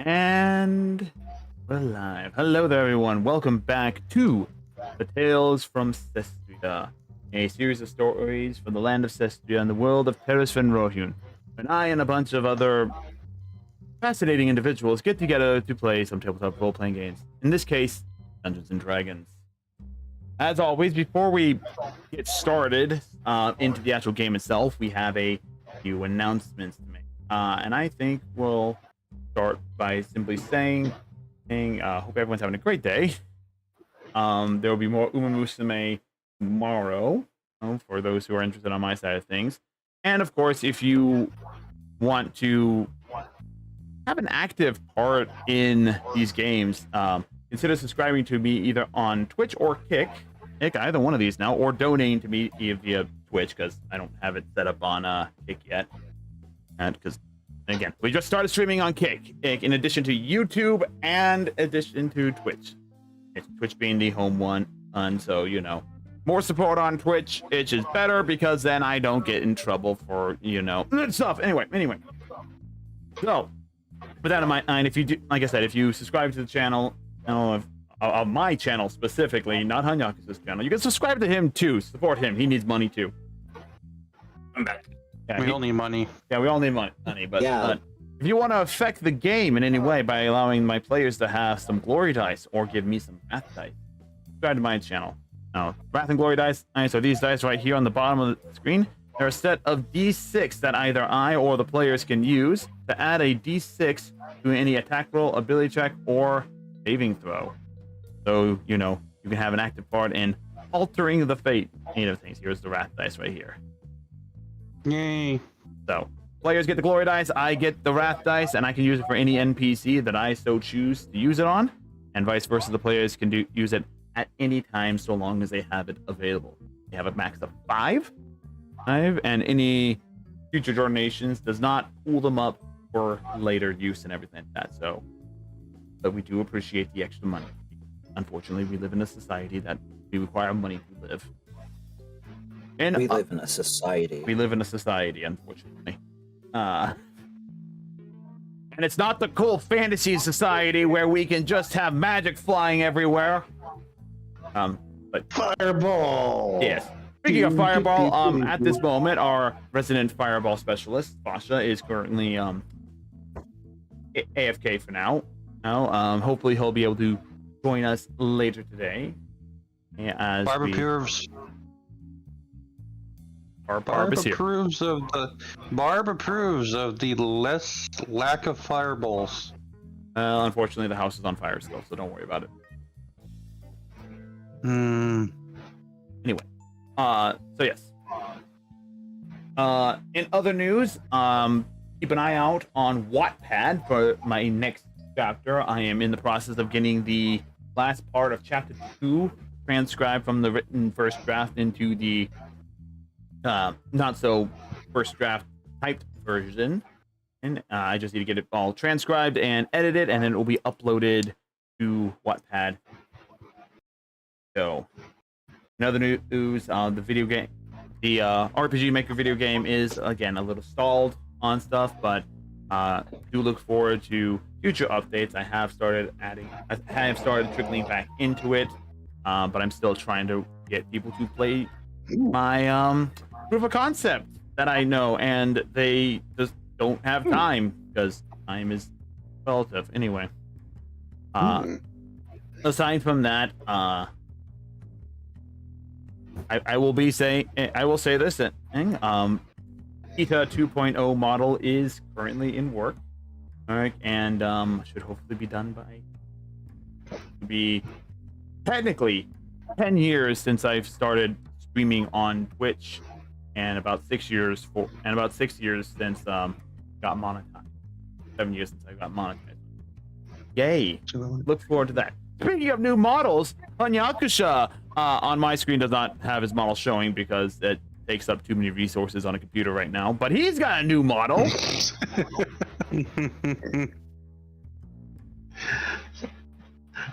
And we're live. Hello there, everyone. Welcome back to the Tales from Cestria, a series of stories from the land of Cestria and the world of Terras Venrohyun. And I and a bunch of other fascinating individuals get together to play some tabletop role-playing games. In this case, Dungeons and Dragons. As always, before we get started into the actual game itself, we have a few announcements to make. And I think we'll start by simply saying, hope everyone's having a great day. There will be more Uma Musume tomorrow, for those who are interested on my side of things. And of course, if you want to have an active part in these games, consider subscribing to me either on Twitch or Kick, either one of these now, or donating to me via Twitch, because I don't have it set up on Kick yet. And because, again, we just started streaming on Kick, in addition to YouTube and addition to Twitch. It's Twitch being the home one, and so, you know, more support on Twitch, which is better, because then I don't get in trouble for, you know, stuff. Anyway. So, with that in mind, if you do, like I said, if you subscribe to the channel, of my channel specifically, not Hanyaku's channel, you can subscribe to him too. Support him. He needs money too. I'm back. Yeah, we all need money. Yeah, we all need money, but yeah. If you want to affect the game in any way by allowing my players to have some glory dice or give me some wrath dice, subscribe to my channel. Now, wrath and glory dice, so these dice right here on the bottom of the screen, they're a set of D6 that either I or the players can use to add a D6 to any attack roll, ability check, or saving throw. So, you know, you can have an active part in altering the fate of things. Here's the wrath dice right here. Yay. So, players get the glory dice, I get the wrath dice, and I can use it for any NPC that I so choose to use it on, and vice versa. The players can use it at any time so long as they have it available. They have a max of 5, and any future donations does not pull them up for later use and everything like that. So, but we do appreciate the extra money. Unfortunately, we live in a society that we require money to live. And we live in a society. We live in a society, unfortunately. And it's not the cool fantasy society where we can just have magic flying everywhere. But Fireball! Yes. Speaking of Fireball, at this moment, our resident Fireball specialist, Basha, is currently AFK for now. Hopefully he'll be able to join us later today. As Barb approves. Barb approves of the lack of fireballs. Unfortunately, the house is on fire still, so don't worry about it. Anyway, so yes. In other news, keep an eye out on Wattpad for my next chapter. I am in the process of getting the last part of chapter 2 transcribed from the written first draft into the not so first draft typed version, and I just need to get it all transcribed and edited, and then it will be uploaded to Wattpad. So, in other news, the video game, the RPG Maker video game is again a little stalled on stuff, but do look forward to future updates. I have started trickling back into it, but I'm still trying to get people to play my proof of concept that I know, and they just don't have time because time is relative. Anyway, aside from that, I will say this thing. ETA 2.0 model is currently in work. All right, and should hopefully be done be technically 10 years since I've started streaming on Twitch, and about 6 years since got monetized. 7 years since I got monetized. Yay! Look forward to that. Speaking of new models, Hanyakusha on my screen does not have his model showing because it takes up too many resources on a computer right now, but he's got a new model.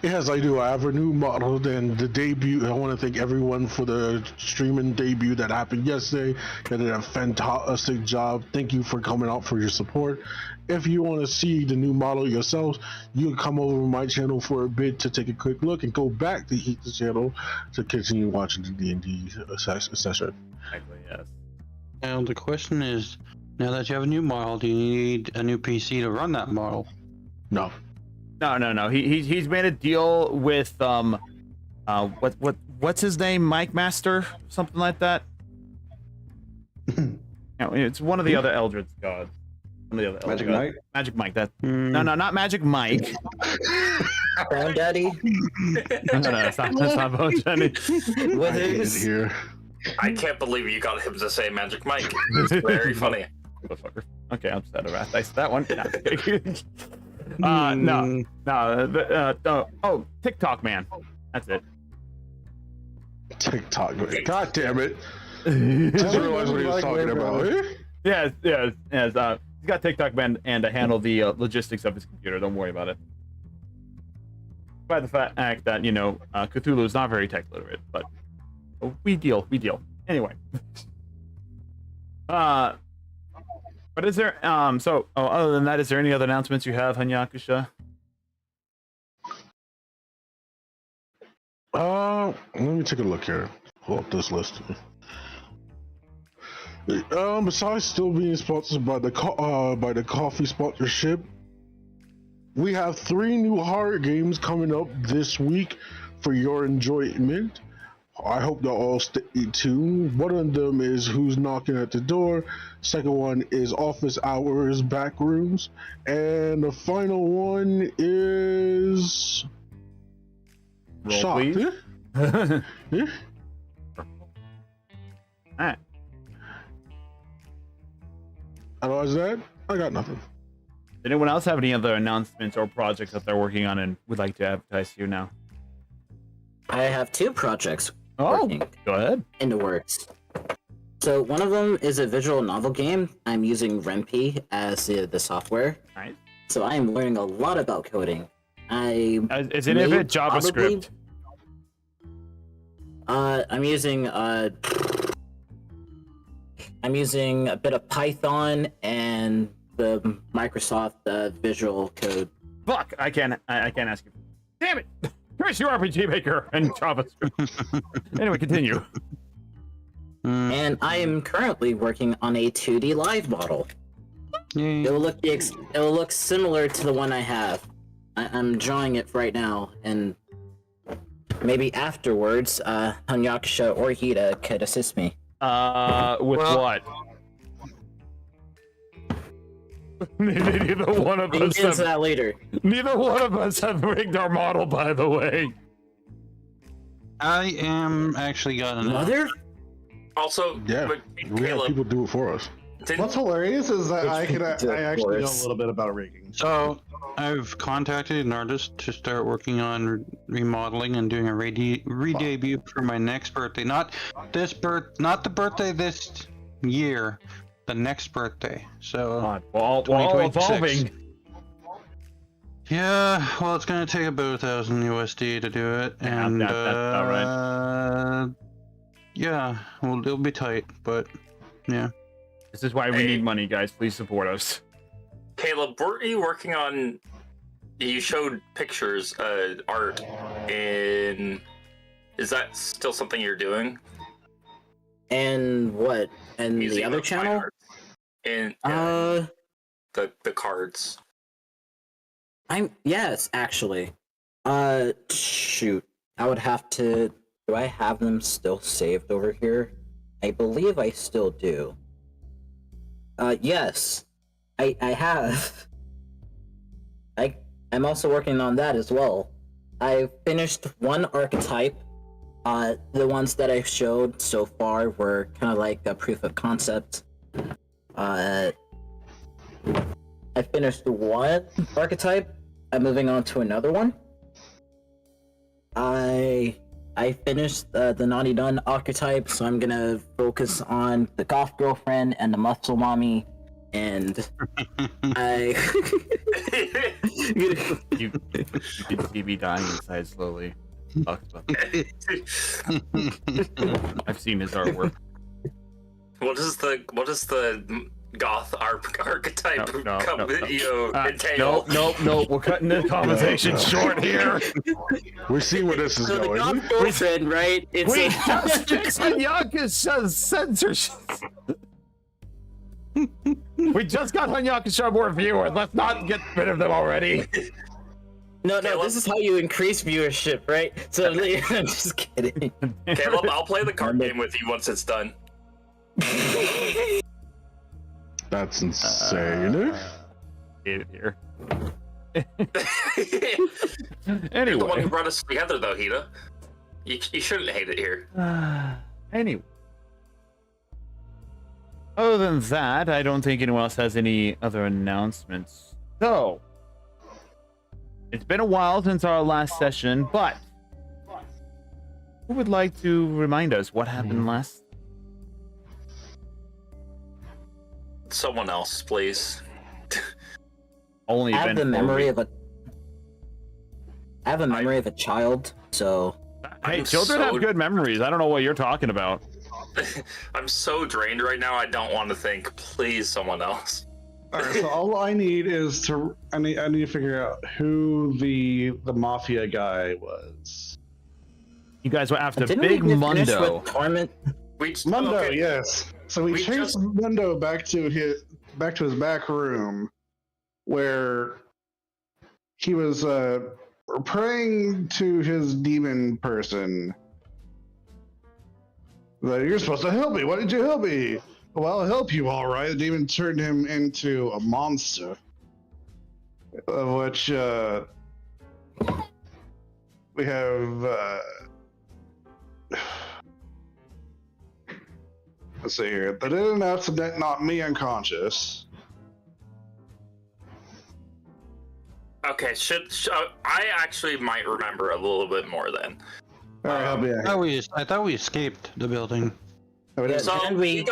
Yes, I do. I have a new model and the debut. I want to thank everyone for the streaming debut that happened yesterday. They did a fantastic job. Thank you for coming out for your support. If you want to see the new model yourselves, you can come over to my channel for a bit to take a quick look and go back to the channel to continue watching the D&D session. Exactly, yes. Now the question is, now that you have a new model, do you need a new PC to run that model? No. No. He's made a deal with what's his name? Mike Master, something like that. It's one of the other Eldritch gods. One of the other Magic gods. Mike? Magic Mike. No, not Magic Mike. Brown Daddy. No, it's not Bojani. Withers. Here. I can't believe you got him to say Magic Mike. It's very funny. Motherfucker. Okay, I'm sad of wrath. I said that one. Oh, TikTok man. That's it. TikTok. God damn it. Just realized what he was talking about. Yes. He's got TikTok man and to handle the logistics of his computer. Don't worry about it. By the fact that Cthulhu is not very tech literate, but we deal. Anyway. But is there other than that, is there any other announcements you have, Hanyakusha? Let me take a look here. Pull up this list. Besides still being sponsored by the coffee sponsorship, we have 3 new horror games coming up this week for your enjoyment. I hope they'll all stay tuned. One of them is Who's Knocking at the Door. Second one is Office Hours Backrooms. And the final one is Roll, Shocked. please. Yeah? Alright. Otherwise that, I got nothing. Does anyone else have any other announcements or projects that they're working on and would like to advertise to you now? I have 2 projects Oh, working go ahead. in the works. So one of them is a visual novel game. I'm using REMP as the software. Nice. So I am learning a lot about coding. Is any of it JavaScript? I'm using a bit of Python and the Microsoft Visual Code. Fuck! I can't ask you. Damn it! Where's your RPG Maker and JavaScript? Anyway, continue. And I am currently working on a 2D live model. Yay. It will look similar to the one I have. I'm drawing it right now, and maybe afterwards, Hanyakusha or Hida could assist me. With what? Neither one of We can us get into have, that later. neither one of us have rigged our model, by the way. I am actually got an Mother? Also, Yeah, but we have Caleb, people do it for us. What's hilarious is that I actually know a course. little bit about rigging. So I've contacted an artist to start working on remodeling and doing a re-debut for my next birthday. Not the birthday this year, the next birthday. So God, we're all 2026. evolving. Yeah, well, it's gonna take about 1,000 USD to do it, Yeah, and that's about right. yeah, well, it'll be tight, but yeah. This is why we Hey. need money, guys. Please support us. Caleb, weren't you working on? You showed pictures, art, in. Is that still something you're doing? And what? And the Museum other of Fine channel? Arts? And the cards. Yes, actually. Shoot. I would have to. Do I have them still saved over here? I believe I still do. Yes. I have. I'm also working on that as well. I finished one archetype. The ones that I showed so far were kind of like a proof of concept. I finished one archetype. I'm moving on to another one. I finished the Naughty Nun archetype, so I'm gonna focus on the goth girlfriend and the muscle mommy and I You can see me dying inside slowly. Talks about that. I've seen his artwork. What is the goth archetype No. entail? Nope. We're cutting this conversation short here. We're seeing where this is so the going. goth boyfriend, right? It's We just fixed Hanyaku's censorship. We just got Hanyaku more viewers. Let's not get rid of them already. No, Caleb? this is how you increase viewership, right? So I'm just kidding. Caleb, I'll play the card game with you once it's done. That's insane. Get it here. You're the one Anyway. who brought us together, though, Hida. You shouldn't hate it here. Anyway. Other than that, I don't think anyone else has any other announcements. So, it's been a while since our last session, but who would like to remind us what happened last? Someone else, please. Only I have been the 4 memory weeks. of a child, so Hey, I'm children so- have good memories. I don't know what you're talking about. I'm so drained right now. I don't want to think. Please, someone else. Alright, so all I need is I need to figure out who the mafia guy was. You guys were after didn't Big we just finish Mundo. with Torment? Mundo, okay. yes. So we We chased Mundo back to his back room, where he was praying to his demon person. Like, you're supposed to help me. Why did you help me? Well, I'll help you, all right. The demon turned him into a monster, of which we have. Let's see here. They did an accident, knocked me unconscious. Okay, I actually might remember a little bit more then. All right, help me out. I thought we escaped the building. Oh, it Yeah, is- So, and we did-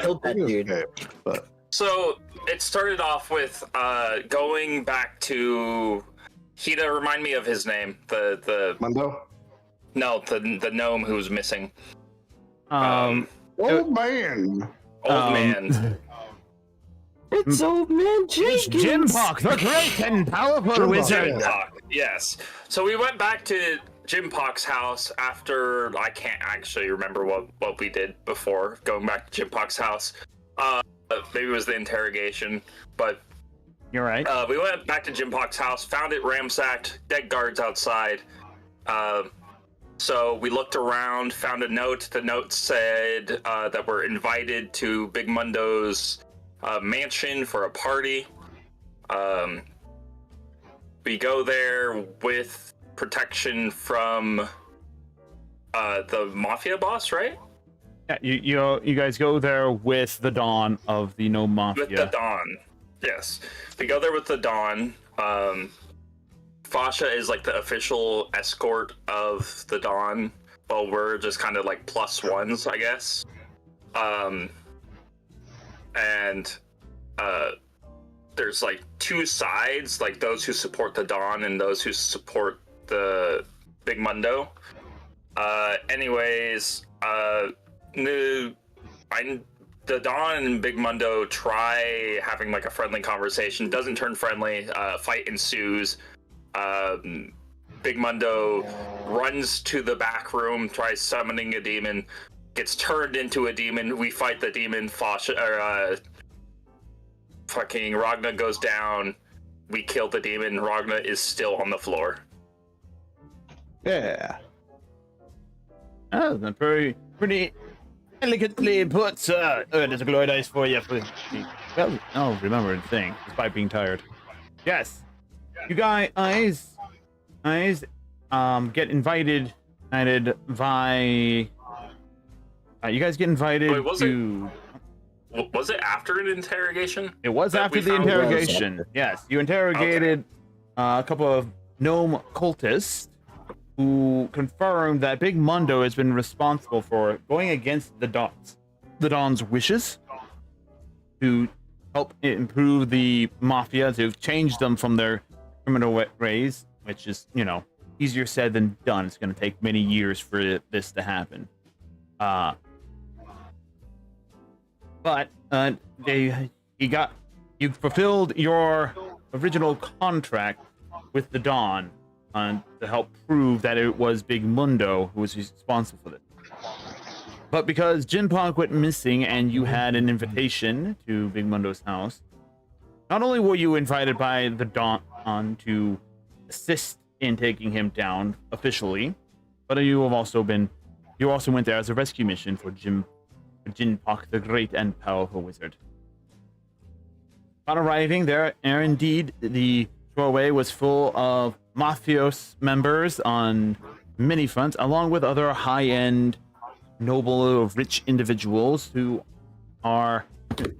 killed that we dude. escaped, but So it started off with going back to Hida. Remind me of his name. The Mundo? gnome who was missing. Old man! Old man. It's old man Jenkins. Jim Park, the great and powerful Jim Park, wizard. yeah. Pock, yes. So we went back to Jim Pock's house after I can't actually remember what we did before going back to Jim Pock's house. Maybe it was the interrogation, but You're right. we went back to Jim Pock's house, found it ransacked, dead guards outside. So we looked around, found a note. The note said that we're invited to Big Mundo's mansion for a party. We go there with protection from the mafia boss, right? Yeah, you guys go there with the Dawn of the No Mafia. With the Dawn. Yes. We go there with the Dawn. Fasha is like the official escort of the Dawn. Well, we're just kind of like plus ones, I guess. There's like two sides, like those who support the Dawn and those who support the Big Mundo. The Dawn and Big Mundo try having like a friendly conversation. Doesn't turn friendly. Fight ensues. Big Mundo runs to the back room, tries summoning a demon, gets turned into a demon. We fight the demon. Fucking Ragna goes down. We kill the demon. Ragna is still on the floor. Yeah. Oh, that's pretty elegantly put, sir. Oh, there's a glory dice for you. Well, oh, remember the thing, despite being tired. Yes, you guys, get invited by. You guys get invited Wait, was to. Was it after an interrogation? It was that after we the found- interrogation. Yes, you interrogated a couple of gnome cultists who confirmed that Big Mundo has been responsible for going against the Dawn's wishes to help improve the mafia, to change them from their criminal ways, which is, easier said than done. It's going to take many years for this to happen. But you fulfilled your original contract with the Dawn to help prove that it was Big Mundo who was responsible for this. But because Jinpok went missing and you had an invitation to Big Mundo's house, not only were you invited by the Dawn to assist in taking him down officially, but you also went there as a rescue mission for Jinpok, the great and powerful wizard. On arriving there, indeed, the doorway was full of mafios members on many fronts, along with other high-end, noble, rich individuals who are,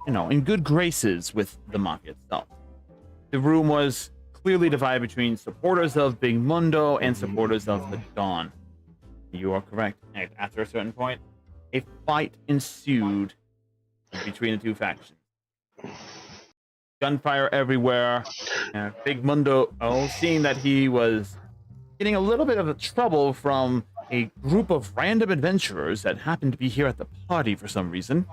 in good graces with the mafia itself. The room was clearly divided between supporters of Big Mundo and supporters of the Dawn. You are correct. And after a certain point, a fight ensued between the two factions. Gunfire everywhere. Big Mundo, seeing that he was getting a little bit of trouble from a group of random adventurers that happened to be here at the party for some reason,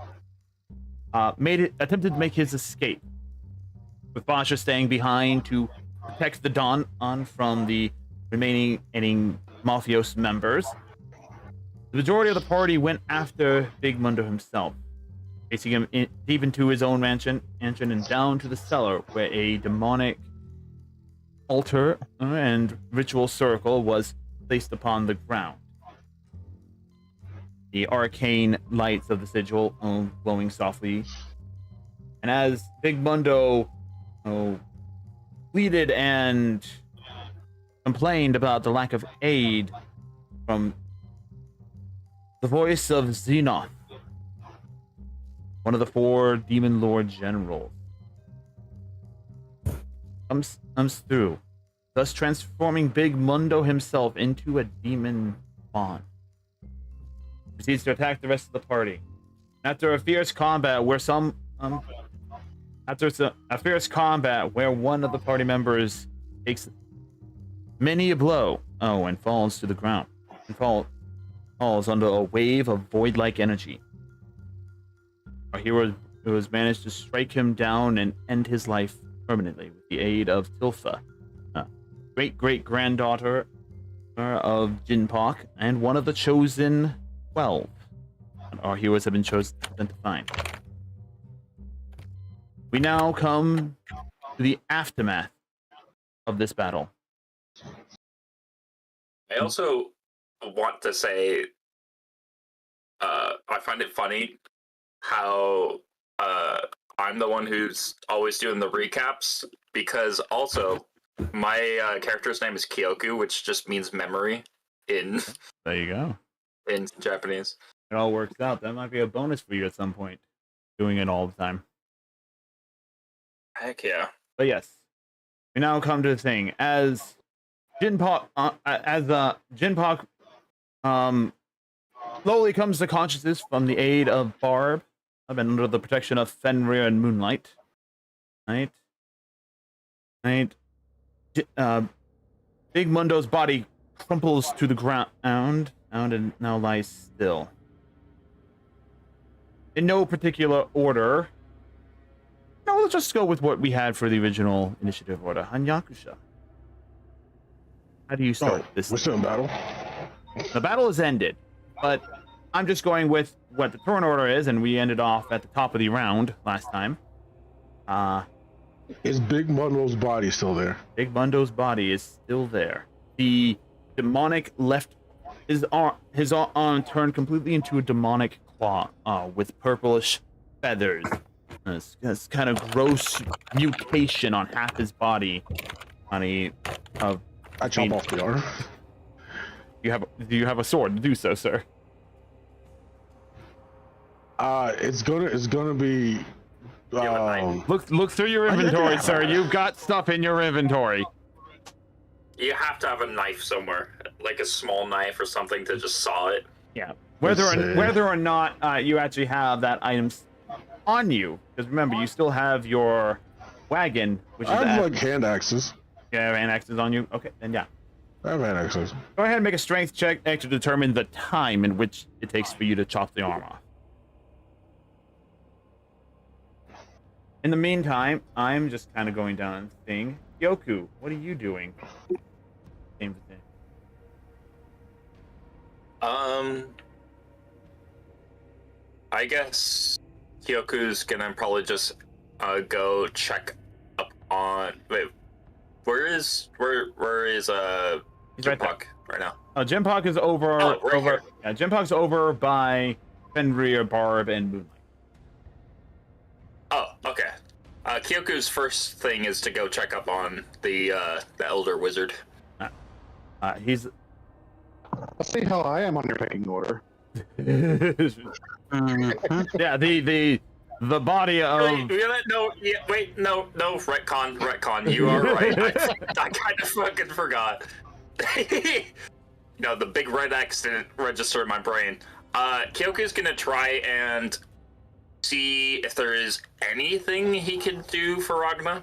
attempted to make his escape, with Basha staying behind to protect the Dawn from the remaining mafios members. The majority of the party went after Big Mundo himself, chasing him deep into his own mansion and down to the cellar, where a demonic altar and ritual circle was placed upon the ground. The arcane lights of the sigil glowing softly. And as Big Mundo pleaded and complained about the lack of aid from the voice of Xenoth, one of the 4 Demon Lord generals, comes through, thus transforming Big Mundo himself into a demon spawn. Proceeds to attack the rest of the party. After a fierce combat where one of the party members takes many a blow, and falls to the ground, and falls under a wave of void-like energy. Our hero has managed to strike him down and end his life permanently with the aid of Tilfa, great-great-granddaughter of Jinpok, and one of the chosen 12 our heroes have been chosen to find. We now come to the aftermath of this battle. I also want to say, I find it funny how I'm the one who's always doing the recaps, because also my character's name is Kyoku, which just means memory in There you go. in Japanese. It all works out. That might be a bonus for you at some point, doing it all the time. Heck yeah. But yes, we now come to the thing. As Jinpok, slowly comes to consciousness from the aid of Barb, and under the protection of Fenrir and Moonlight. Right. Big Mundo's body crumples to the ground and now lies still. In no particular order. No, let's just go with what we had for the original initiative order. Hanyakusha. How do you start this? We're still in battle. The battle is ended, but I'm just going with what the current order is, and we ended off at the top of the round last time. Is Big Mundo's body still there? Big Mundo's body is still there. The demonic left his arm turned completely into a demonic claw with purplish feathers. This kind of gross mutation on half his body. I chop off the arm. Do you have a sword to do so, sir? It's gonna be. Look through your inventory, sir. You've got stuff in your inventory. You have to have a knife somewhere, like a small knife or something to just saw it. Yeah. Whether or not you actually have that item on you, because remember, you still have your wagon, which is I have at, like hand axes. yeah, hand axes on you. Okay, then yeah. I have hand axes. Go ahead and make a strength check to determine the time in which it takes for you to chop the arm off. In the meantime, I'm just kind of going down and thing. Yoku, what are you doing? Same thing. I guess Kyoku's gonna probably just go check up on. Wait, where is He's right Jimpuck right now? Jimpuck is over. Oh, right over. here. Yeah, Jimpuck's over by Fenrir, Barb, and Moonlight. Oh, okay. Kyoku's first thing is to go check up on the elder wizard. He's. Let's see how I am on your pecking order. Yeah, the body of. Wait, no, retcon. You are right. I kind of fucking forgot. No, the big red X didn't register in my brain. Kyoku's gonna try and see if there is anything he can do for Ragna.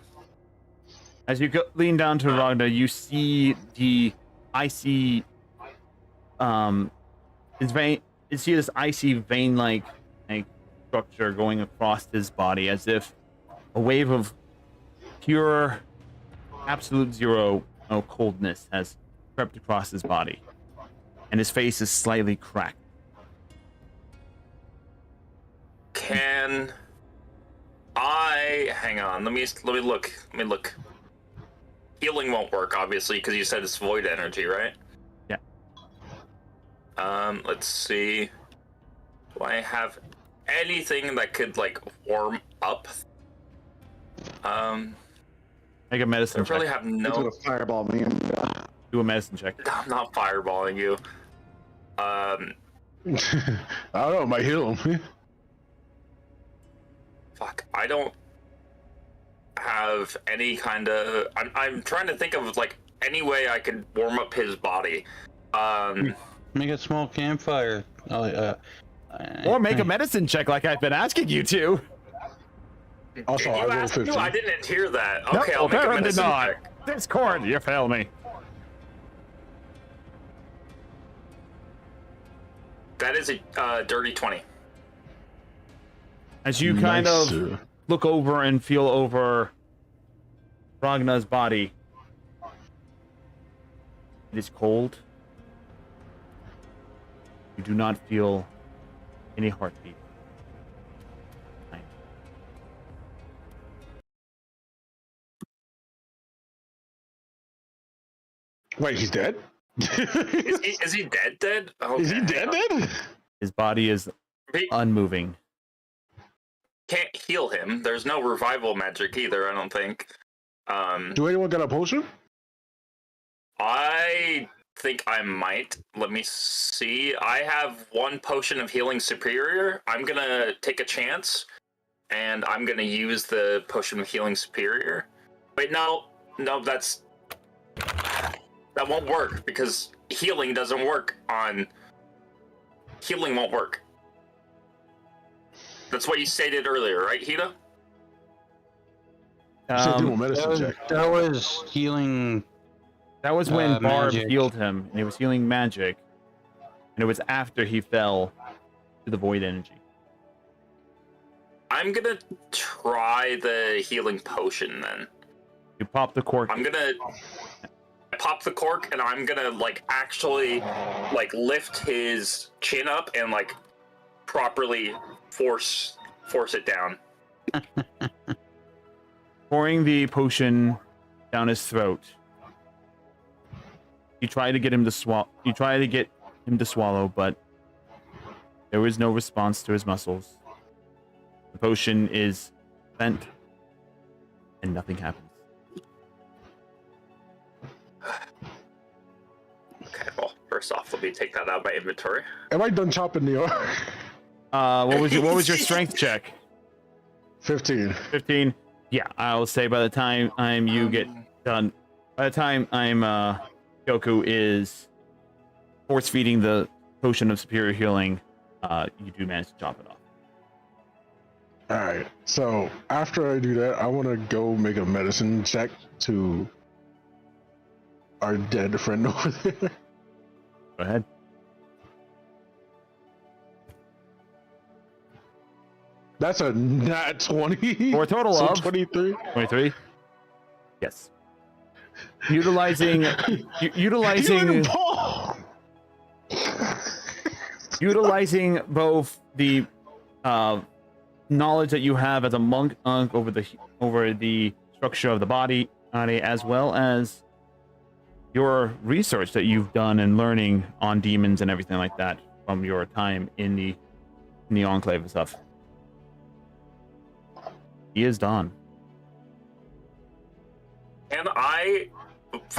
As you lean down to Ragna, you see the icy, his vein. You see this icy vein-like structure going across his body, as if a wave of pure, absolute zero coldness has crept across his body, and his face is slightly cracked. Can I hang on? Let me look. Healing won't work, obviously, because you said it's void energy, right? Yeah. Let's see. Do I have anything that could like warm up? Make a medicine I check. really have He's no. gonna fireball me. Do a medicine check. I'm not fireballing you. I don't know. It might heal him. Fuck. I don't have any kind of. I'm trying to think of like any way I could warm up his body. Make a small campfire. Or make a medicine check, like I've been asking you to. Also, Did I you rolled ask me? 15. I didn't hear that. Nope, Okay, I'll make a apparently medicine not. check. Discord, you fail me. That is a dirty 20. As you kind Nice, of look over and feel over Ragna's body, it is cold. You do not feel any heartbeat. Wait, he's dead? Is he dead? Okay, Is he dead? His body is He unmoving. can't heal him. There's no revival magic either, I don't think. Do anyone got a potion? I think I might. Let me see. I have one potion of healing superior. I'm gonna take a chance, and I'm gonna use the potion of healing superior. Wait, no, that won't work because healing doesn't work on. Healing won't work. That's what you stated earlier, right, Hida? Say do a medicine that, check. that was healing. That was when Barb magic. healed him, and he was healing magic. And it was after he fell to the void energy. I'm gonna try the healing potion then. You pop the cork. I'm gonna pop the cork, and I'm gonna like actually like lift his chin up and like properly force it down. Pouring the potion down his throat. You try to get him to swallow. You try to get him to swallow, but there is no response to his muscles. The potion is spent, and nothing happens. Okay, well, first off, let me take that out of my inventory. Am I done chopping the arm? What was your strength check? 15. 15. Yeah, I'll say by the time you get done, by the time Goku is force feeding the potion of superior healing, you do manage to chop it off. All right. So after I do that, I want to go make a medicine check to our dead friend over there. Go ahead. That's a nat 20. For a total so of 23. 23. Yes. Utilizing You Paul! utilizing both the knowledge that you have as a monk over the structure of the body, as well as your research that you've done and learning on demons and everything like that from your time in the enclave and stuff. He is done. And I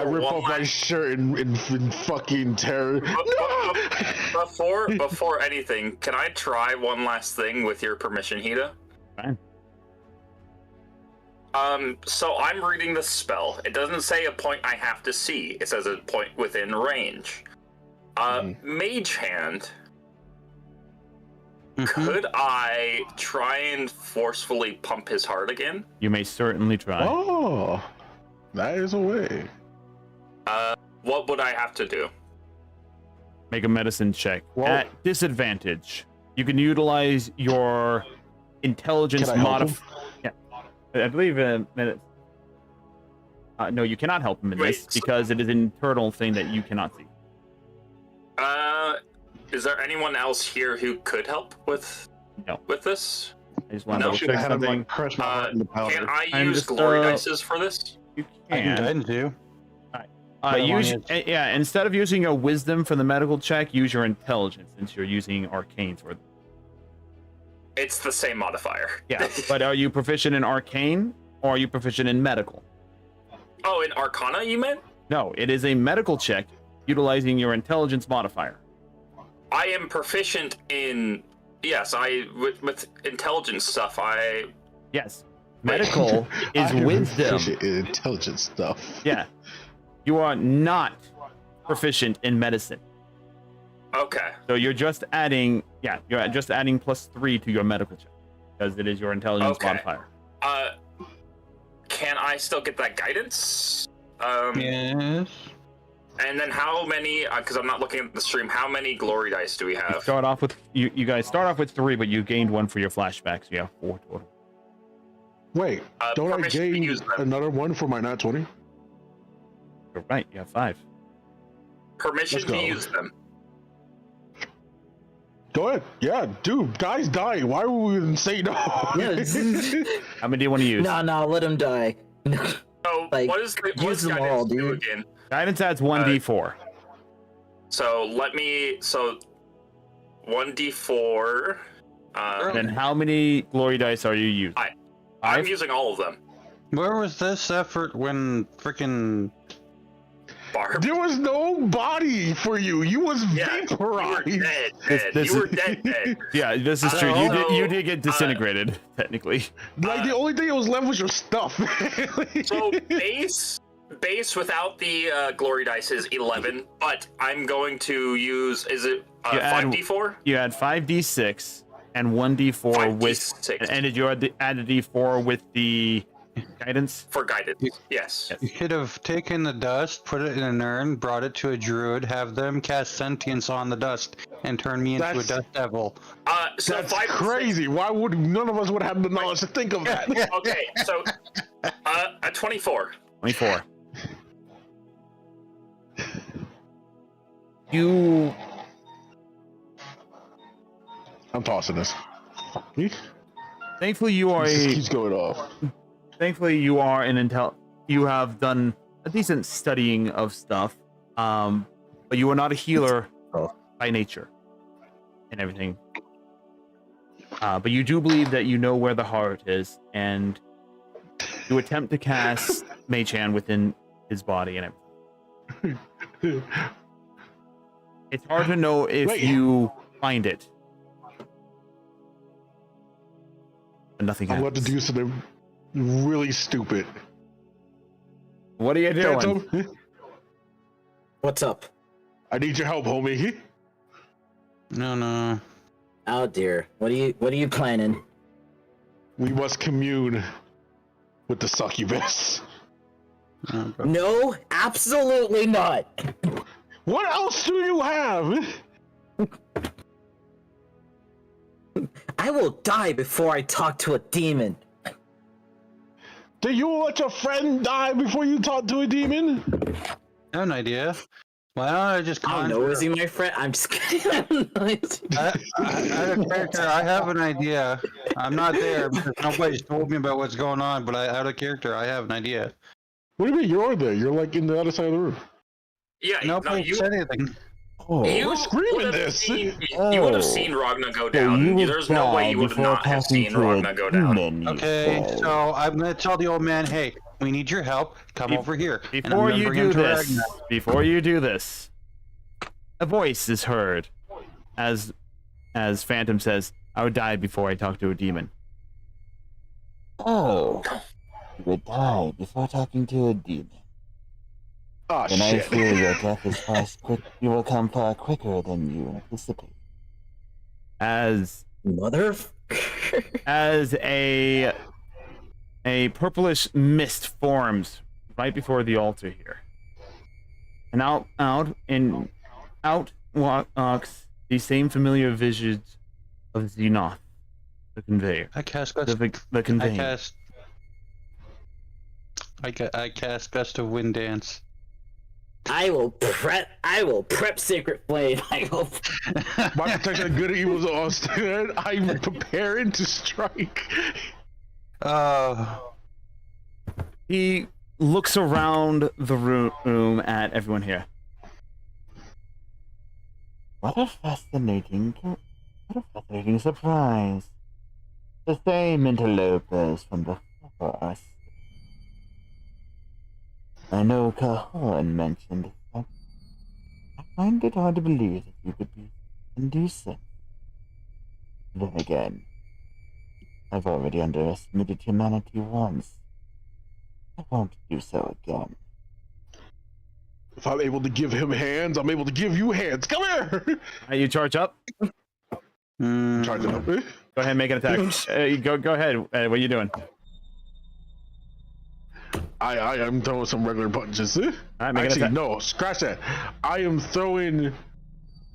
rip off my shirt in fucking terror. Before anything, can I try one last thing with your permission, Hida? Fine. So I'm reading the spell. It doesn't say a point I have to see. It says a point within range. Mage Hand. Could I try and forcefully pump his heart again? You may certainly try. Oh, that is a way. What would I have to do? Make a medicine check. Well- At disadvantage, you can utilize your intelligence Can I help modifier. Yeah, I believe no, you cannot help him in this Wait, so- because it is an internal thing that you cannot see. Is there anyone else here who could help with No. this? I just want No. to Should check have had him something. like crush my heart in the powder. Can I I'm use just, glory dices for this? You I can can. guidance you. Yeah, instead of using your wisdom for the medical check, use your intelligence since you're using arcane for. It's the same modifier. Yeah, but are you proficient in arcane or are you proficient in medical? Oh, in Arcana, you meant? No, it is a medical check utilizing your intelligence modifier. I am proficient in. Yes, with intelligence stuff. Yes, medical is wisdom. Intelligent stuff. Yeah, you are not proficient in medicine, Okay. so you're just adding. Yeah, you're just adding +3 to your medical check because it is your intelligence Okay. modifier. Can I still get that guidance? Yes. And then how many? Because I'm not looking at the stream. How many glory dice do we You have? start off with you guys start off with 3, but you gained 1 for your flashbacks. So you have 4 total. Wait, don't I Permission to gain use them. another one for my nat 20? You're right. You have 5. Permission Let's to go. use them. Go ahead. Yeah, dude, guys dying. Why would we even say no? Yeah, How many do you want to use? no, let him die. So Like, what is the what use does them all, guidance do dude. again? Guidance adds 1d4. So 1d4. And how many glory dice are you using? I'm 5? using all of them. Where was this effort when freaking Barb. There was no body for you. You was Yeah, you were vaporized. dead. This You were is- dead. Yeah, this is true. So, You did get disintegrated, technically. Like the only thing that was left was your stuff. So base without the glory dice is 11, but I'm going to use. Is it You add- 5d4? You had 5d6 and 1d4 with. 5d6. And did you add a d4 with the guidance? For guidance. Yes. you could have taken the dust, put it in an urn, brought it to a druid, have them cast sentience on the dust, and turn me into a That's- dust devil. So That's 5 crazy. Why would none of us would have the knowledge to think of that? Okay, so a 24. 24. You I'm tossing this. thankfully you are This a keeps going off. thankfully you are an intel. You have done a decent studying of stuff, but you are not a healer by nature and everything. But you do believe that you know where the heart is, and you attempt to cast Mage Hand within his body and everything. It's hard to know if Wait. you find it. But nothing I'm happens. about to do something really stupid. What are you doing? Phantom, What's up? I need your help, homie. No. Oh dear. What are you planning? We must commune with the succubus. No, absolutely not. What else do you have? I will die before I talk to a demon. Do you let your friend die before you talk to a demon? I have an idea. Why don't I just I don't know, is he my friend? I'm just kidding. I don't know. I have an idea. I'm not there because nobody's told me about what's going on, but out of character, I have an idea. What do you mean you're there? You're like in the other side of the room. Yeah, Nobody you, said anything. Oh, you We're screaming would have this. you would have seen Ragna go down. you would There's no way die you would have before not have talking seen to a Ragna go down. demon, you Okay, say. so I'm gonna tell the old man, hey, we need your help. Come over here. And I'm before gonna you bring him do to this, Ragnar. a voice is heard as Phantom says, "I would die before I talk to a demon." Oh, you would die before talking to a demon. Oh And I shit. fear your death is far quick. You will come far quicker than you anticipate. As Mother. a purplish mist forms right before the altar here, and out walks the same familiar visage of Xenoth, the conveyor, I cast the I conveyor. cast Gust of Wind Dance. I will prep Sacred Flame. I will. My protection of good and evil is all stand. I'm preparing to strike. He looks around the room at everyone here. What a fascinating surprise. The same interlopers from before us. I know Cahoon mentioned that. I find it hard to believe that you could be indecent. Then again, I've already underestimated humanity once. I won't do so again. If I'm able to give him hands, I'm able to give you hands. Come here. You charge up. Charging up. Go ahead and make an attack. Go ahead. What are you doing? I am throwing some regular punches. All right, make an Actually, attack. no, scratch that. I am throwing.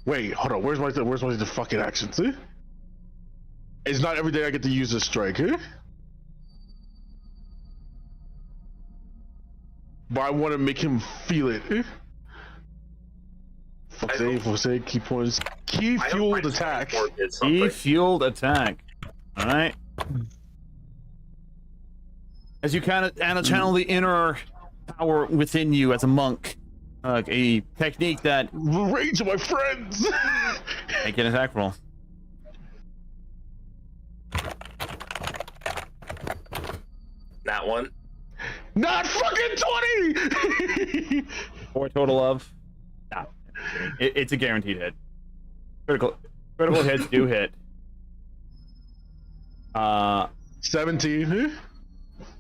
Wait, hold on. Where's my fucking actions? It's not every day I get to use a strike. But I want to make him feel it. Fuck's sake, key points. Key fueled attack. Key fueled attack. All right. As you kind of channel the inner power within you as a monk, a technique that Rage of my friends. make an attack roll. That one. Not fucking 20. For a total of. Nah, it's a guaranteed hit. Critical hits do hit. 17.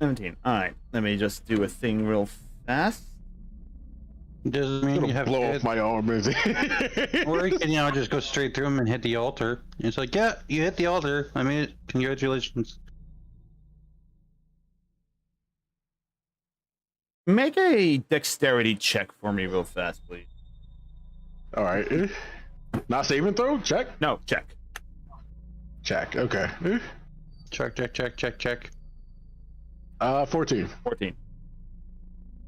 17. All right. Let me just do a thing real fast. Doesn't mean It'll you have blow to off my arm, is it? Or you can, just go straight through him and hit the altar. It's like, yeah, you hit the altar. I mean, congratulations. Make a dexterity check for me real fast, please. All right. Not saving throw? Check? No, check. Check. Okay. Check. 14. 14.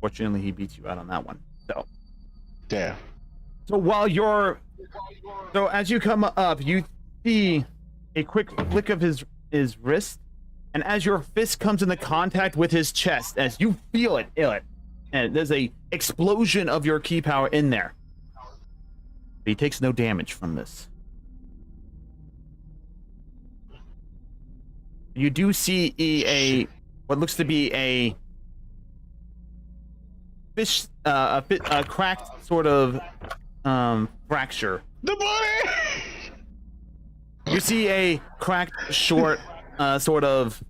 Fortunately, he beats you out on that one. So. Damn. So as you come up, you see a quick flick of his wrist, and as your fist comes into contact with his chest, as you feel it, and there's a explosion of your key power in there. But he takes no damage from this. You do see what looks to be a cracked sort of fracture. The body! You see a cracked, short, sort of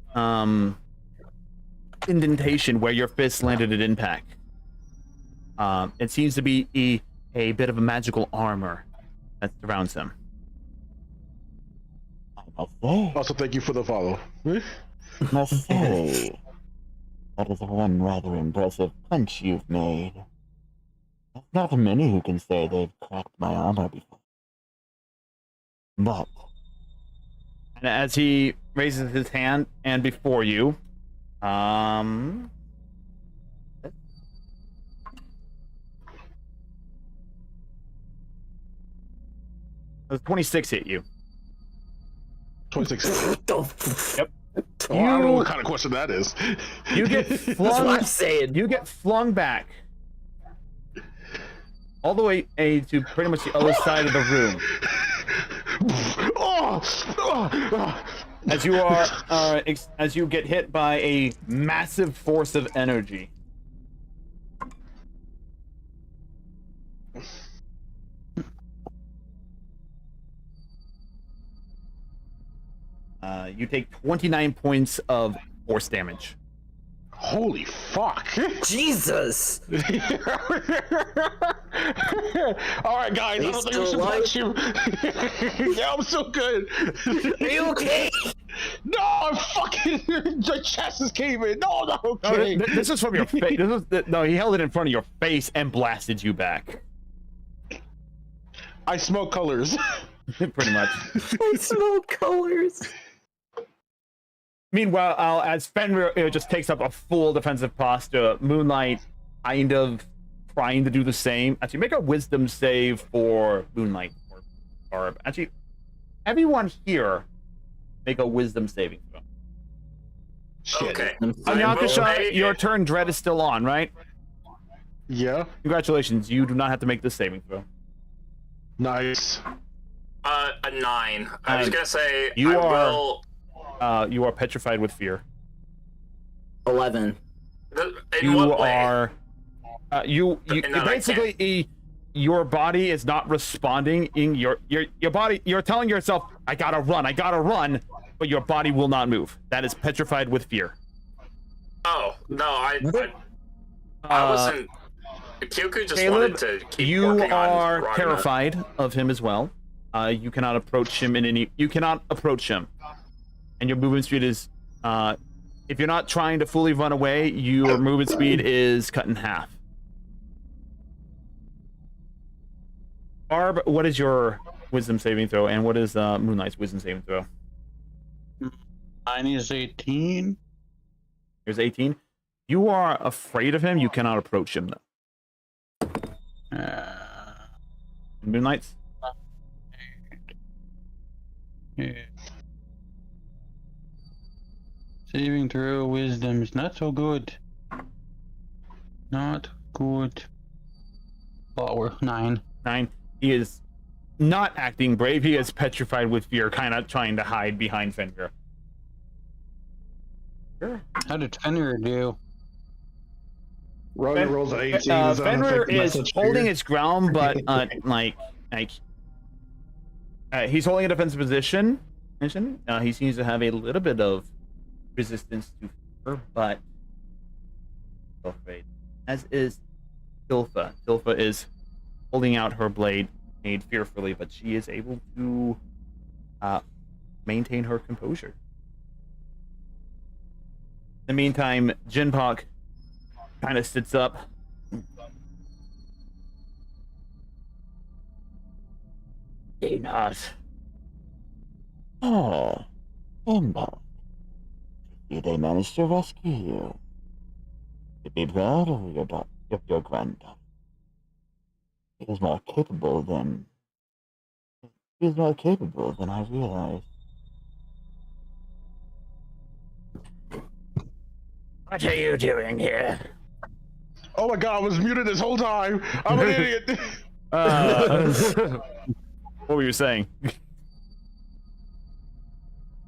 indentation where your fist landed at impact. It seems to be a bit of a magical armor that surrounds him. I must say, Also, thank you for the follow. Must say, that is one rather impressive punch you've made. There's not many who can say they've cracked my armor before. But And as he raises his hand, and before you, does 26 hit you? 26. Yep. Oh, I don't know what kind of question that is. You get That's what flung. I'm saying. You get flung back all the way to pretty much the other side of the room. As you are, as you get hit by a massive force of energy. You take 29 points of force damage. Holy fuck. Jesus! Alright, guys, I don't think we should punch him. Yeah, I'm so good. Are you okay? No, I'm fucking. The chest is caving. No, I'm not No, okay. this is from your face. No, he held it in front of your face and blasted you back. I smoke colors. Pretty much. I smoke colors. Meanwhile, as Fenrir just takes up a full defensive posture, Moonlight kind of trying to do the same. Actually, make a wisdom save for Moonlight or Barb. Actually, everyone here make a wisdom saving throw. Shit. Okay. Anyakasha, your turn. Dread is still on, right? Yeah. Congratulations, you do not have to make this saving throw. Nice. A 9. I was gonna say you will. You are petrified with fear. 11. In what way? Are you basically your body is not responding in your body. You're telling yourself, I gotta run, but your body will not move. That is petrified with fear. Oh no, I wasn't. Kyoku just Caleb, wanted to keep you working on are Ragnar. terrified of him as well. You cannot approach him you cannot approach him, and your movement speed is if you're not trying to fully run away, your movement speed is cut in half. Barb, what is your wisdom saving throw, and what is Moonlight's wisdom saving throw? Mine is 18. Here's 18. You are afraid of him. You cannot approach him, though. Moonlight's? Yeah. Saving throw wisdom is not so good. Not good. Oh, we're 9. 9. He is not acting brave. He is petrified with fear, kind of trying to hide behind Fenrir. Sure. How did Fenrir do? Roger rolls an 18. Fenrir is holding its ground, but he's holding a defensive position. He seems to have a little bit of resistance to fear, but still afraid. As is Tilfa. Tilfa is holding out her blade, made fearfully, but she is able to maintain her composure. In the meantime, Jinpak kind of sits up. Do not. Oh, Ember. Did they manage to rescue you? You'd be proud of your granddaughter. She is more capable than I realized. What are you doing here? Oh my god, I was muted this whole time. I'm an idiot. What were you saying?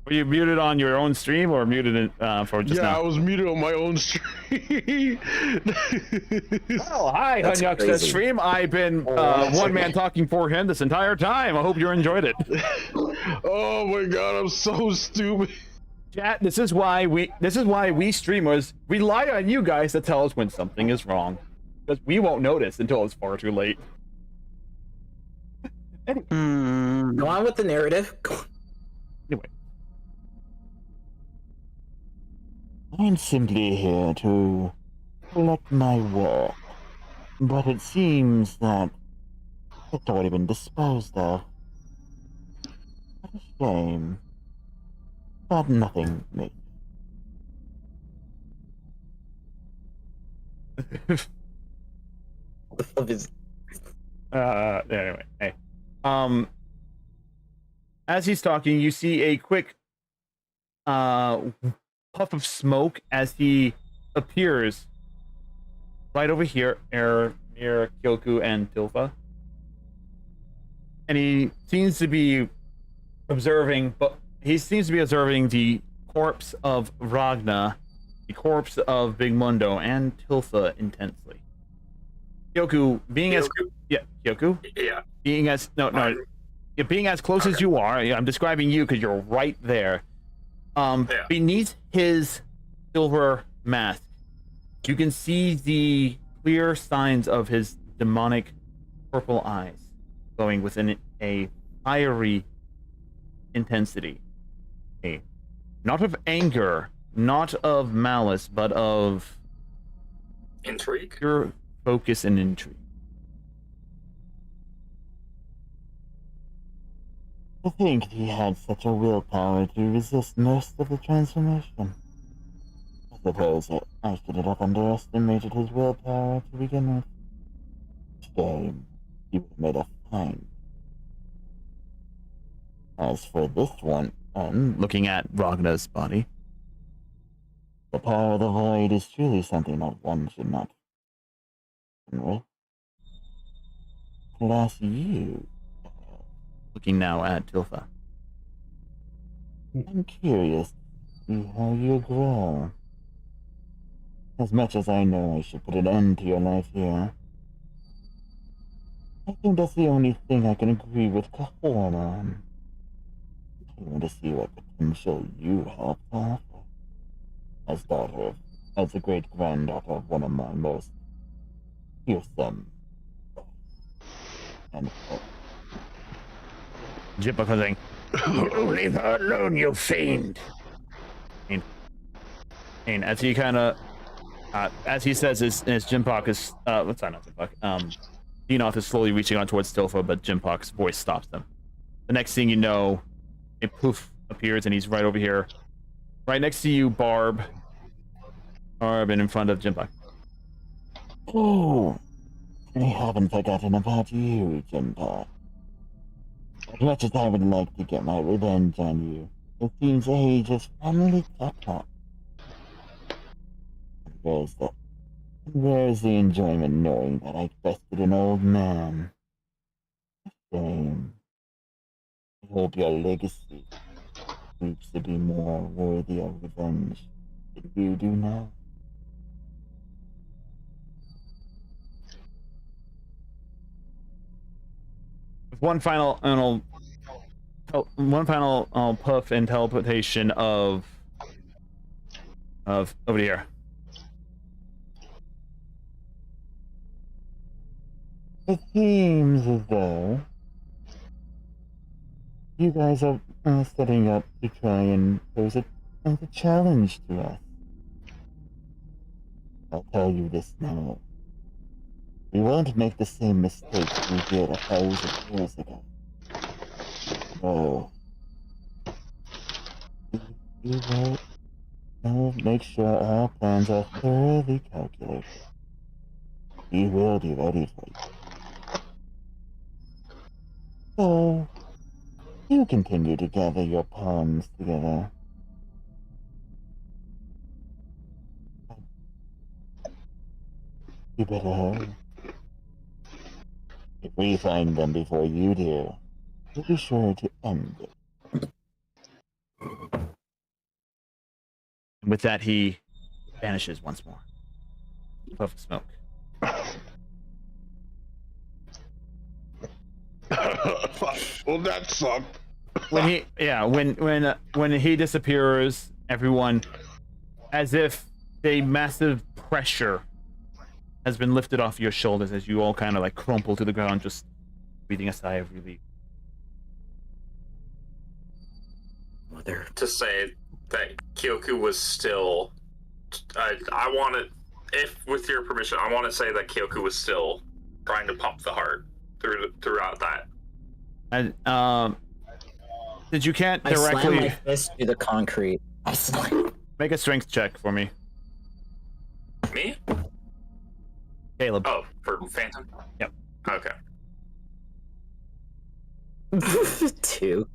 Were you muted on your own stream or muted in, for just now? I was muted on my own stream. Oh, hi, That's Hunyuk's crazy. stream. I've been one man talking for him this entire time. I hope you enjoyed it. Oh my god, I'm so stupid. Chat, this is why we streamers rely on you guys to tell us when something is wrong. Because we won't notice until it's far too late. Go on with the narrative. Anyway. I'm simply here to collect my work, but it seems that it's already been disposed of. What a shame. But nothing major. Anyway, hey. As he's talking, you see a quick puff of smoke as he appears right over here near Kyoku and Tilfa. And he seems to be observing the corpse of Ragna, the corpse of Big Mundo, and Tilfa intensely. Kyoku, being as close as you are, I'm describing you because you're right there. Beneath his silver mask, you can see the clear signs of his demonic purple eyes glowing within a fiery intensity. Not of anger, not of malice, but of intrigue, pure focus and intrigue. To think he had such a willpower to resist most of the transformation. I suppose I should have underestimated his willpower to begin with. Shame. He would have made a fine. As for this one, looking at Ragna's body, the power of the void is truly something that one should not with. Plus you. Looking now at Tilfa. I'm curious to see how you grow. As much as I know I should put an end to your life here, I think that's the only thing I can agree with Cajon on. I want to see what potential you have to offer. As the great-granddaughter of one of my most fearsome and Jippa saying, "You leave her alone, you fiend!" And as he kind of, as he says, his Jimpok is, what's that, not Jimpok? Denoth is slowly reaching on towards Tilfa, but Jimpok's voice stops them. The next thing you know, a poof appears, and he's right over here, right next to you, Barb, and in front of Jimpok. Oh, I haven't forgotten about you, Jimpok. As much as I would like to get my revenge on you, it seems age has finally caught up. Where's the enjoyment knowing that I bested an old man? Shame. I hope your legacy proves to be more worthy of revenge than you do now. With one final puff and teleportation of over here. It seems as though you guys are setting up to try and pose a challenge to us. I'll tell you this now. We won't make the same mistake we did 1,000 years ago. No. We will make sure our plans are thoroughly calculated. We will be ready for you. So, you continue to gather your pawns together. You better hurry. If we find them before you do, we'll be sure to end it. And with that, he vanishes once more. Puff of smoke. Well, that sucked. When he disappears, everyone, as if a massive pressure has been lifted off your shoulders as you all kind of like crumple to the ground, just breathing a sigh of relief. Mother. To say that Kyoku was still I want to, if with your permission, I want to say that Kyoku was still trying to pump the heart throughout that. And since you can't I slam directly my fist through the concrete. I slam. make a strength check for me, Me? Caleb. Oh, for Phantom? Yep. Okay. 2.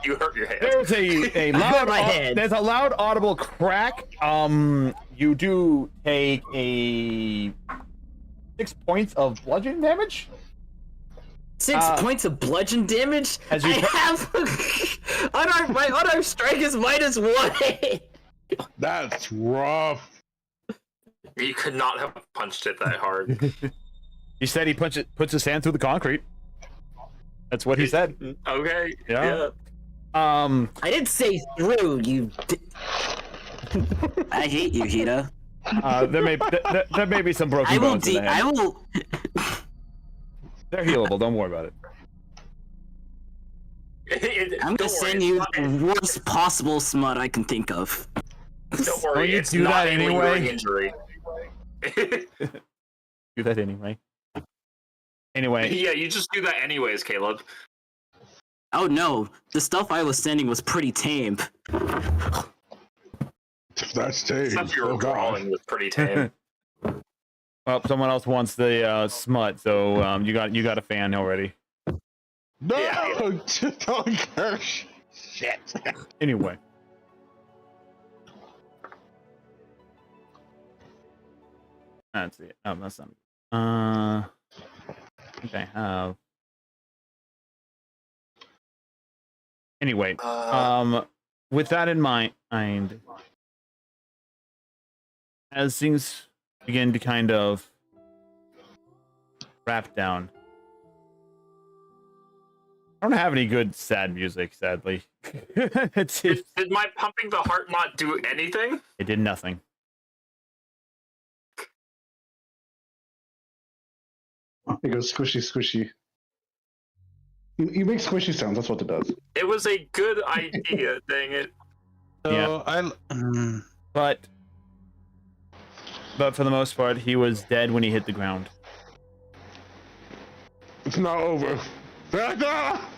You hurt your hand. There's a loud my head. there's a loud audible crack. You do take a 6 points of bludgeoning damage. 6 points of bludgeon damage? As you I have my unarmed strike is -1. That's rough. You could not have punched it that hard. He said he puts his hand through the concrete. That's what he said. Okay. Yeah. I didn't say through, you. I hate you, Hita. There may be some broken I will. bones in the I hand. will. They're healable. Don't worry about it. I'm gonna Don't worry, send it's you not- the worst possible smut I can think of. Don't worry, Well, you it's do not that a anyway. lingering injury. Do that anyway. Anyway, Yeah, you just do that anyways, Caleb. Oh no, the stuff I was sending was pretty tame. That's tame. Stuff you were Oh, God. drawing was pretty tame. well, someone else wants the smut, so you got a fan already. No! Yeah. Don't curse. Shit. Anyway. That's it. Oh, that's not. Okay. Anyway, with that in mind, as things begin to kind of wrap down, I don't have any good sad music, sadly. it did my pumping the heart not do anything? did nothing. It goes squishy, squishy. You make squishy sounds. That's what it does. It was a good idea, dang it. So But for the most part, he was dead when he hit the ground. It's not over. Ah!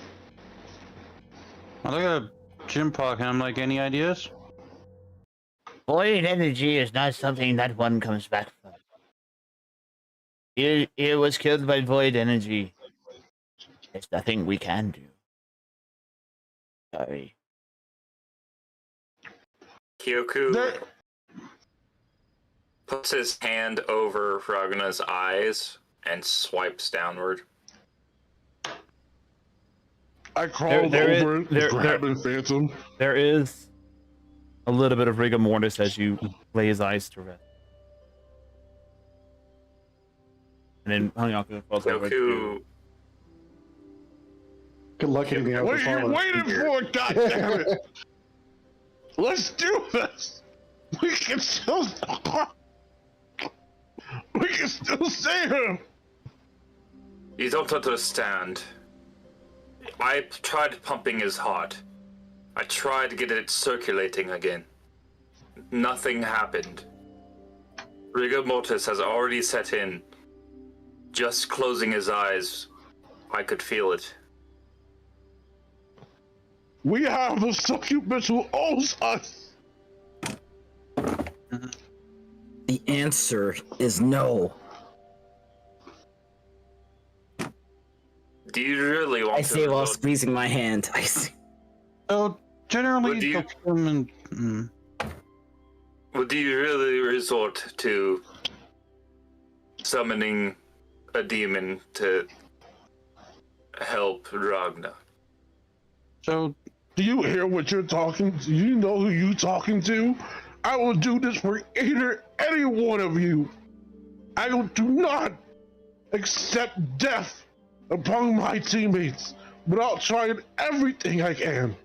I look at Jim Pock and I'm like, any ideas? Void energy is not something that one comes back from. He was killed by void energy. There's nothing we can do. Sorry. Kyoku There- puts his hand over Ragna's eyes and swipes downward. I crawled there is- over, there- grabbing Phantom. There is a little bit of rigor mortis as you lay his eyes to rest. And then Hungyaku falls over to Kyoku Good luck hitting the What are you waiting for? God damn it! Let's do this. We can still save him. You don't understand. I tried pumping his heart. I tried to get it circulating again. Nothing happened. Rigor mortis has already set in. Just closing his eyes, I could feel it. We have a succubus who owes us. The answer is no. Do you really want I to say while resort- squeezing my hand. I say, So generally, Would you- Do you really resort to summoning a demon to help Ragna? so Do you hear what you're talking? Do you know who you talking to? I will do this for either any one of you. I do not accept death upon my teammates without trying everything I can.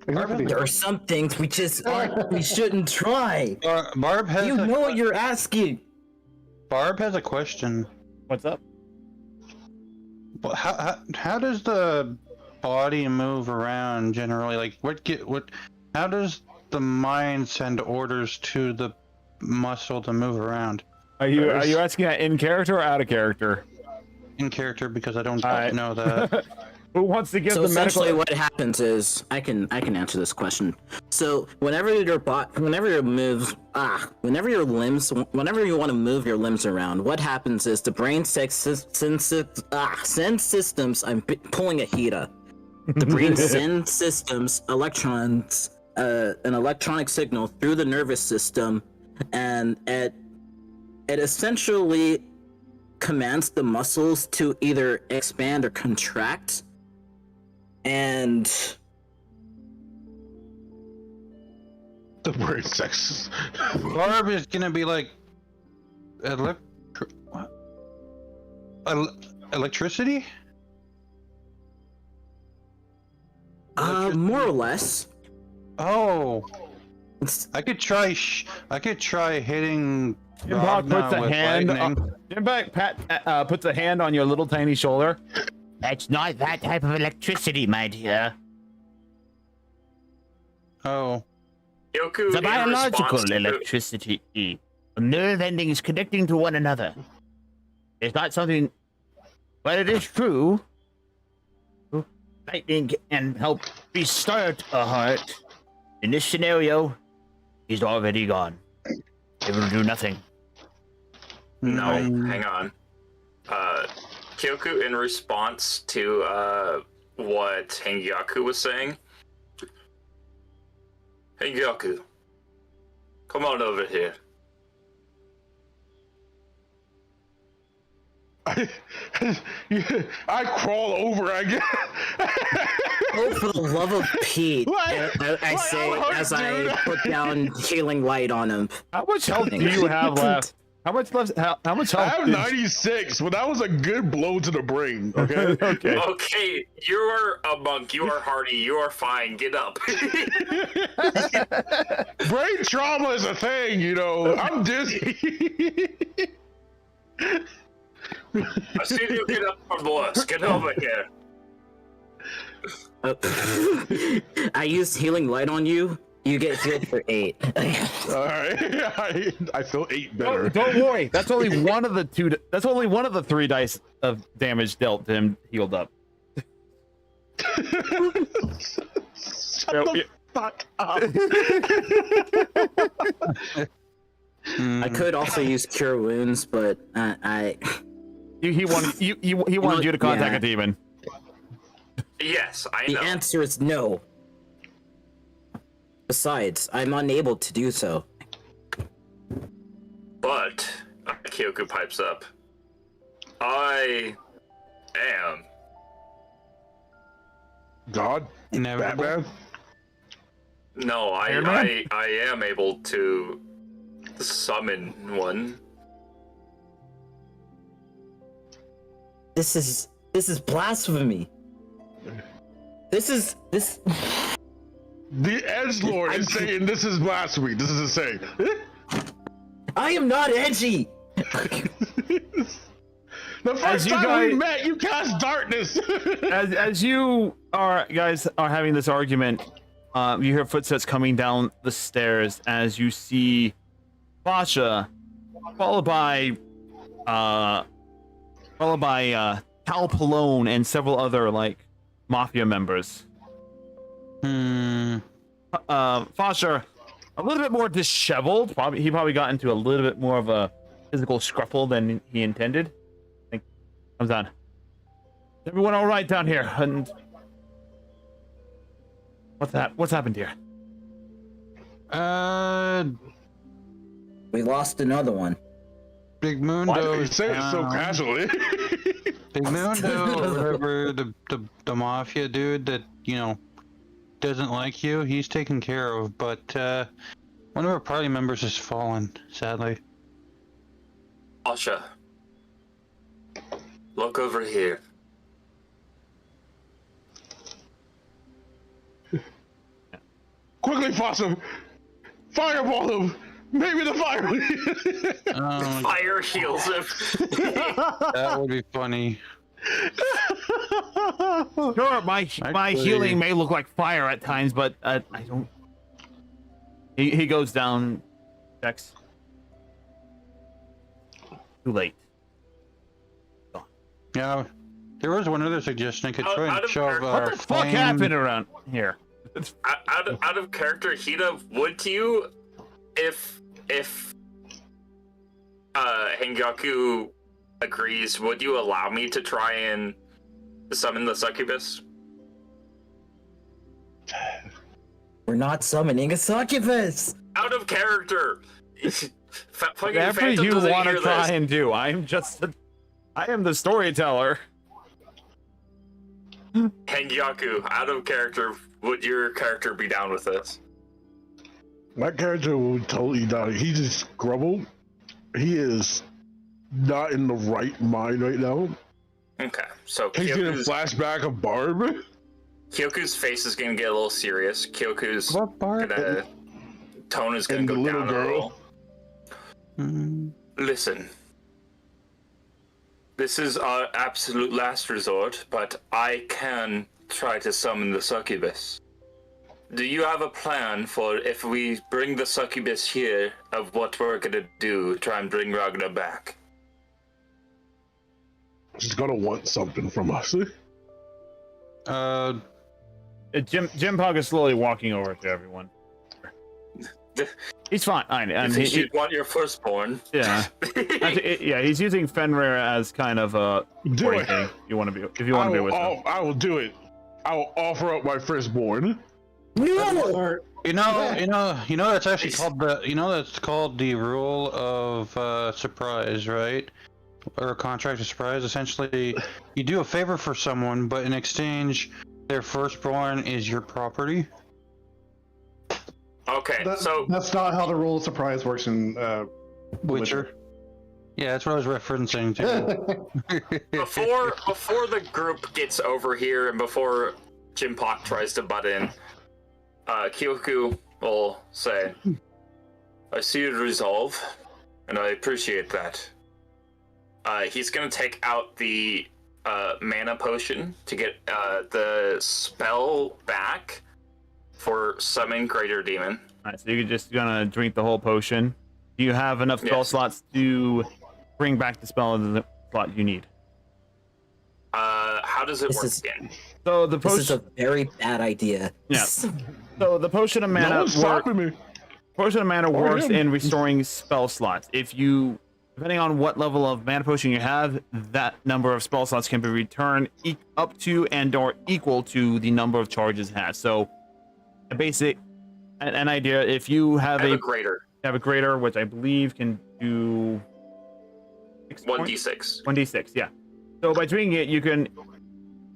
there are some things we just aren't. We shouldn't try. Barb has You know what you're asking. Barb has a question. What's up? Well, how does the body move around generally? Like, how does the mind send orders to the muscle to move around. Are you asking that in character or out of character? In character, because I don't Alright. know that. Who wants to give So the medical? essentially, what happens is I can answer this question. So whenever your whenever you want to move your limbs around, what happens is the brain sends systems. I'm pulling a HETA. The brain sends systems, electrons, an electronic signal through the nervous system, and it essentially commands the muscles to either expand or contract. And The brain sex. Barb is gonna be like electricity? more or less. Oh, It's, I could try hitting. Impact puts Ragnar a with hand. lightning. Impact puts a hand on your little tiny shoulder. That's not that type of electricity, my dear. Oh, Yoku, It's a in biological response to- electricity. Nerve endings connecting to one another. It's not something, but it is true. Lightning can help restart a heart. In this scenario, he's already gone. It will do nothing. No, hang on. Kyoku, in response to what Hengyaku was saying, Hengyaku, come on over here. I crawl over again. oh, for the love of Pete! What? I What? say I'll as do I that. put down healing light on him. How much health do you have left? How much left? How much I health? have 96, but that was a good blow to the brain. Okay. Okay. Okay, you are a monk. You are hardy. You are fine. Get up. Brain trauma is a thing, you know. I'm dizzy. I see you get up from boss. Get over here. I used healing light on you. You get healed for 8. All right. I feel 8 better. Don't worry. That's only one of the two. That's only one of the 3 dice of damage dealt to him healed up. Shut the fuck up. I could also use cure wounds, but He wanted you to contact a demon. Yes, I the know. answer is no. Besides, I'm unable to do so. But Kyoku pipes up. I am. God. inevitable. Batman. No, Iron Man? I am able to summon one. This is blasphemy. This. The Edgelord is saying this is blasphemy. This is insane. I am not edgy. The As first you time we guys- met, you cast darkness. As you guys are having this argument, you hear footsteps coming down the stairs as you see Basha, followed by Cal Palone and several other mafia members. Foster, a little bit more disheveled. He probably got into a little bit more of a physical scuffle than he intended. Comes on. Is everyone all right down here? And what's happened here? We lost another one. Big Why Mundo. do you say it so casually? Big Mundo, whatever, the mafia dude that, doesn't like you, he's taken care of, but one of our party members has fallen, sadly. Asha, look over here. Quickly, Fossum! Fireball him! Maybe the fire. Fire heals him. That would be funny. Sure, my Actually- healing may look like fire at times, but I don't. He goes down, checks. Too late. Yeah, there was one other suggestion I could try Out and of shove character. What the fuck flame- happened around here? Out of character, Hida, would you, if Hengaku agrees, would you allow me to try and summon the succubus? We're not summoning a succubus. Out of character. Fucking Whatever Phantom you doesn't want to hear try this. and do. I am the storyteller. Hengaku, out of character, would your character be down with this? My character will totally die. He just grumbled. He is not in the right mind right now. Okay, so He's getting a Kyoku's, flashback of Barb. Kyoku's face is gonna get a little serious. Kyoku's What part? tone is gonna And go the little down a girl. little. Mm, Listen, this is our absolute last resort, but I can try to summon the succubus. Do you have a plan for if we bring the succubus here of what we're gonna do, try and bring Ragnar back? She's gonna want something from us. Jim Pog is slowly walking over to everyone. He's fine. You And think you'd want your firstborn? yeah, yeah. He's using Fenrir as kind of a Do supporting it. thing. You want to be if you want to be with him. I will do it. I will offer up my firstborn. No. You know that's actually called that's called the rule of surprise, right? Or a contract of surprise. Essentially, you do a favor for someone, but in exchange, their firstborn is your property. Okay, so That's not how the rule of surprise works in Witcher. Yeah, that's what I was referencing to. before the group gets over here and before Jim Pock tries to butt in, Kyoku will say, I see your resolve, and I appreciate that. He's gonna take out the mana potion to get the spell back for summon Greater Demon. Alright, so you're just gonna drink the whole potion. Do you have enough spell Yes. slots to bring back the spell in the slot you need? How does it This work is- again? So the This is a potion. very bad idea. Yeah. So the potion of No mana one's works. stopping me. Potion of mana Or works him. in restoring spell slots. If you, depending on what level of mana potion you have, that number of spell slots can be returned up to and/or equal to the number of charges it has. So, a basic, an idea. If you have I have a greater. have a greater, which I believe can do 1d6. 1d6, yeah. So by drinking it,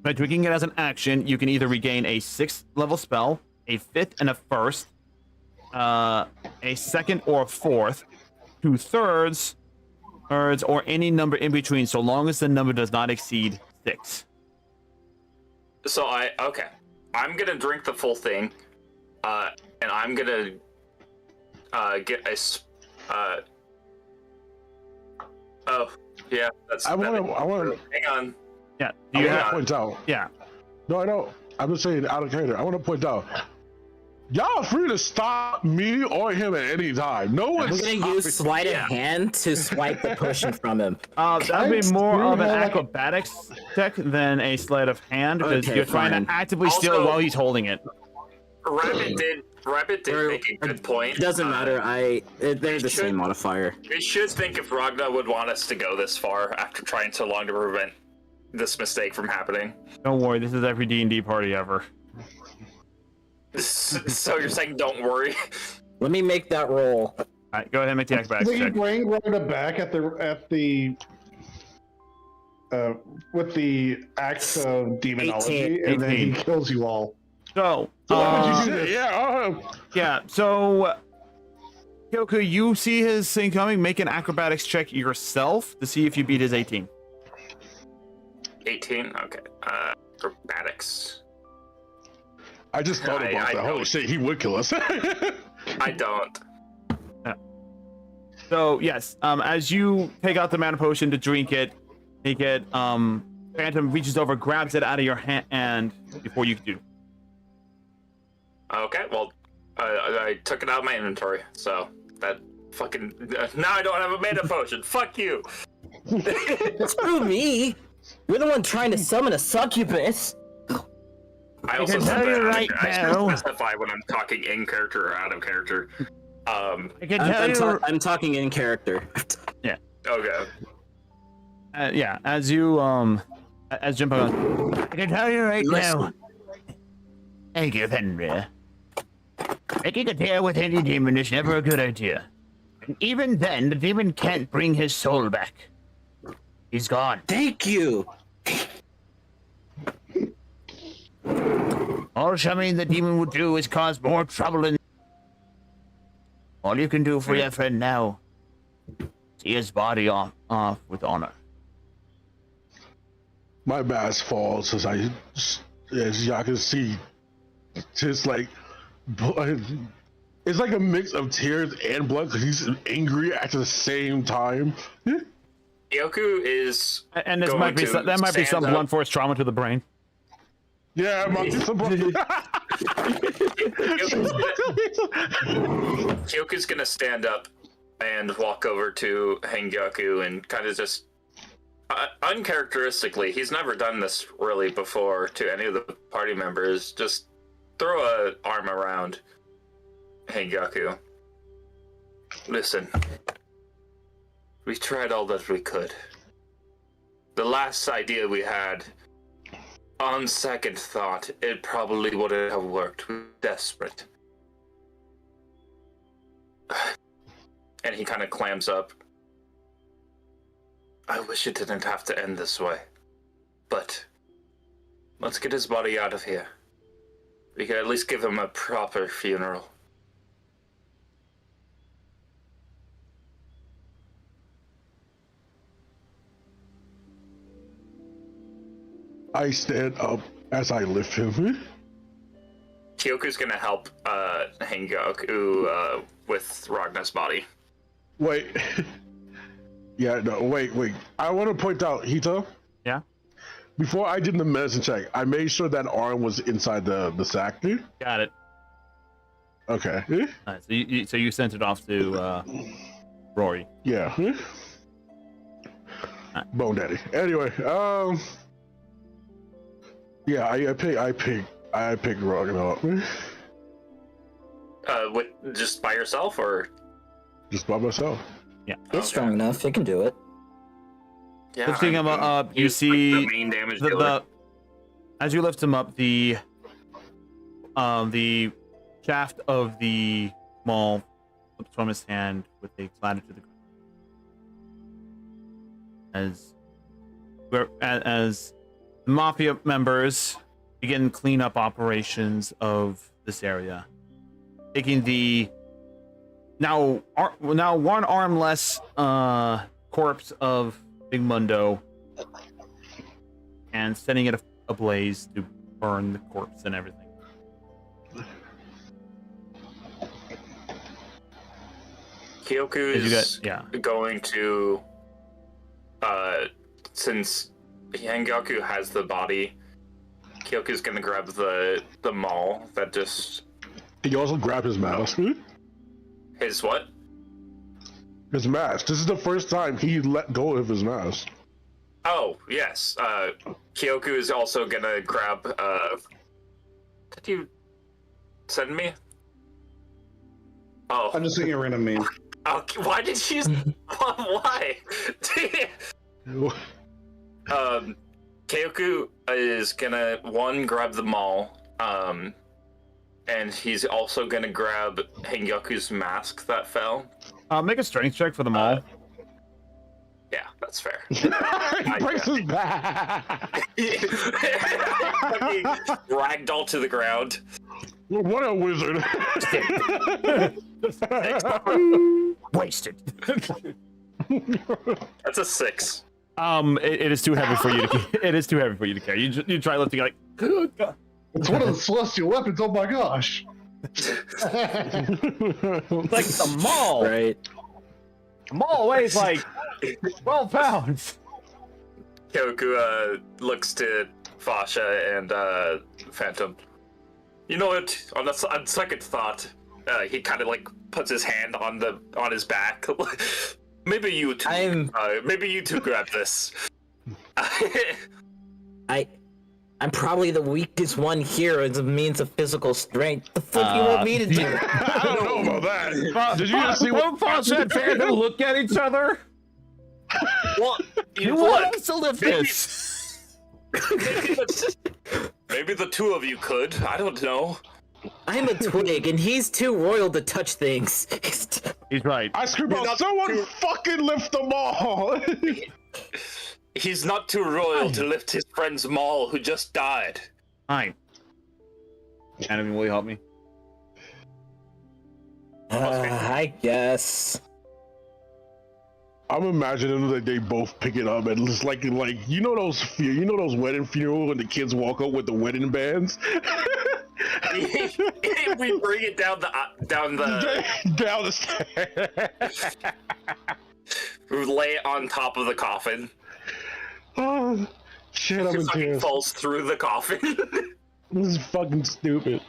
by drinking it as an action, you can either regain a 6th level spell, a 5th and a 1st, a 2nd or a 4th, 2/3, or any number in between, so long as the number does not exceed 6. So I'm gonna drink the full thing, and I'm gonna get a. Oh yeah, that's. I want to. Hang on. Yeah. I Do you want to have? point out. Yeah. No, I don't. I'm just saying out of character. I want to point out. Y'all are free to stop me or him at any time. No I'm one's gonna use sleight of hand to swipe the potion from him. That would be more of an have- acrobatics check than a sleight of hand, because Okay, you're trying fine. to actively steal it Also- while he's holding it. Rabbit did Or- make a good point. It doesn't matter. They're the should- same modifier. We should think if Ragnar would want us to go this far after trying so long to prevent this mistake from happening. Don't worry, this is every D&D party ever. So you're saying don't worry? Let me make that roll. All right, go ahead and make the acrobatics So you check. bring Rhoda back with the axe of demonology, 18. and then he 18. kills you all. So, Why would you do this? yeah, so Kyoku, you see his thing coming. Make an acrobatics check yourself to see if you beat his 18. 18. Okay. Acrobatics. I just thought about I that. Holy don't. shit, he would kill us. I don't. So yes, as you take out the mana potion to drink it, Phantom reaches over, grabs it out of your hand before you do. Okay. Well, I took it out of my inventory, so that fucking now I don't have a mana potion. Fuck you. Screw me! You're the one trying to summon a succubus! I also can said tell you that right I should now. specify when I'm talking in character or out of character. I can tell you. I'm talking in character. Okay. Yeah, as you as Jimbo goes, I can tell you right now. Thank you, Fenrir. Making a deal with any demon is never a good idea. And even then, the demon can't bring his soul back. He's gone. Thank you! All summoning the demon would do is cause more trouble and all you can do for your friend now is see his body off with honor. My mask falls as as y'all can see, just like it's like a mix of tears and blood because he's angry at the same time. Yoku is And this going might be to that might be some stand up. blunt force trauma to the brain. Yeah, I'm Kyoku's gonna stand up and walk over to Hengyaku and kind of just uncharacteristically, he's never done this really before to any of the party members, just throw an arm around Hengyaku. Listen, we tried all that we could. The last idea we had, on second thought, it probably wouldn't have worked. We were desperate. And he kind of clams up. I wish it didn't have to end this way. But let's get his body out of here. We can at least give him a proper funeral. I stand up as I lift him. Kyoku's gonna help Hengyaku with Ragnar's body. Wait. Yeah, no, wait. I want to point out, Hito. Yeah. Before I did the medicine check, I made sure that arm was inside the sack. Got it. Okay. All right, so you sent it off to Rory. Yeah. Bone Daddy. Anyway, yeah, I picked Ragnar up. With just by yourself or? Just by myself. It's strong enough, it can do it. Yeah. Lifting him up, you he's see the main damage dealer. the as you lift him up, the shaft of the maul slips from his hand with a clatter to the ground. As the mafia members begin cleanup operations of this area, taking the now one armless corpse of Big Mundo and setting it ablaze to burn the corpse and everything. Kyoku is going to, since Hengyaku has the body, Kyoku's gonna grab the maul that just... He also grabbed his mask. His what? His mask. This is the first time he let go of his mask. Oh, yes. Kyoku is also gonna grab, did you send me? Oh. I'm just seeing a random meme. Oh, why did you... Why? Kyoku is gonna, grab the maul, and he's also gonna grab Hengyaku's mask that fell. Make a strength check for the maul. Yeah, that's fair. He breaks his back. Fucking ragdoll to the ground. What a wizard. Wasted. That's a 6. It is too heavy for you to. It is too heavy for you to carry. You try lifting like. It's one of the celestial weapons. Oh my gosh! Like the maul. Right. The maul weighs like 12 pounds. Kyoku looks to Fasha and Phantom. You know what? On second thought, he kind of like puts his hand on his back. Maybe you two. Maybe you two grab this. I'm probably the weakest one here as a means of physical strength. The fuck you want me to do? I don't know about that. Did you just see what Foster and Phantom look at each other? Well, You want us to lift this? Maybe the two of you could. I don't know. I'm a twig, and he's too royal to touch things. He's right. I scream out, someone fucking lift them all! He's not too royal to lift his friend's Maul who just died. Fine. Anime, will you help me? I guess. I'm imagining that they both pick it up and it's like you know those wedding funerals when the kids walk up with the wedding bands. We bring it down the stairs. We lay it on top of the coffin. Oh shit! I'm in It fucking tears. falls through the coffin. This is fucking stupid.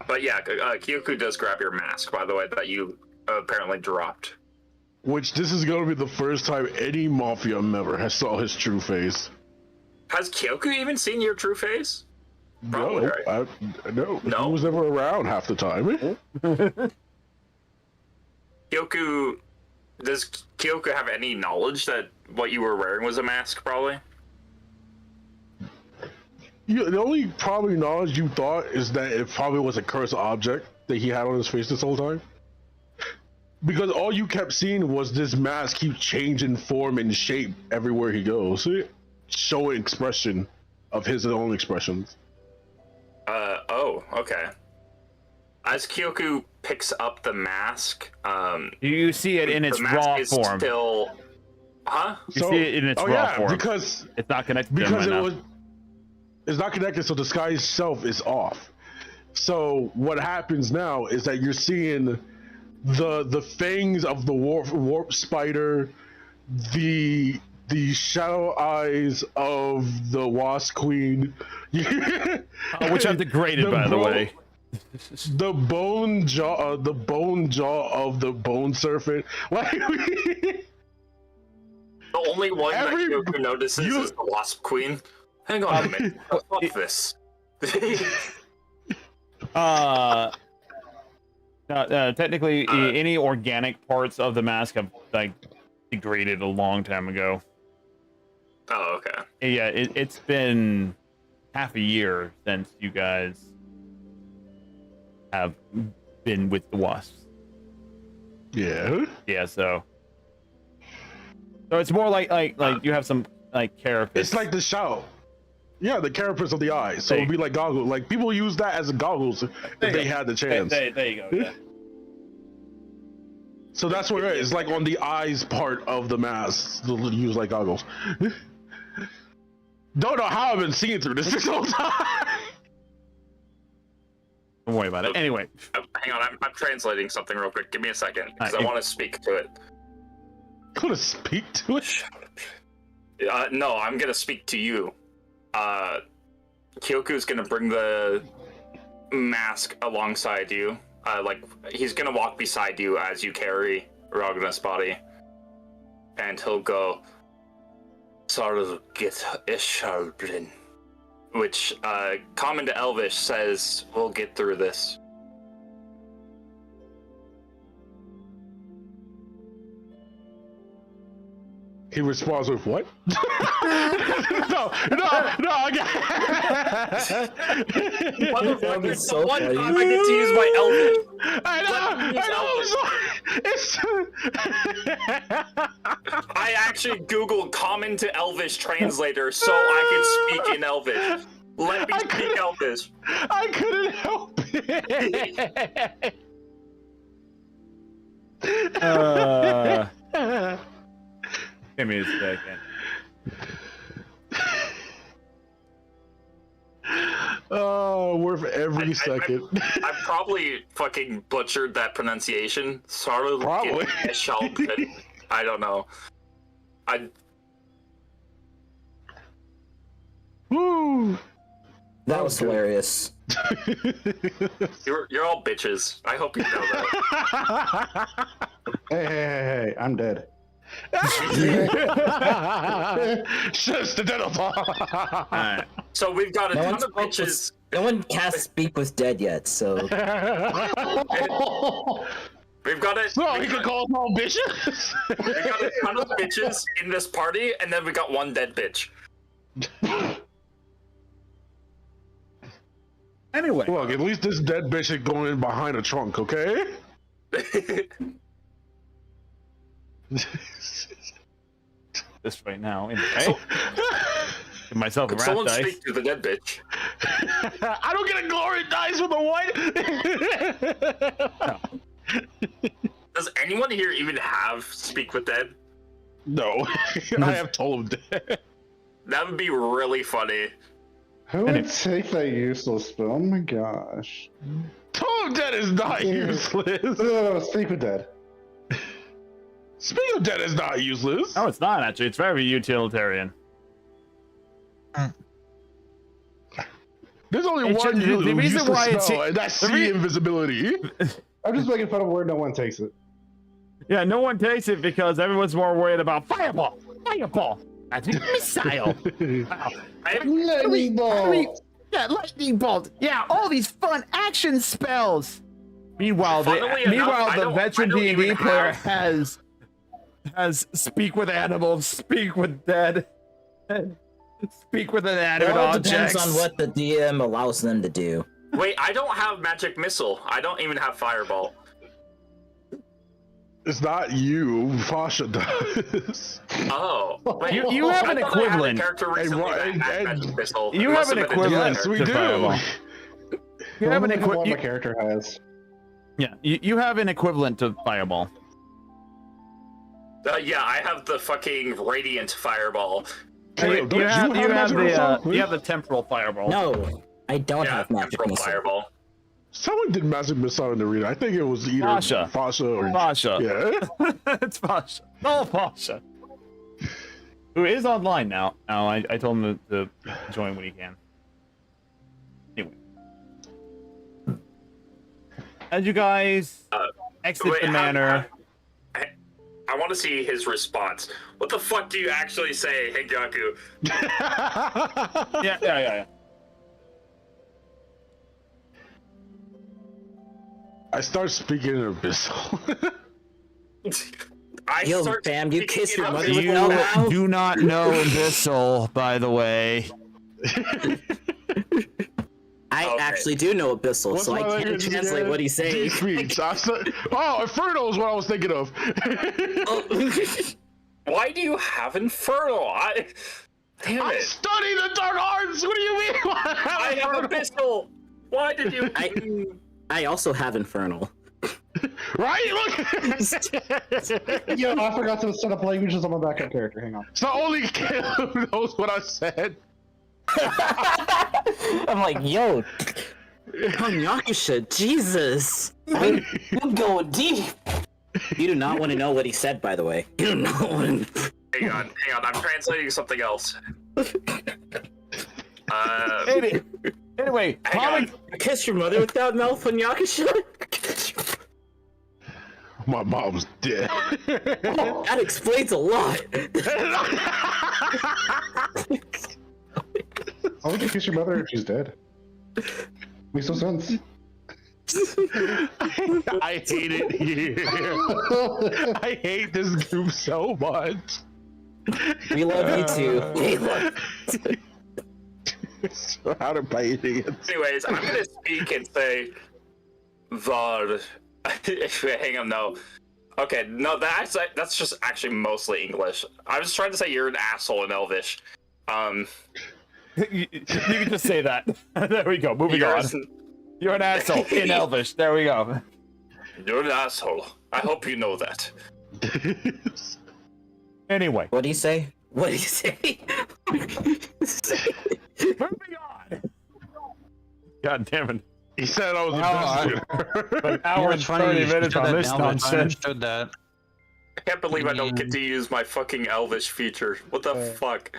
But yeah, Kyoku does grab your mask, by the way, that you apparently dropped. Which this is gonna be the first time any mafia member has saw his true face. Has Kyoku even seen your true face? Probably, No, right? no, No? he was never around half the time. Does Kyoku have any knowledge that what you were wearing was a mask, probably? The only probably knowledge you thought is that it probably was a cursed object that he had on his face this whole time. Because all you kept seeing was this mask keep changing form and shape everywhere he goes. Showing expression of his own expressions. Oh, okay. As Kyoku picks up the mask, You see it in its the mask raw is form. still... Huh? You see it in its raw form. because It's not connected to him because enough. it's not connected, so the sky itself is off. So what happens now is that you're seeing the fangs of the warp spider, the shadow eyes of the wasp queen, Which I've degraded, by the way. the bone jaw of the bone serpent. Like The only one that Kyoku notices is the Wasp Queen. Hang on a minute. Fuck this. Technically, any organic parts of the mask have like degraded a long time ago. Oh, okay. Yeah, it's been half a year since you guys have been with the wasps. Yeah. Yeah, so it's more like you have some like carapace. It's like the shout. Yeah, the carapace of the eyes. So it'd be like goggles. Like people use that as goggles if they had the chance. There you go. Yeah. So that's where it's like on the eyes part of the mask. They'll use like goggles. Don't know how I've been seeing through this whole time. Don't worry about it. Anyway, Hang on, I'm translating something real quick. Give me a second, because I Alright. want to speak to it. Gonna speak to it. No, I'm gonna speak to you. Kyoku's gonna bring the mask alongside you. Like, he's gonna walk beside you as you carry Ragna's body. And he'll go, "Sarl get Ishalbrin," which, common to Elvish, says, "We'll get through this." He responds with what? no, I got Motherfucker, is so one funny. time I get to use my Elvish. I actually Googled common to Elvish translator so I could speak in Elvish. Let me speak Elvish. I couldn't help it. give me a second. Oh, worth every second. I probably fucking butchered that pronunciation. Sorry, Probably. I don't know. Woo! That was hilarious. You're all bitches. I hope you know that. Hey, I'm dead. Shush the dead Alright. So we've got a No ton one's of bitches. No one cast Speak with Dead yet, so We've got a. So we've he can got- call them all bitches? We got a ton of bitches in this party, and then we got one dead bitch. Anyway. Look, at least this dead bitch is going in behind a trunk, okay? This right now. Anyway. Give myself a Could rat someone dice. speak to the dead bitch? I don't get a glory dice with a one. Does anyone here even have Speak with Dead? No, I have told him that. That would be really funny. Who would take that useless spell? Oh my gosh. Told him that is not useless. No, speak with dead. Speaking of dead is not useless. No, it's not actually. It's very utilitarian. There's only It one should- the reason useless why it's- spell, and that's the sea re- invisibility. I'm just making fun of where no one takes it. Yeah, no one takes it because everyone's more worried about fireball. Fireball. Magic missile. Wow. Lightning ball! Yeah, lightning bolt. Yeah, all these fun action spells. Meanwhile, Funnily the enough, I veteran don't D&D even player have- has speak with animals, speak with dead, speak with inanimate it all objects. depends on what the DM allows them to do. Wait, I don't have Magic Missile. I don't even have Fireball. It's not you, Fasha does. Oh. Wait, You have I an thought I had a equivalent. character recently that had and- Magic Missile. You It have must an been a different equivalent. Yes, we to do. fireball. You have an Only one my equivalent. character has. Yeah, you have an equivalent to fireball. Yeah, I have the fucking Radiant Fireball. Hey, don't you have magic missile? you have the temporal fireball. No, I don't Yeah, have magic Temporal missile. Fireball. Someone did Magic Missile in the arena. I think it was either Fasha. or Fasha. Yeah. It's Pasha. Oh, Pasha. Who is online now. Now, I told him to join when he can. Anyway. As you guys exit Wait, the manor. I want to see his response. What the fuck do you actually say, Hengaku? Yeah. I start speaking in abyssal. Yo, start fam, you speaking kiss your in mother Abyssal. with You no mouth? do not know Abyssal, by the way. I Okay. actually do know Abyssal, What's so I my can't language translate again? what he's saying. Deep speech. Oh, Inferno is what I was thinking of. Why do you have Infernal? Damn I'm it. studying the Dark Arts. What do you mean? I have Abyssal. Why did you? I also have Infernal. Right? Look. Yo, I forgot to set up languages on my backup character. Hang on. So only Caleb knows what I said. I'm like, yo, Konyakusha, Jesus. I'm going deep. You do not want to know what he said, by the way. You do not want to. Hang on. I'm translating something else. Anyway, Hang on. Kiss your mother with that mouth, Konyakusha? My mom's dead. That explains a lot. Why would you kiss your mother if she's dead? Makes no sense. I hate it here. I hate this group so much. We love you too. We love So how to play idiots. Anyways, I'm gonna speak and say, "Var." Hang on, no. Okay, no, that's just actually mostly English. I was trying to say you're an asshole in Elvish. you can just say that. There we go. Moving You're, on. You're an asshole in Elvish. There we go. you're an asshole. I hope you know that. Anyway, What do you say? What do you say? moving on. God damn it. He said I was the best. An hour and 30 minutes on this I nonsense. understood that. I can't believe I don't get to use my fucking Elvish feature. What the fuck?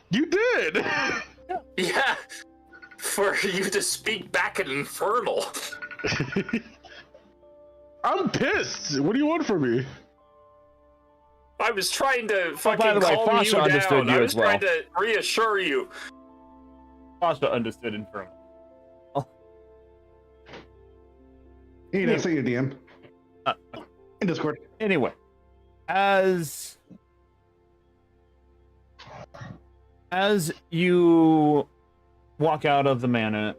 You did. Yeah, for you to speak back in Infernal. I'm pissed. What do you want from me? I was trying to fucking by the way, calm Fasha you understood down. you I as was trying well. to reassure you. Pasha understood Infernal. He didn't say you, DM. In Discord. Anyway, as you walk out of the manor,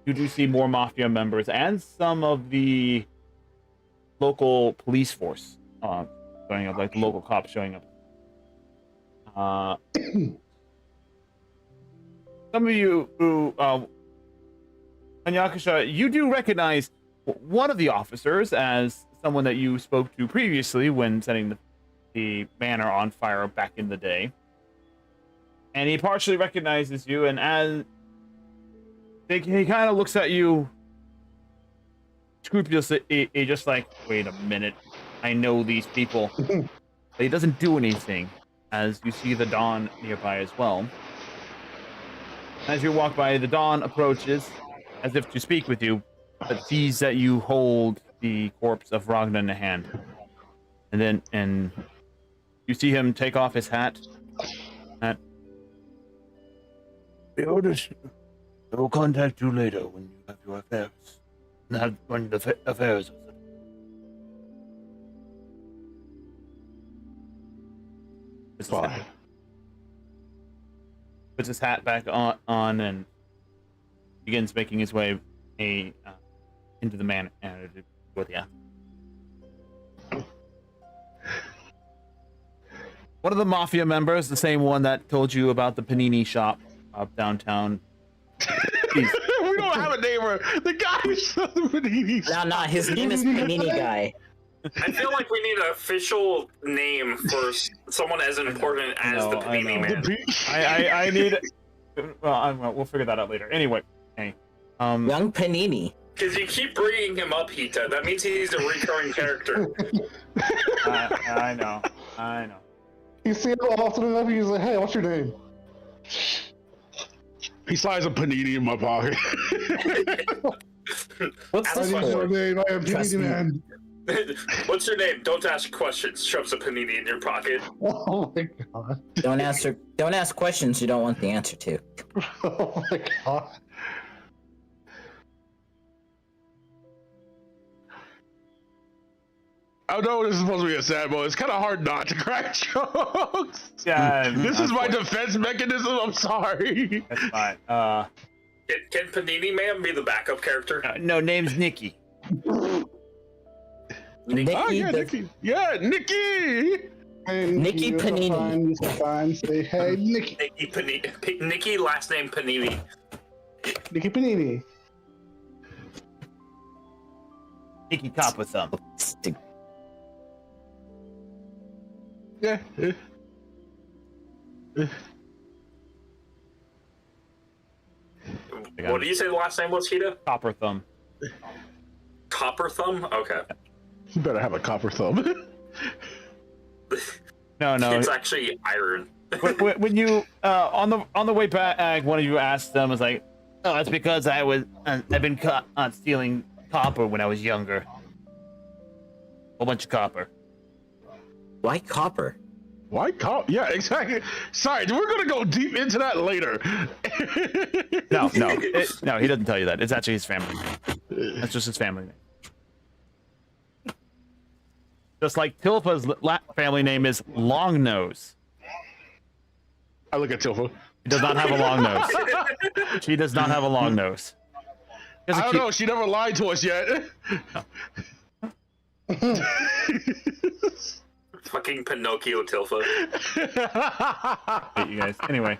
you do see more mafia members and some of the local police force showing up, like the local cops showing up. Some of you who, Anyakasha, you do recognize one of the officers as someone that you spoke to previously when setting the manor on fire back in the day. And he partially recognizes you, and as he kind of looks at you scrupulously, he just like, wait a minute, I know these people. But he doesn't do anything, as you see the Dawn nearby as well. As you walk by, the Dawn approaches, as if to speak with you, but sees that you hold the corpse of Ragnar in a hand. And you see him take off his hat. The orders. I will contact you later when you have your affairs. When the affairs are settled. Fine. Puts his hat back on and begins making his way into the manor with you. One of the mafia members, the same one that told you about the panini shop up downtown. We don't have a neighbor. The guy who sells the paninis. No, his name is Panini Guy. I feel like we need an official name for someone as important as the Panini Man. I need. Well, we'll figure that out later. Anyway, hey, Young Panini. Because you keep bringing him up, Hita. That means he's a recurring character. I know. You see him often enough, he's like, hey, what's your name? He slides a panini in my pocket. What's That's this What's your for? name? I am Trust Panini me. Man. What's your name? Don't ask questions. Shoves a panini in your pocket. Oh my god. Don't ask questions you don't want the answer to. Oh my god. I know this is supposed to be a sad moment. It's kind of hard not to crack jokes. Yeah, This is my defense mechanism. I'm sorry. That's fine. Can Panini Man be the backup character? No, name's Nikki. Nikki, Oh, yeah, the- Nikki. Yeah, Nikki. Hey, Nikki you're Panini. fine, you're fine. Say, hey, Nikki. Nikki, last name Panini. Nikki Panini. Nikki Cop with them. Yeah. What do you say the last name was, Hita? Copper Thumb. Copper Thumb? Okay. You better have a copper thumb. No. It's actually iron. when you on the way back, one of you asked them, was like, "Oh, that's because I've been caught on stealing copper when I was younger. A bunch of copper." Why copper? Why copper? Yeah, exactly. Sorry, we're gonna go deep into that later. No, he doesn't tell you that. It's actually his family name. That's just his family name. Just like Tilfa's family name is Longnose. I look at Tilfa. She does not have a long nose. She does not have a long nose. I don't know. She never lied to us yet. Fucking Pinocchio Tilfa. Hate you guys. Anyway.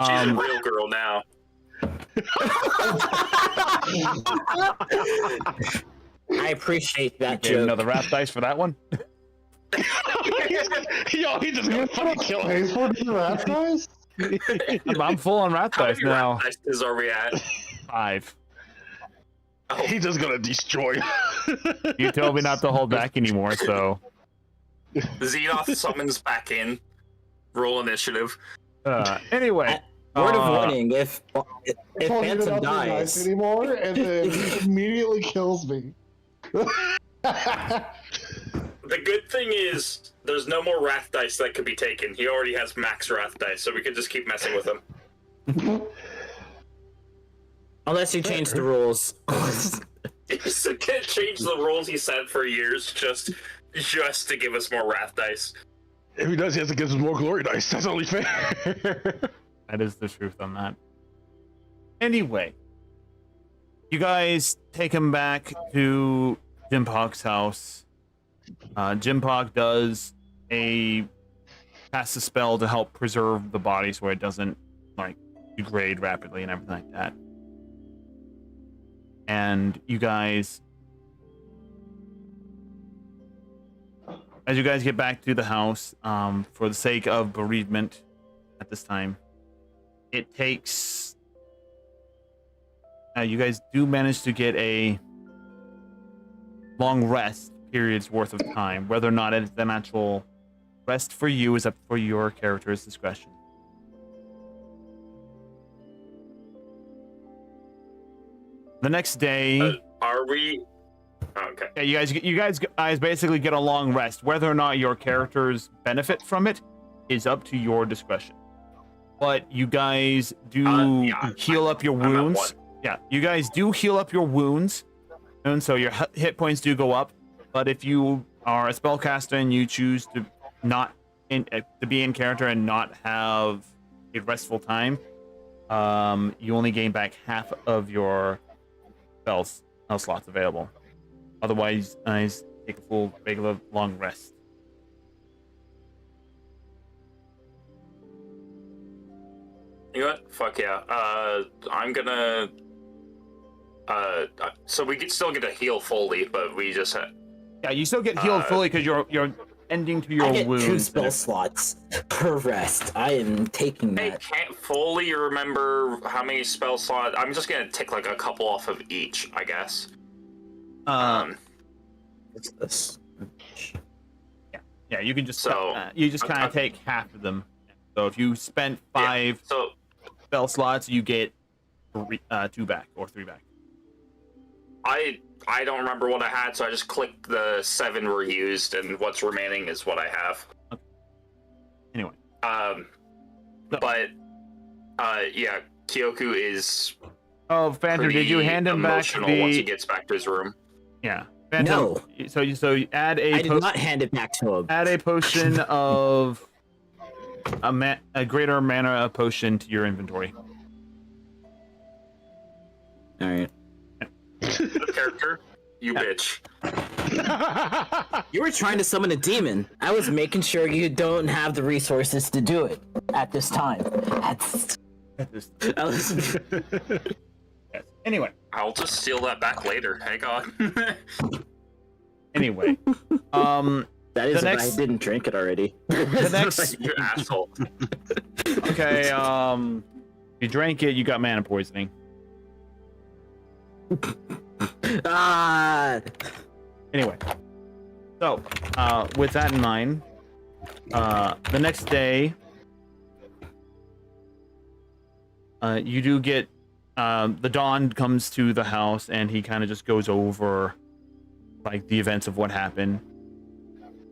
She's a real girl now. I appreciate that Gave joke. another wrath dice for that one. Yo, he just gonna fucking kill him. Hey, for the rat guys? I'm full on wrath How dice many now. rat dices are we at? 5. He's just gonna destroy. You told me not to hold back anymore, so. Xenoth summons back in. Roll initiative. Anyway, Word of warning: if I told you to Phantom not be nice dies, anymore, and then he immediately kills me. The good thing is there's no more wrath dice that could be taken. He already has max wrath dice, so we could just keep messing with him. unless you change the rules. He's gonna change the rules he set for years just to give us more wrath dice. If he does, he has to give us more glory dice. That's only fair. That is the truth on that. Anyway, you guys take him back to Jim Pog's house. Jim Pog does cast a spell to help preserve the body so it doesn't like degrade rapidly and everything like that. And you guys, as you guys get back to the house, for the sake of bereavement at this time, it takes. You guys do manage to get a long rest period's worth of time. Whether or not it's an actual rest for you is up for your character's discretion. The next day, Are we? Oh, okay. yeah, you guys basically get a long rest. Whether or not your characters benefit from it is up to your discretion. But you guys do heal up your wounds. Yeah, you guys do heal up your wounds, and so your hit points do go up. But if you are a spellcaster and you choose to to be in character and not have a restful time, you only gain back half of your spell slots available. Otherwise, take a full regular long rest. You know what? Fuck yeah. I'm gonna. So we could still get a heal fully, but we just had. Yeah, you still get healed fully because you're ending to your I get wounds. 2 spell slots per rest. I am taking I that. can't fully remember how many spell slots. I'm just gonna tick like a couple off of each, I guess. What's this? Yeah, you can just So, kind of take half of them. So if you spent 5 spell slots, you get 2 back or 3 back. I don't remember what I had, so I just clicked the 7 were used, and what's remaining is what I have. Okay. Anyway. But yeah, Kyoku is. Oh, Phantom, did you hand him back emotional once he gets back to his room? Yeah. Phantom, No. So you add a. I did not hand it back to him. Add a potion of a greater mana potion to your inventory. All right. Character, you bitch. You were trying to summon a demon. I was making sure you don't have the resources to do it at this time. Yes. Anyway. I'll just steal that back later. Hang on. Anyway. That is The if next- I didn't drink it already. The next. You asshole. Okay. You drank it. You got mana poisoning. Anyway, so with that in mind, the next day, you do get the Dawn comes to the house and he kind of just goes over like the events of what happened.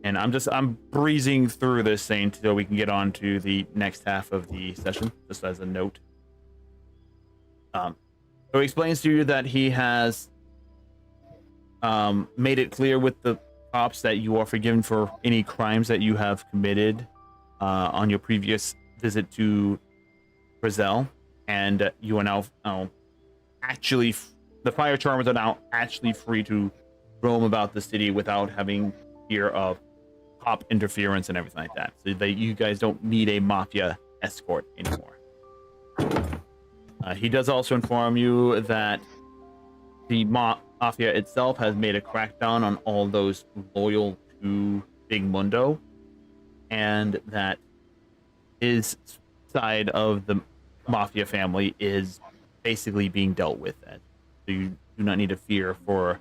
And I'm breezing through this thing until we can get on to the next half of the session, just as a note. So he explains to you that he has made it clear with the cops that you are forgiven for any crimes that you have committed on your previous visit to Brazil, and you are now actually the fire charmers are now actually free to roam about the city without having fear of cop interference and everything like that. So that you guys don't need a mafia escort anymore. He does also inform you that the mafia itself has made a crackdown on all those loyal to Big Mundo, and that his side of the mafia family is basically being dealt with. So you do not need to fear for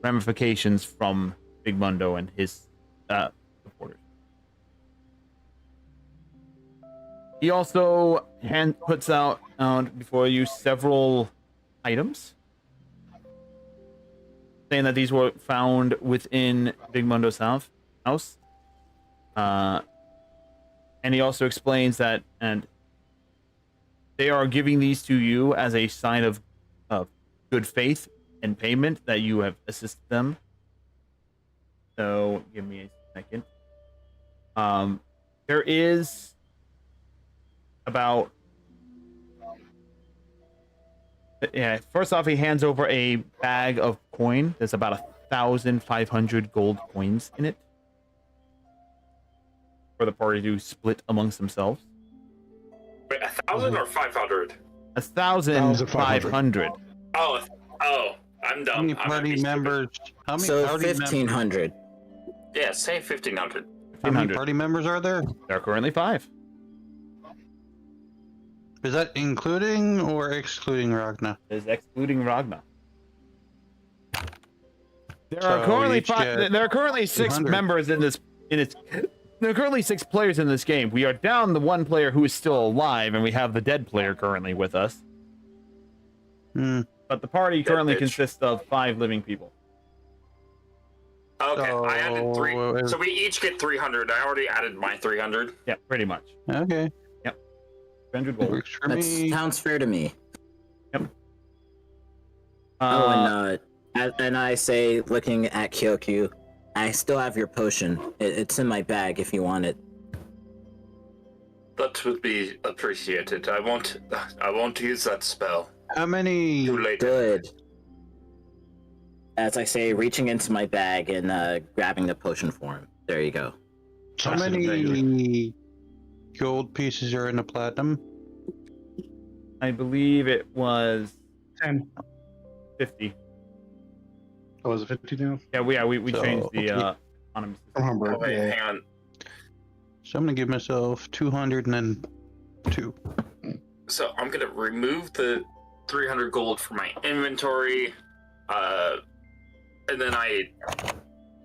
ramifications from Big Mundo and his supporters. He also puts out before you several items, saying that these were found within Big Mundo's house. And he also explains that, and they are giving these to you as a sign of good faith and payment that you have assisted them. So give me a second. There is about first off, he hands over a bag of coin. There's about 1,500 gold coins in it for the party to split amongst themselves. Wait, 1,000 or 500? 1,500. Oh, I'm dumb. How many party members? How many So party 1,500. Yeah, say 1,500. How many party members are there? There are currently 5. Is that including or excluding Ragna? It is excluding Ragna. There So are currently each get There are currently 6 200. members in this. There are currently 6 players in this game. We are down the 1 player who is still alive, and we have the dead player currently with us. Hmm. But the party Dead currently bitch. consists of 5 living people. Okay, I added 3. So- So we each get 300. I already added my 300. Yeah, pretty much. Okay. 300 gold. Works for That me. sounds fair to me. Uh, And I say, looking at Kyokyu, I still have your potion. It's in my bag if you want it. That would be appreciated. I won't use that spell. How many? Too late. Good. As I say, reaching into my bag and grabbing the potion for him. There you go. How many gold pieces are in a platinum? I believe it was 10. 50. Oh, is it 50 now? Yeah, we So, changed the okay. anonymous. Remember. Oh, wait, hang on. So I'm gonna give myself 200 and then 2. So I'm gonna remove the 300 gold from my inventory, and then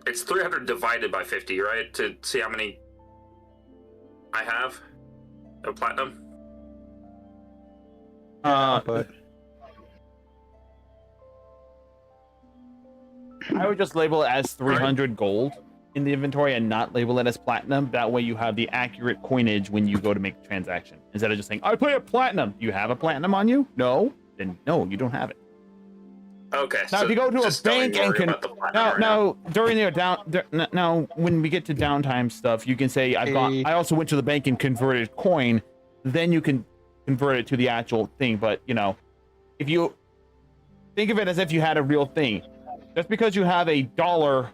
it's 300 divided by 50, right? To see how many I have of platinum. But I would just label it as 300 gold in the inventory and not label it as platinum. That way you have the accurate coinage when you go to make a transaction. Instead of just saying, I play a platinum. You have a platinum on you? No. Then no, you don't have it. Okay. Now, so if you go to a just don't bank and worry can about the platinum now during your now when we get to downtime stuff, you can say I also went to the bank and converted coin. Then you can convert it to the actual thing. But if you think of it as if you had a real thing, just because you have $1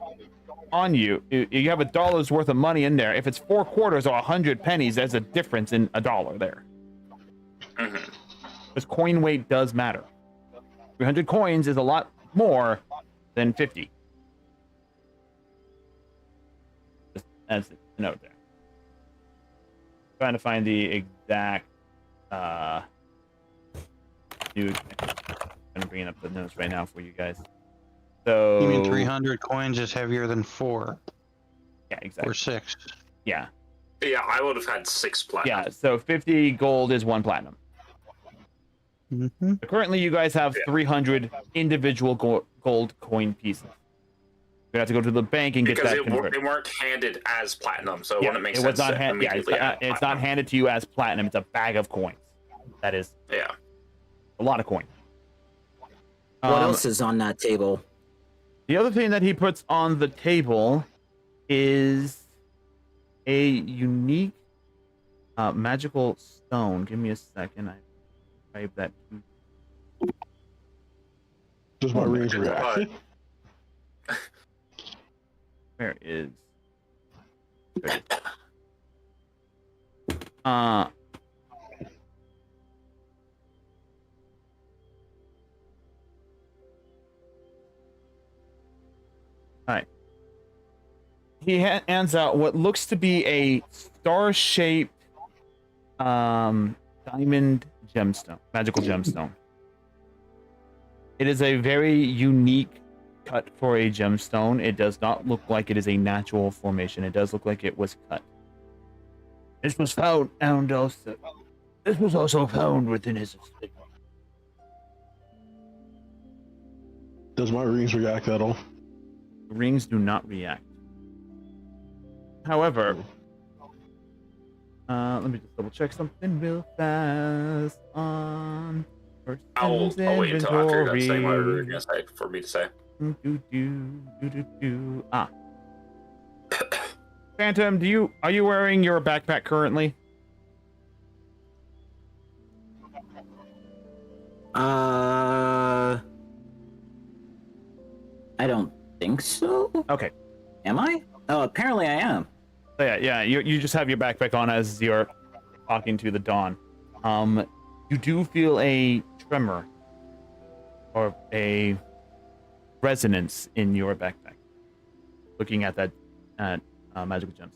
on you, you have $1's worth of money in there. If it's 4 quarters or 100 pennies, there's a difference in $1 there. Mm-hmm. Because coin weight does matter. 300 coins is a lot more than 50. Just as a note there. Trying to find the exact I'm bringing up the notes right now for you guys. So you mean 300 coins is heavier than 4 Yeah, exactly. or 6? Yeah. Yeah, I would have had 6 platinum. Yeah, so 50 gold is 1 platinum. Mm-hmm. Currently, you guys have 300 individual gold coin pieces. You have to go to the bank and get Because that they converted. weren't handed as platinum, so it wouldn't make it sense. was not to immediately add it's not platinum. handed to you as platinum. It's a bag of coins. That is Yeah. a lot of coins. What else is on that table? The other thing that he puts on the table is a unique magical stone. Give me a second. I type that. Just my range reaction. Where is? Alright. He hands out what looks to be a star-shaped diamond gemstone, magical gemstone. It is a very unique cut for a gemstone. It does not look like it is a natural formation. It does look like it was cut. This was found also This was also found within his estate. Does my rings react at all? Rings do not react. However, let me just double check something real fast on I'll wait until after you're done saying whatever you're inventory. gonna say for me to say. Ah. Phantom, are you wearing your backpack currently? I don't think so. Okay. Am I? Oh, apparently I am. So yeah, you just have your backpack on as you're talking to the Dawn. You do feel a tremor or a resonance in your backpack. Looking at that magical gemstone.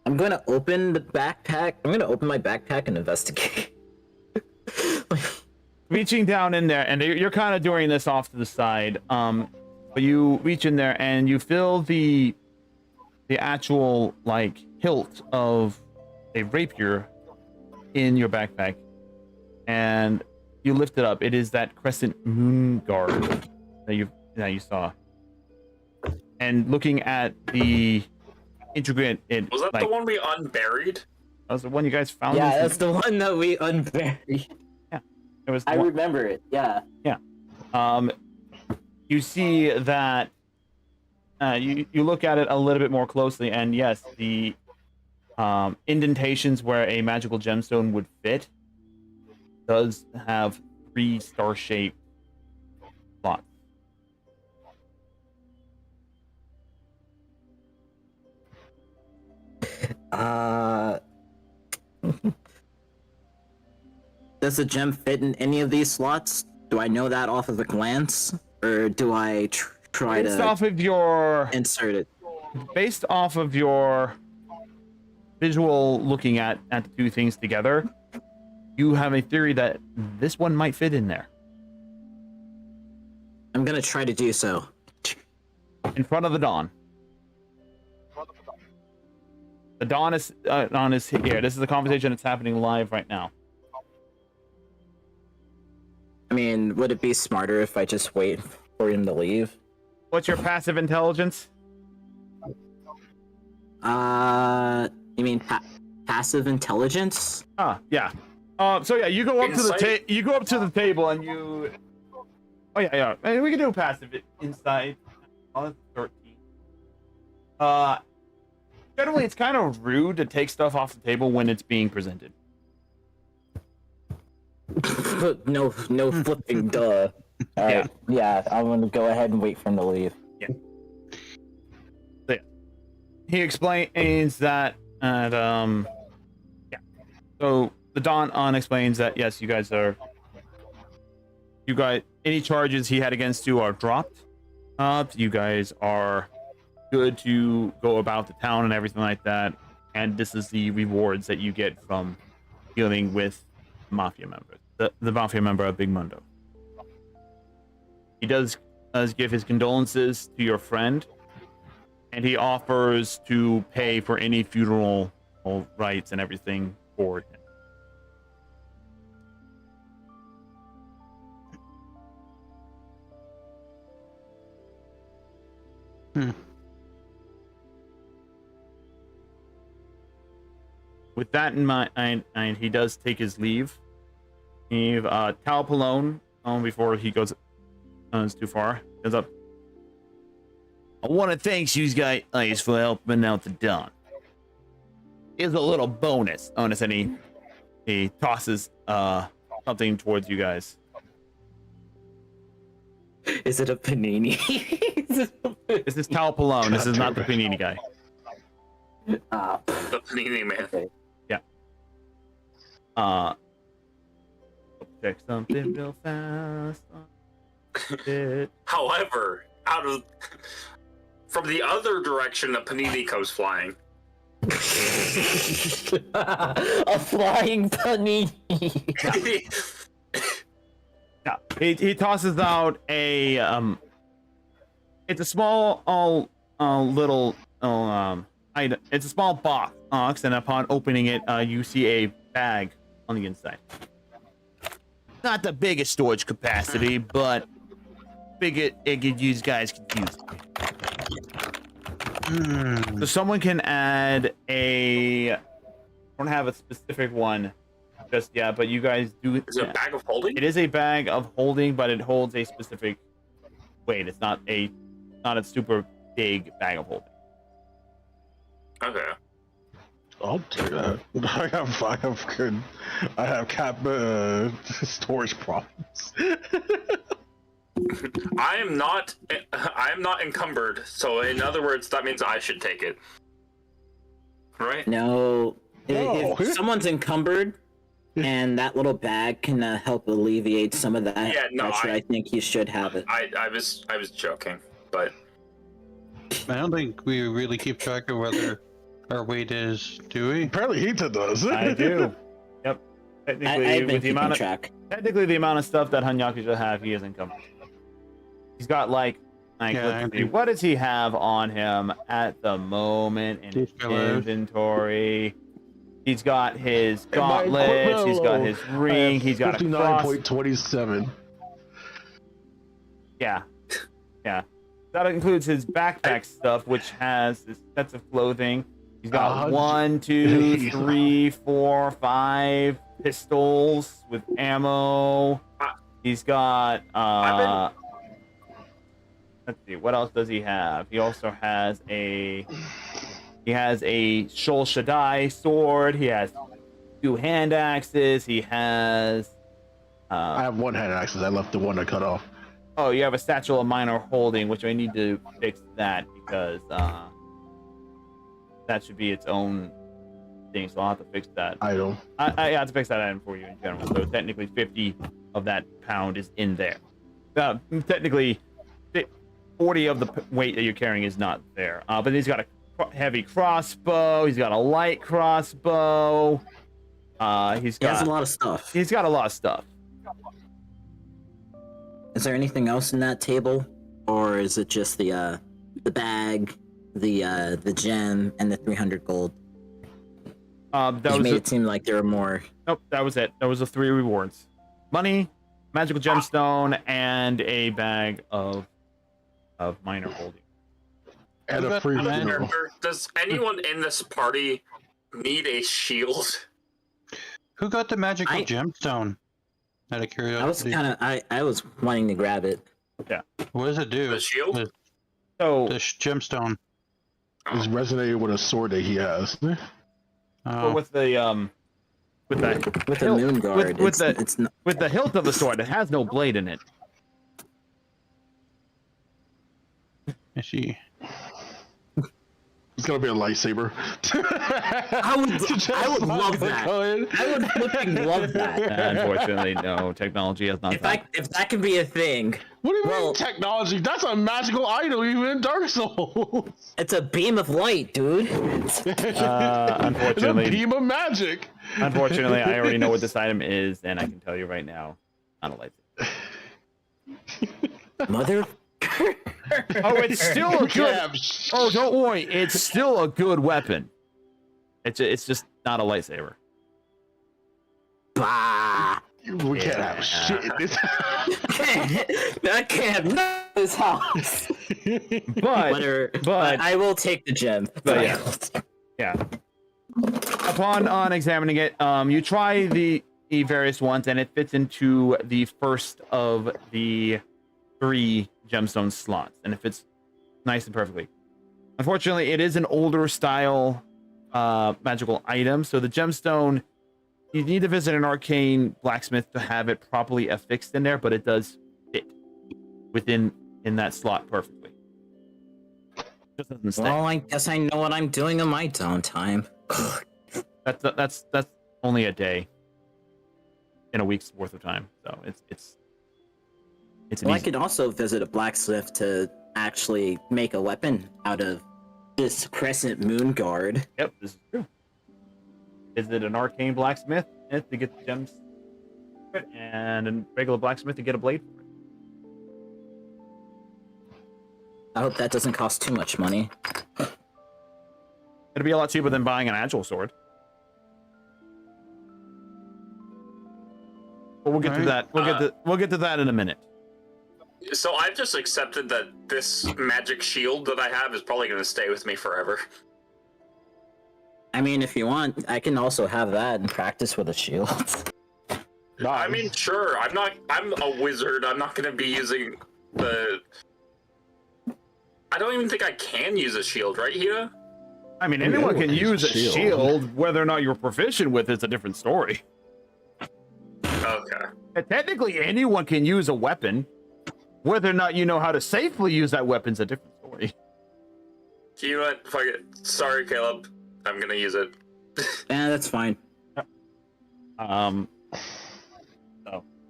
I'm gonna open the backpack. I'm gonna open my backpack and investigate. Reaching down in there, and you're kind of doing this off to the side. But you reach in there and you feel the actual like hilt of a rapier in your backpack, and you lift it up. It is that crescent moon guard that you saw. And looking at the intricate, Was that the one we unburied? That was the one you guys found. Yeah, that's the one that we unburied. It was. I remember it. Yeah. Yeah. You see that. You look at it a little bit more closely, and yes, the indentations where a magical gemstone would fit does have 3 star-shaped slots. Does the gem fit in any of these slots? Do I know that off of a glance, or do I try Based to off of your insert it? based off of your visual looking at the two things together, you have a theory that this one might fit in there. I'm gonna try to do so. In front of the Dawn. The Dawn is on his here. This is a conversation that's happening live right now. I mean, would it be smarter if I just wait for him to leave? What's your passive intelligence? You mean passive intelligence? Yeah. So yeah, you go up Insight? to the table and you. Oh yeah. And we can do passive insight. Oh, that's 13. Generally, it's kind of rude to take stuff off the table when it's being presented. no flipping duh. Alright, yeah, I'm gonna go ahead and wait for him to leave. Yeah. So, yeah. He explains that, and yeah. So the Dawn explains that yes, you guys, any charges he had against you are dropped. You guys are good to go about the town and everything like that, and this is the rewards that you get from dealing with mafia members, the mafia member of Big Mundo. He does give his condolences to your friend, and he offers to pay for any funeral rites and everything for him. With that in mind, and he does take his leave. Talpalone, before he goes too far, goes up. I want to thank you guys for helping out the Dawn. Here's a little bonus. And he tosses something towards you guys. Is it a panini? This is Talpalone. This is not the panini guy. The panini man. Okay. Check something real fast. However, from the other direction, a panini comes flying. A flying panini. Yeah, he tosses out a it's a small little item. It's a small box, and upon opening it, you see a bag on the inside. Not the biggest storage capacity, but figured it could use guys confused. So someone can add a. I don't have a specific one just yet, but you guys do. Is it a bag of holding? It is a bag of holding, but it holds a specific weight. It's not a super big bag of holding. Okay. I'll take that. I have cap storage problems. I am not encumbered, so in other words, that means I should take it. Right? No, No. if someone's encumbered, and that little bag can help alleviate some of that pressure, I think you should have it. I was joking, but I don't think we really keep track of whether our weight is, do we? Apparently Hita does. I do. Yep. Technically, I've been with the keeping amount of track. technically the amount of stuff that Hanyaku should have, he is encumbered. He's got like Yeah, let's see, what does he have on him at the moment in his inventory? He's got his gauntlets, he's got his ring, he's got a cross. 59.27. Yeah. That includes his backpack stuff, which has his sets of clothing. He's got 1, 2, 3, 4, 5 pistols with ammo. He's got let's see, what else does he have? He also has a Shol Shaddai sword. He has 2 hand axes. He has I have one hand axis. I left the one I cut off. oh, you have a satchel of minor holding, which I need to fix that because that should be its own thing. So I'll have to fix that. Item. I have to fix that item for you in general. So technically 50 of that pound is in there. Technically 40 of the weight that you're carrying is not there. But he's got a heavy crossbow. He's got a light crossbow. He has a lot of stuff. He's got a lot of stuff. Is there anything else in that table, or is it just the bag, the gem, and the 300 gold? That made it seem like there were more. Nope, that was it. That was the 3 rewards: money, magical gemstone, and a bag of minor holding. And a free funeral. Does anyone in this party need a shield? Who got the magical gemstone? Out of curiosity. I was wanting to grab it. Yeah. What does it do? The shield? So the gemstone. It's resonated with a sword that he has. with the moon guard, with the hilt of the sword, it has no blade in it. I see. It's gonna be a lightsaber. I would love that. I would flipping love that. Unfortunately, no. Technology has not. If that can be a thing. What do you mean technology? That's a magical item even in Dark Souls. It's a beam of light, dude. Unfortunately, it's a beam of magic. Unfortunately, I already know what this item is, and I can tell you right now, not a lightsaber. Mother. Oh, it's still a good. Oh, don't worry, it's still a good weapon. It's just not a lightsaber. Bah. We can't have shit in this house. That can't have this house. But I will take the gem. But yeah. Upon on examining it, you try the various ones, and it fits into the first of the 3 gemstone slots, and it fits nice and perfectly. Unfortunately, it is an older style magical item, so the gemstone, you need to visit an arcane blacksmith to have it properly affixed in there, but it does fit in that slot perfectly. Just doesn't stay. Well, I guess I know what I'm doing on my downtime. That's only a day in a week's worth of time, so it's well, I could also visit a blacksmith to actually make a weapon out of this crescent moon guard. Yep, this is true. Is it an arcane blacksmith to get the gems for it, and a regular blacksmith to get a blade for it? I hope that doesn't cost too much money. It'd be a lot cheaper than buying an agile sword. But we'll get to that. We'll get to that in a minute. So I've just accepted that this magic shield that I have is probably going to stay with me forever. I mean, if you want, I can also have that and practice with a shield. I mean, sure. I'm a wizard. I'm not going to be using the... I don't even think I can use a shield, right, Hida? I mean, anyone can use a shield. Whether or not you're proficient with it's a different story. Okay. And technically, anyone can use a weapon. Whether or not you know how to safely use that weapon's a different story. You know what? Fuck it. Sorry, Caleb. I'm gonna use it. Yeah, that's fine. So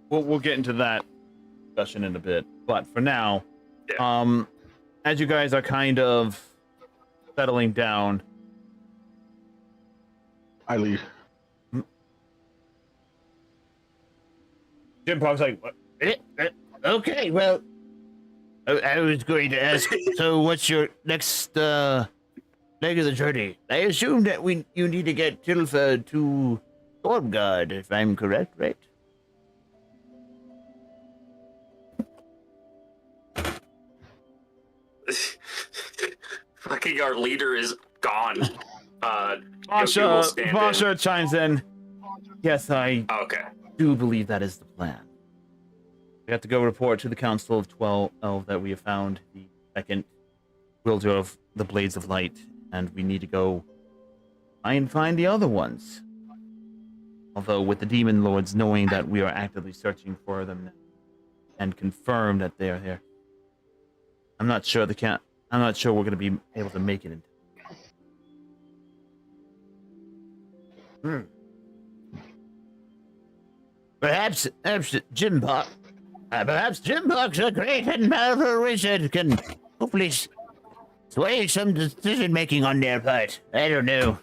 we'll get into that discussion in a bit. But for now, as you guys are kind of settling down, I leave. Jim Pop's like, what? Okay, well, I was going to ask, so what's your next leg of the journey? I assume that you need to get Tilfa to Stormguard, if I'm correct, right? Fucking our leader is gone. Vasha chimes in. Yes, I do believe that is the plan. We have to go report to the Council of 12 that we have found the second wielder of the Blades of Light, and we need to go try and find the other ones. Although with the Demon Lords knowing that we are actively searching for them and confirm that they are here, I'm not sure we're going to be able to make it. Perhaps Jim Pop. Perhaps Jim Pop's a great and powerful wizard can hopefully sway some decision-making on their part. I don't know.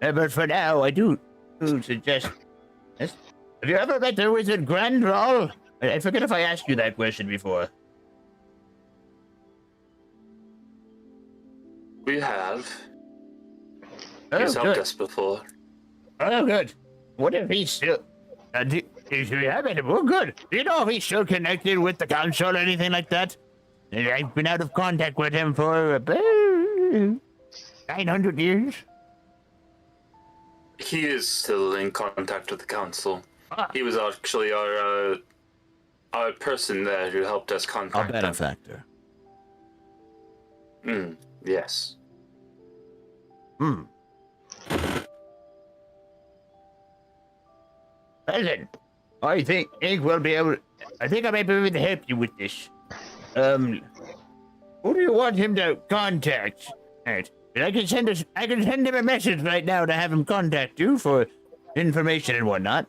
But for now, I do suggest... Yes? Have you ever met the wizard Grandral? I forget if I asked you that question before. We have. He's helped us before. Oh, good. What if he's still... do we have it? Oh, good. Do you know if he's still connected with the council or anything like that? I've been out of contact with him for about 900 years. He is still in contact with the council. He was actually our person there who helped us contact A benefactor. Yes. Listen, I think we'll be able. I think I might be able to help you with this. Who do you want him to contact? Right. I can send him a message right now to have him contact you for information and whatnot.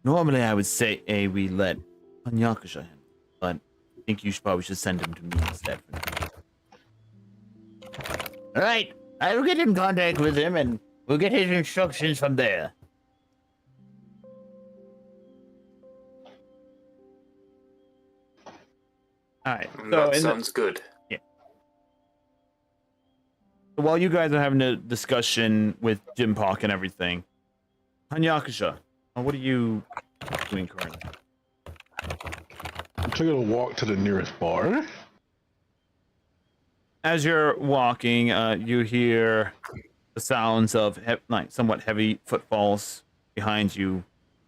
Normally, I would say we let Anyakasha handle, but I think you probably should send him to me instead. All right, I will get in contact with him, and we'll get his instructions from there. All right, so that sounds good. Yeah. So while you guys are having a discussion with Jim Park and everything, Anyakasha, what are you doing currently? I'm taking a walk to the nearest bar. As you're walking, you hear the sounds of somewhat heavy footfalls behind you.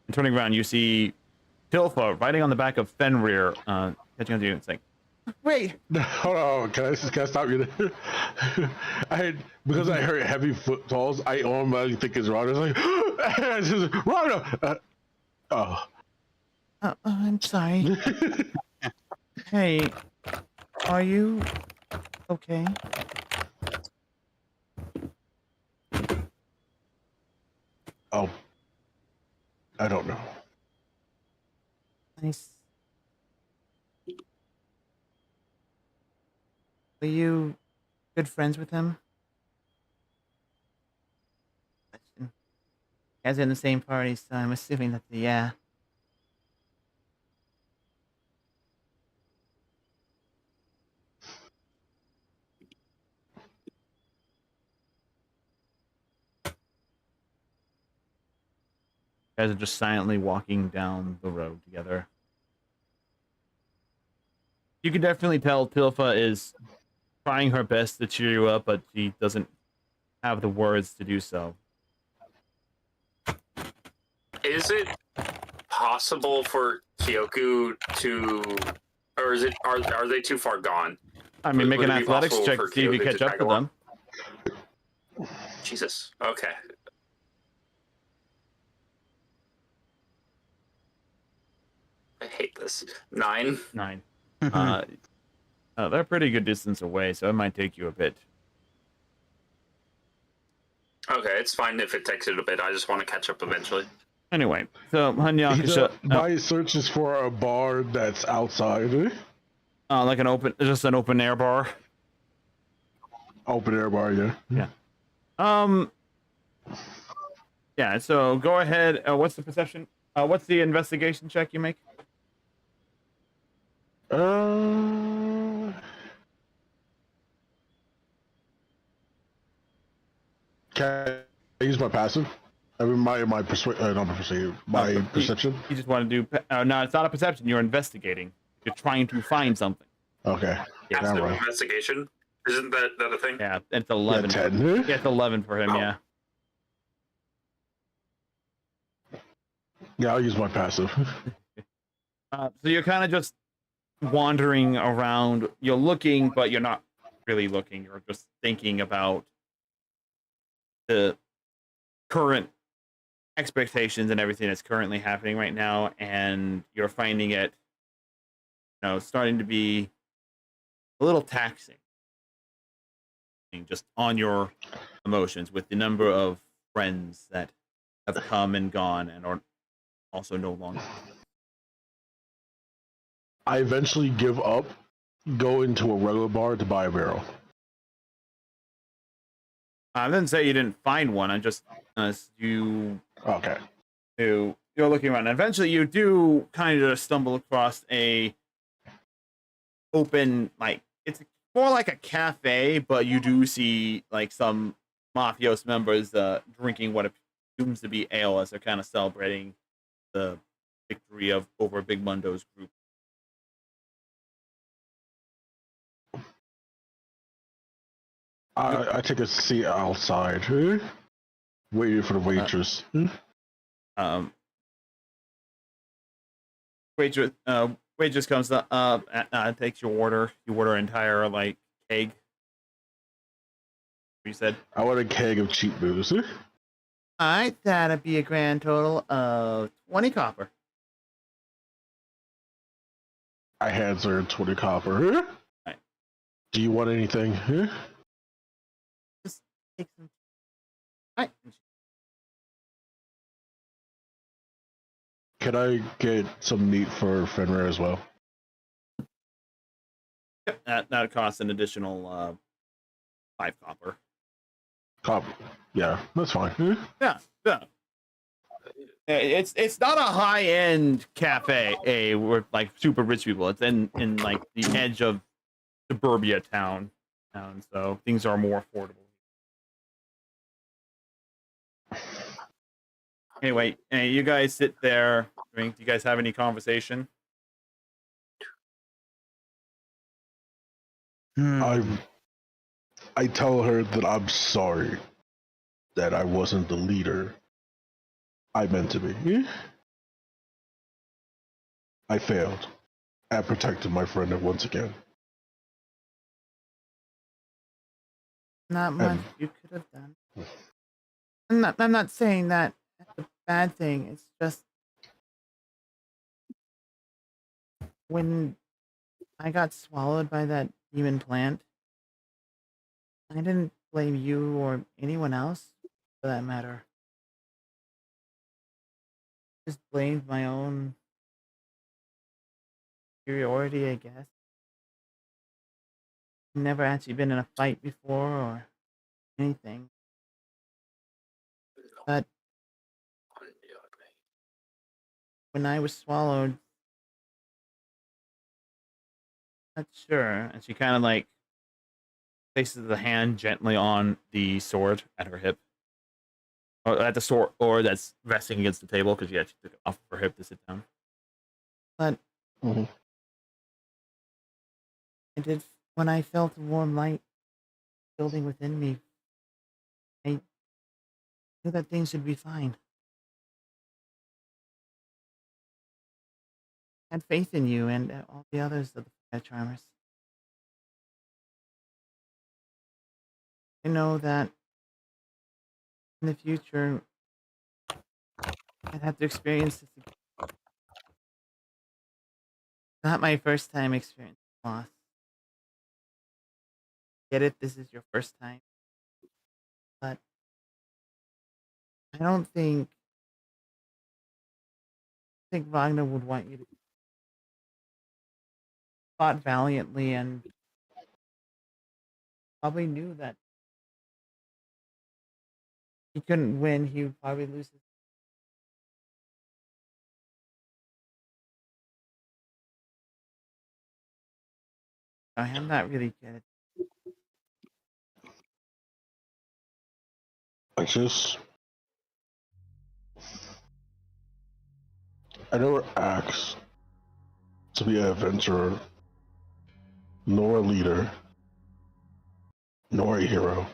And turning around, you see Tilfa riding on the back of Fenrir, catching on to you and saying, "Wait, Hold on, can I stop you there? Because I heard heavy footfalls, I automatically think it's Rana. It's like, Rana! I'm sorry. Hey, are you okay?" Oh, I don't know. Nice. Were you good friends with him? As in the same party, so I'm assuming that yeah. guys are just silently walking down the road together. You can definitely tell Pilfa is trying her best to cheer you up, but she doesn't have the words to do so. Is it possible for Kyoku to, or is it are they too far gone? I mean, make Would an it be athletics possible check for to see if you Kyoku catch to up tag to along? them. Jesus. Okay. I hate this. 9. 9. They're a pretty good distance away, so it might take you a bit. Okay, it's fine if it takes it a bit. I just want to catch up eventually. Anyway, so Hanyakisha, My search is for a bar that's outside. like just an open air bar. Open air bar, yeah. Yeah. So go ahead. What's the perception? What's the investigation check you make? Can I use my passive? I mean, my perception. You just want to do. No, it's not a perception. You're investigating. You're trying to find something. Okay. Yeah, Passive right. investigation. Isn't that a thing? Yeah, it's 11. Yeah, 10. Yeah, it's 11 for him. Oh. Yeah. Yeah, I'll use my passive. So you're kind of just wandering around. You're looking, but you're not really looking. You're just thinking about the current expectations and everything that's currently happening right now, and you're finding it, starting to be a little taxing, just on your emotions with the number of friends that have come and gone and are also no longer. I eventually give up, go into a regular bar to buy a barrel. I didn't say you didn't find one. I just you're looking around. Eventually, you do kind of stumble across a open, like, it's more like a cafe, but you do see like some mafios members drinking what seems to be ale as they're kind of celebrating the victory over Big Mundo's group. I take a seat outside, waiting for the waitress. Waitress comes up, takes your order. You order an entire like keg. You said I want a keg of cheap booze. all right, that'd be a grand total of 20 copper. I hands her 20 copper. Right. Do you want anything? Just take some. All right. Can I get some meat for Fenrir as well? That costs an additional 5 copper. Copper. Yeah, that's fine. Yeah. It's not a high end cafe, where like super rich people. It's in like the edge of suburbia town, so things are more affordable. Anyway, you guys sit there, drink. Do you guys have any conversation? I tell her that I'm sorry that I wasn't the leader I meant to be. I failed. I protected my friend once again. Not much you could have done. I'm not saying that that's a bad thing. It's just when I got swallowed by that demon plant, I didn't blame you or anyone else for that matter. Just blamed my own superiority, I guess. Never actually been in a fight before or anything. But when I was swallowed, not sure. And she kind of like places the hand gently on the sword at her hip. or at the sword, or that's resting against the table because she took it off her hip to sit down. But Mhm. I did when I felt the warm light building within me. I knew that things should be fine. I had faith in you and all the others of the fire charmers. I know that in the future I'd have to experience this. Not my first time experiencing loss. Get it? This is your first time. But I don't think Wagner would want you to fought valiantly and probably knew that he couldn't win. He would probably lose his. I'm not really good. I never asked to be an adventurer, nor a leader, nor a hero.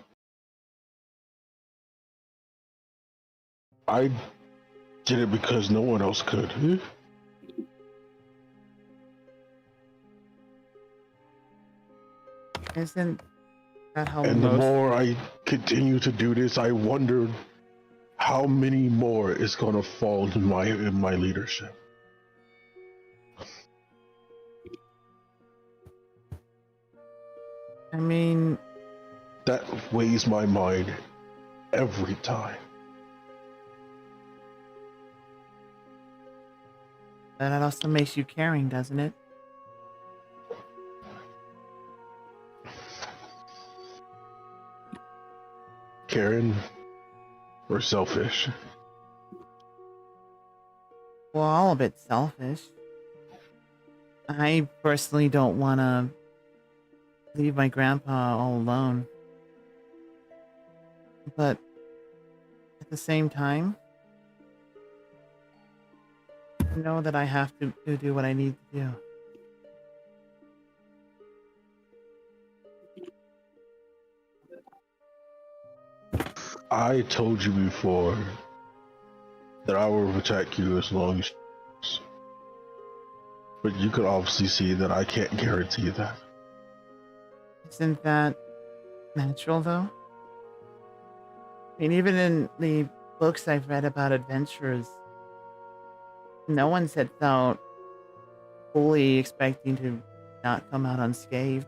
I did it because no one else could. Isn't that how And the most? more I continue to do this, I wonder how many more is going to fall in my leadership. I mean, That weighs my mind every time. that also makes you caring, doesn't it? Karen, we're selfish. Well, all a bit selfish. I personally don't want to leave my grandpa all alone. But at the same time, I know that I have to do what I need to do. I told you before that I will protect you as long as. But you could obviously see that I can't guarantee that. Isn't that natural, though? I mean, even in the books I've read about adventurers, no one sets out fully expecting to not come out unscathed.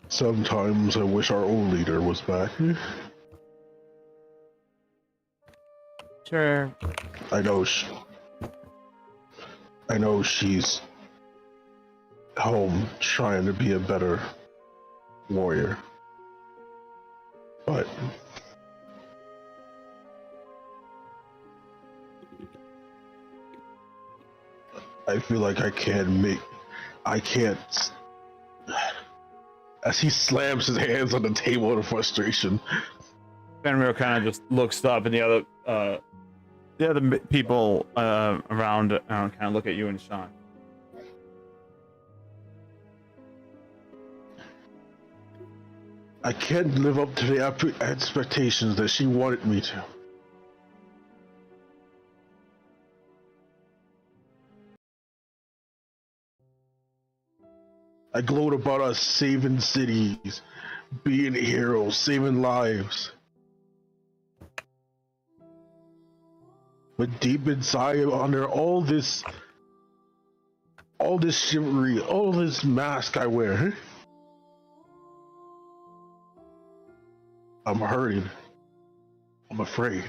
Sometimes I wish our old leader was back. Sure, I know she's home trying to be a better warrior. But I feel like I can't. As he slams his hands on the table in frustration. Fenrir kind of just looks up, and the other people around kind of look at you in shock. I can't live up to the expectations that she wanted me to. I gloat about us saving cities, being heroes, saving lives. But deep inside, under all this chivalry, all this mask I wear, I'm hurting. I'm afraid.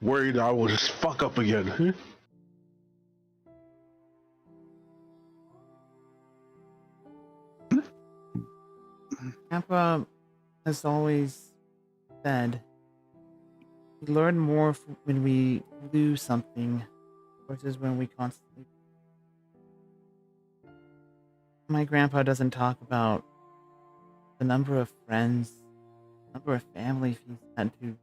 Worried I will just fuck up again. Grandpa has always said we learn more when we lose something versus when we constantly. My grandpa doesn't talk about the number of friends, number of families he's had to.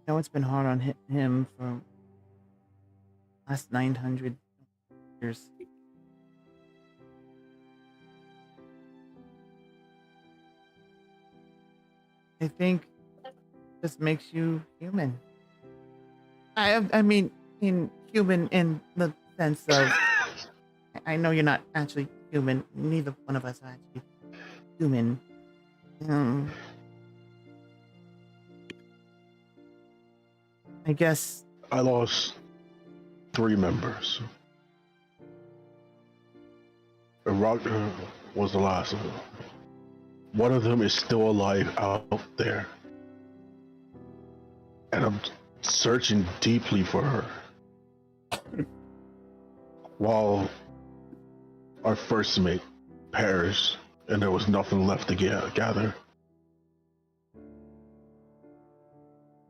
I know it's been hard on him for the last 900 years. I think this makes you human. I mean, human in the sense of, I know you're not actually human. Neither one of us are actually human. I guess I lost 3 members. And Ragnar was the last of them. One of them is still alive out there. And I'm searching deeply for her. While our first mate perished and there was nothing left to gather.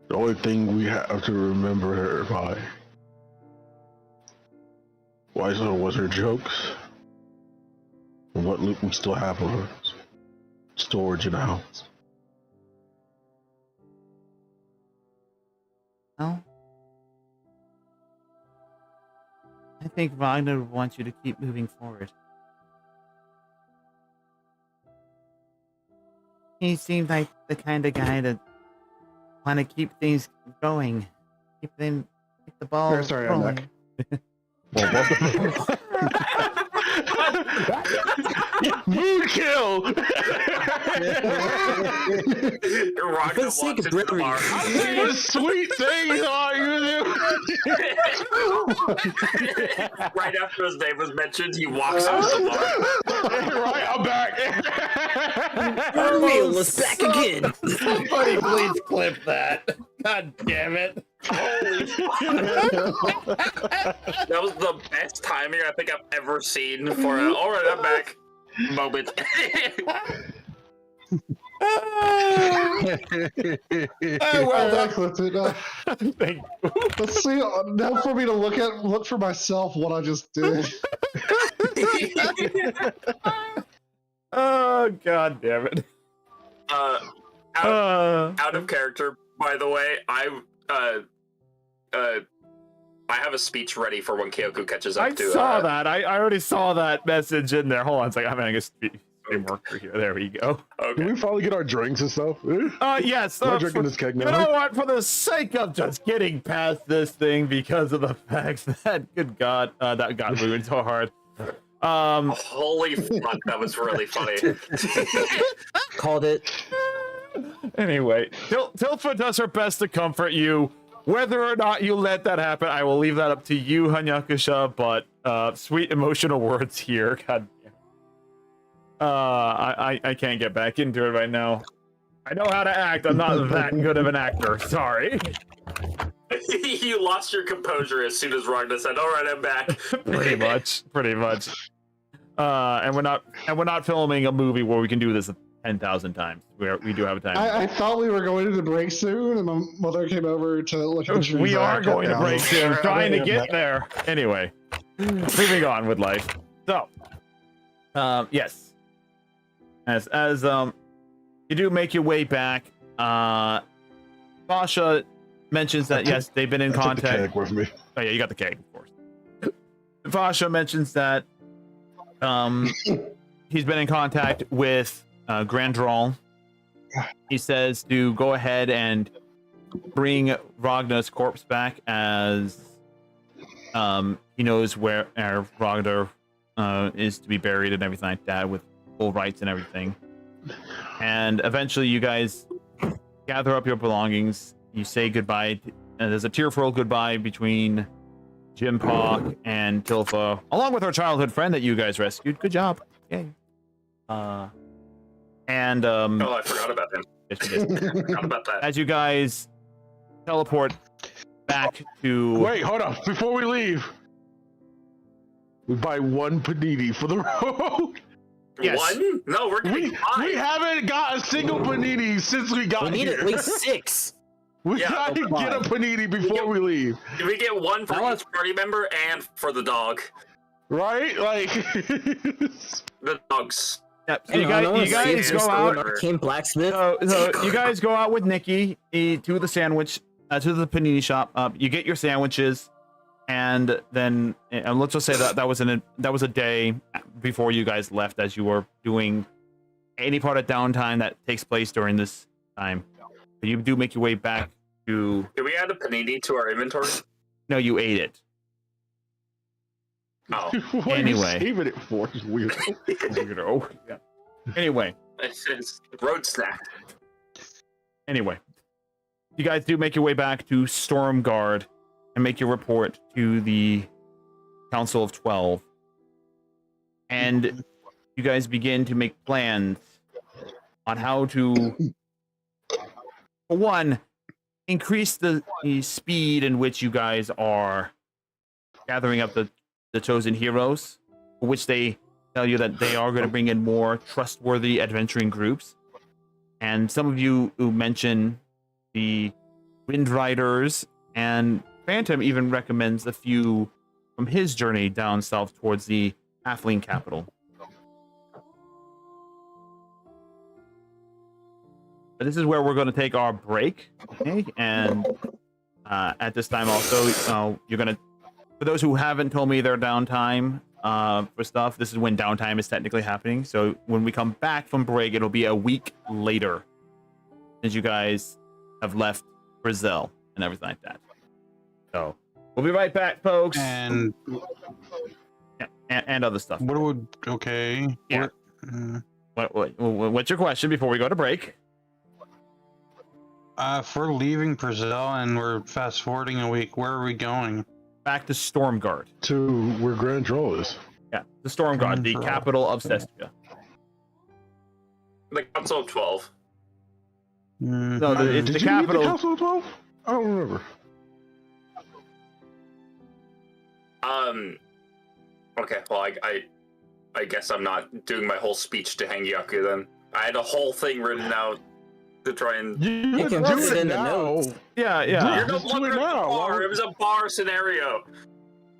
The only thing we have to remember her by was her jokes and what loot we still have of her storage in the house. well, I think Wagner wants you to keep moving forward. He seemed like the kind of guy that want to keep things going, keep the ball Sorry, I'm rolling. back. Mood kill! Rock For the sake of brevity. What sweet things are you Right after his name was mentioned, he walks out of the bar. Right, I'm back. Unreal is back again. Somebody please clip that. God damn it. Holy fuck. That was the best timing I think I've ever seen for a alright, I'm back moment. Well, that's it. Thank you. Let's see. Now for me to look for myself what I just did. Oh, god damn it. Out of character, by the way, I have a speech ready for when Kyoku catches up I to. saw that. I already saw that message in there. Hold on a second. I'm having a stream worker here. There we go. Did Okay. we finally get our drinks and stuff? Yes. We're drinking this keg You now. know what? For the sake of just getting past this thing because of the fact that, good God, that got ruined so hard. Holy fuck, that was really funny. Called it. Anyway, Tilfa does her best to comfort you. Whether or not you let that happen, I will leave that up to you, Hanyakusha, but sweet emotional words here. God damn. I can't get back into it right now. I know how to act. I'm not that good of an actor. Sorry. You lost your composure as soon as Ragnar said, "Alright, I'm back." Pretty much. And we're not filming a movie where we can do this 10,000 times. We do have a time. I thought we were going to break soon, and my mother came over to look at the trees. We that I are cut going to down. break soon, trying to get there. Anyway, moving on with life. So, yes, as you do make your way back, Basha mentions that yes, they've been in I took the contact. keg with me. Oh yeah, you got the keg, of course. Vasha mentions that he's been in contact with Grandral. He says to go ahead and bring Ragnar's corpse back, as he knows where Ragnar is to be buried and everything like that, with full rights and everything. And eventually you guys gather up your belongings, you say goodbye, and there's a tearful goodbye between Jim Park and Tilfa, along with her childhood friend that you guys rescued. Good job. Yay. Oh, I forgot about him. Yes, you did. Forgot about that. As you guys teleport back to Wait, hold on. Before we leave, we buy one panini for the road. Yes. One? No, we're getting We five. haven't got a single panini since we got We need here. at least 6. We Yeah, gotta no get a panini before we leave, We get one for That each party member and for the dog. right? Like, The dogs. Yep. So Hang you on, I wanna guys see if go there's still out. an arcane blacksmith. So you guys go out with Nikki to the sandwich, to the panini shop. You get your sandwiches, and then let's just say that was a day before you guys left, as you were doing any part of downtime that takes place during this time. You do make your way back to. Did we add a panini to our inventory? No, you ate it. Oh, what Anyway. are you saving it for? Weird. Weirdo. Yeah. Anyway. it's road snack. Anyway, you guys do make your way back to Stormguard and make your report to the Council of 12. And you guys begin to make plans on how to, for one, increase the speed in which you guys are gathering up the chosen heroes, for which they tell you that they are going to bring in more trustworthy adventuring groups. And some of you who mention the Wind Riders, and Phantom even recommends a few from his journey down south towards the Halfling capital. But this is where we're going to take our break, okay? And at this time also, you're going to, for those who haven't told me their downtime for stuff, this is when downtime is technically happening. So when we come back from break, it'll be a week later, since you guys have left Brazil and everything like that. So we'll be right back, folks. And And other stuff. what would okay? Yeah. What's your question before we go to break? If we're leaving Brazil and we're fast forwarding a week, where are we going? Back to Stormguard. To where Grand Troll is. Yeah, the Stormguard, the Stormguard. capital of Cestria. The Council of 12. No, it's Did the you capital. meet the Council of 12? I don't remember. Okay, well, I guess I'm not doing my whole speech to Hangyaku then. I had a whole thing written out to try and... You can do put it in the now. notes. Yeah, Yeah. yeah. You're the just do one it at the now. bar. It was a bar scenario.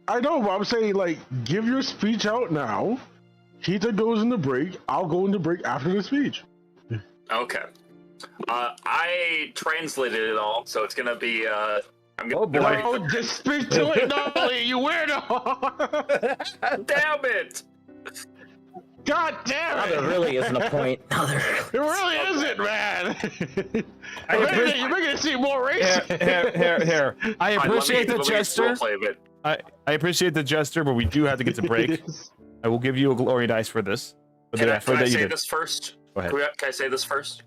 I know, but I'm saying, like, give your speech out now. Keita goes into break. I'll go into break after the speech. Okay. I translated it all, so it's gonna be, I'm gonna... Oh, boy. No, just speak to it, Nolly, you weirdo! Damn it! God damn Now it! there really isn't a point. Now there It really isn't, man. I appreciate- You're making it seem more Here, racist. here. I Fine, appreciate the let me gesture. roleplay a bit. I appreciate the gesture, but we do have to get to break. I will give you a glory dice for this. For Can the I effort that you say did. this first? Go ahead. Can I say this first?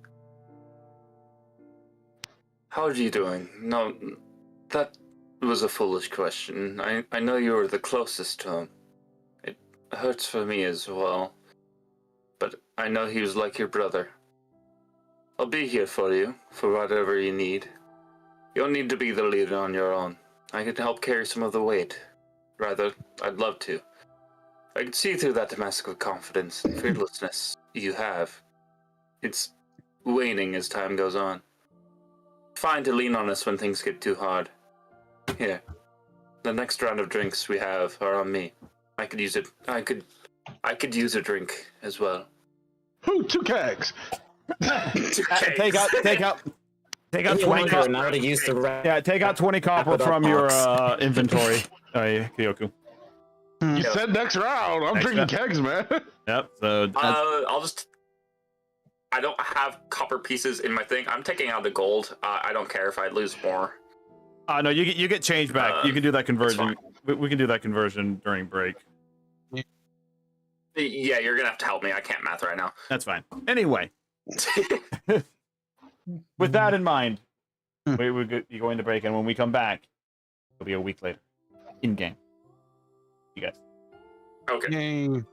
How are you doing? No, that was a foolish question. I know you were the closest to him. It hurts for me as well. But I know he was like your brother. I'll be here for you, for whatever you need. You don't need to be the leader on your own. I can help carry some of the weight. Rather, I'd love to. I can see through that mask of confidence and fearlessness you have. It's waning as time goes on. Fine to lean on us when things get too hard. Here. The next round of drinks we have are on me. I could use it. I could use a drink as well. Who? 2 kegs. Take out Any 20 wonder copper. now to use the right. Yeah, take out 20 copper Capital from your box. inventory. Kyoku. You Yeah. said next round. I'm Next drinking round. kegs, man. Yep. So that's, I'll just. I don't have copper pieces in my thing. I'm taking out the gold. I don't care if I lose more. no, you get change back. You can do that conversion. fine. We can do that conversion during break. Yeah, you're gonna have to help me. I can't math right now. That's fine. Anyway, with that in mind, we go into break, and when we come back, it'll be a week later, in game. You guys. Okay. Yay.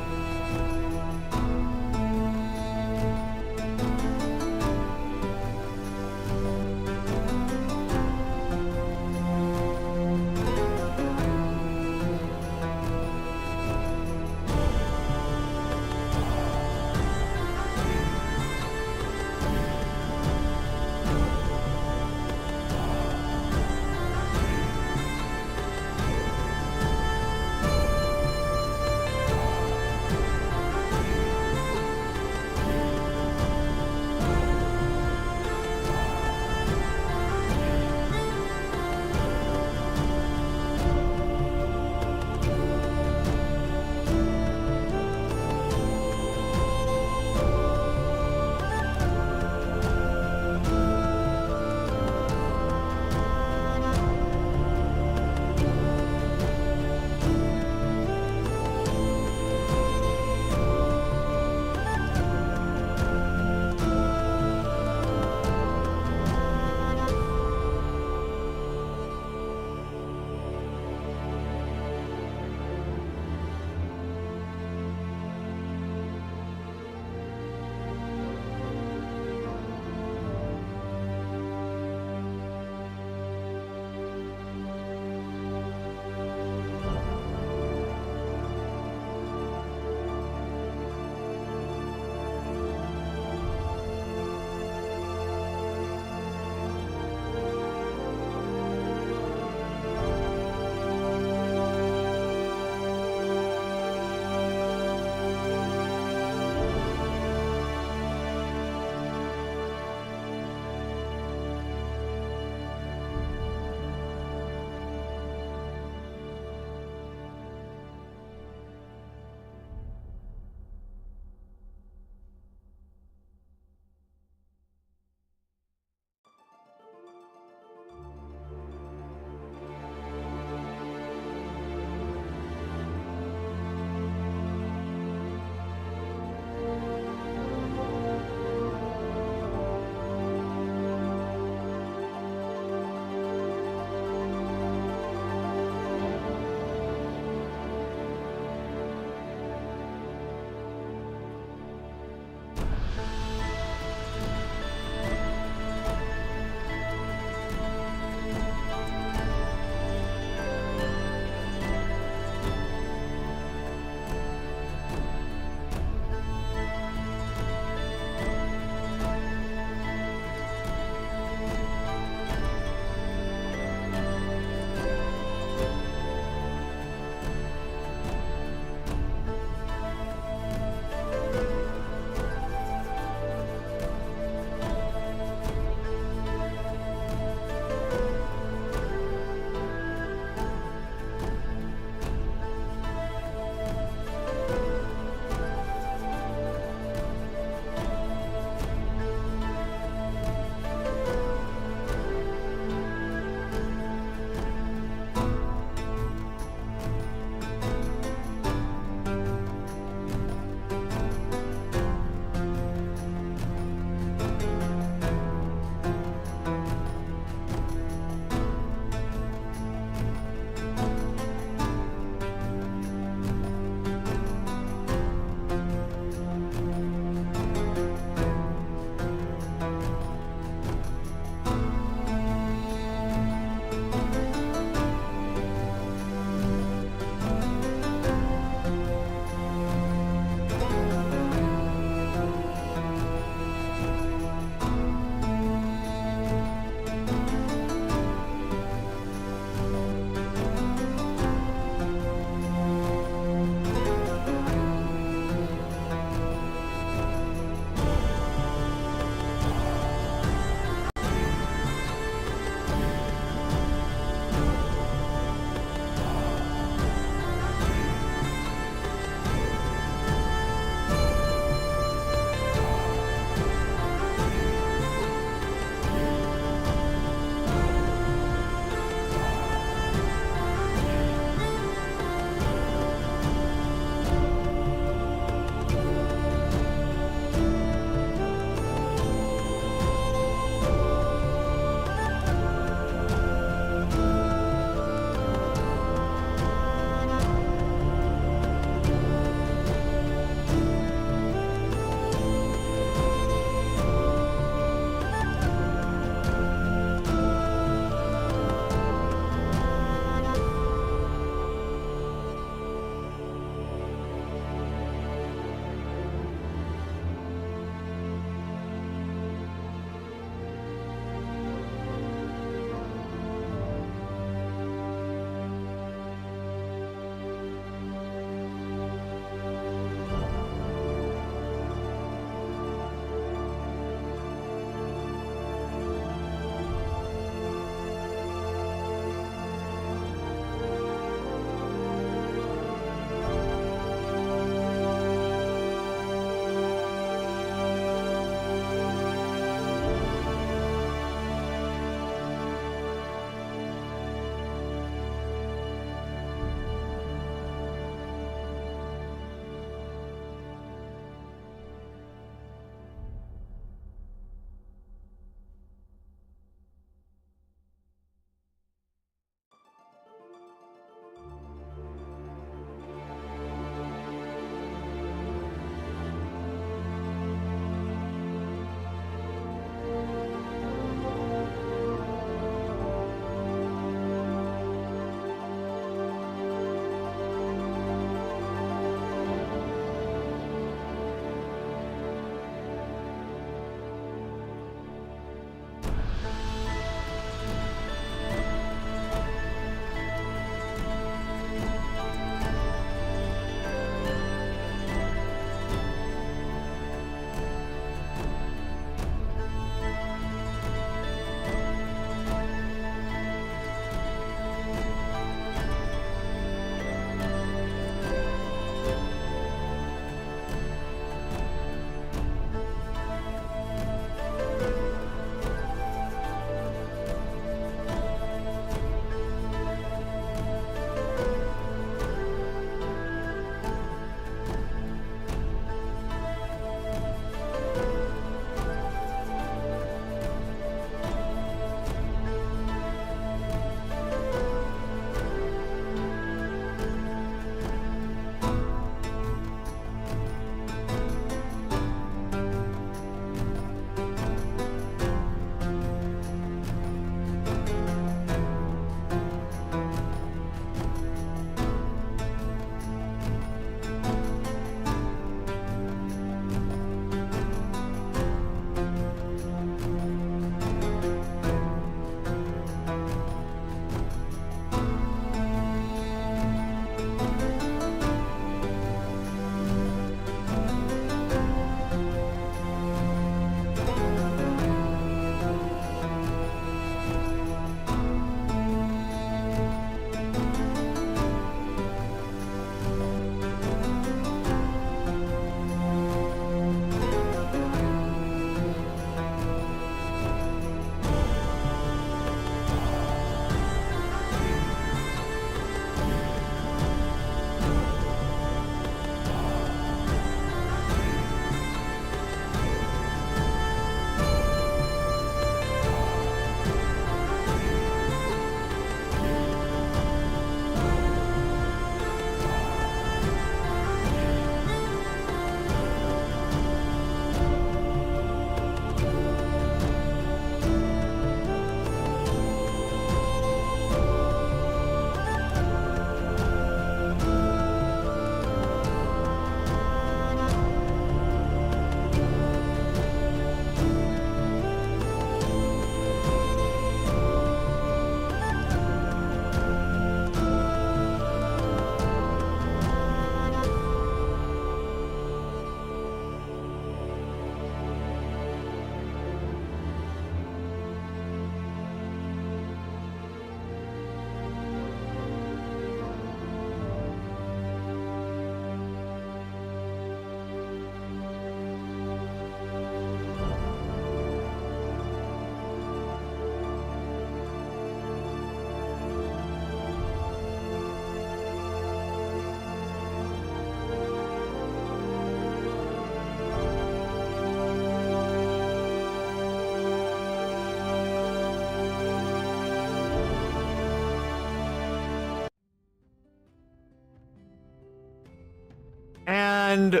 And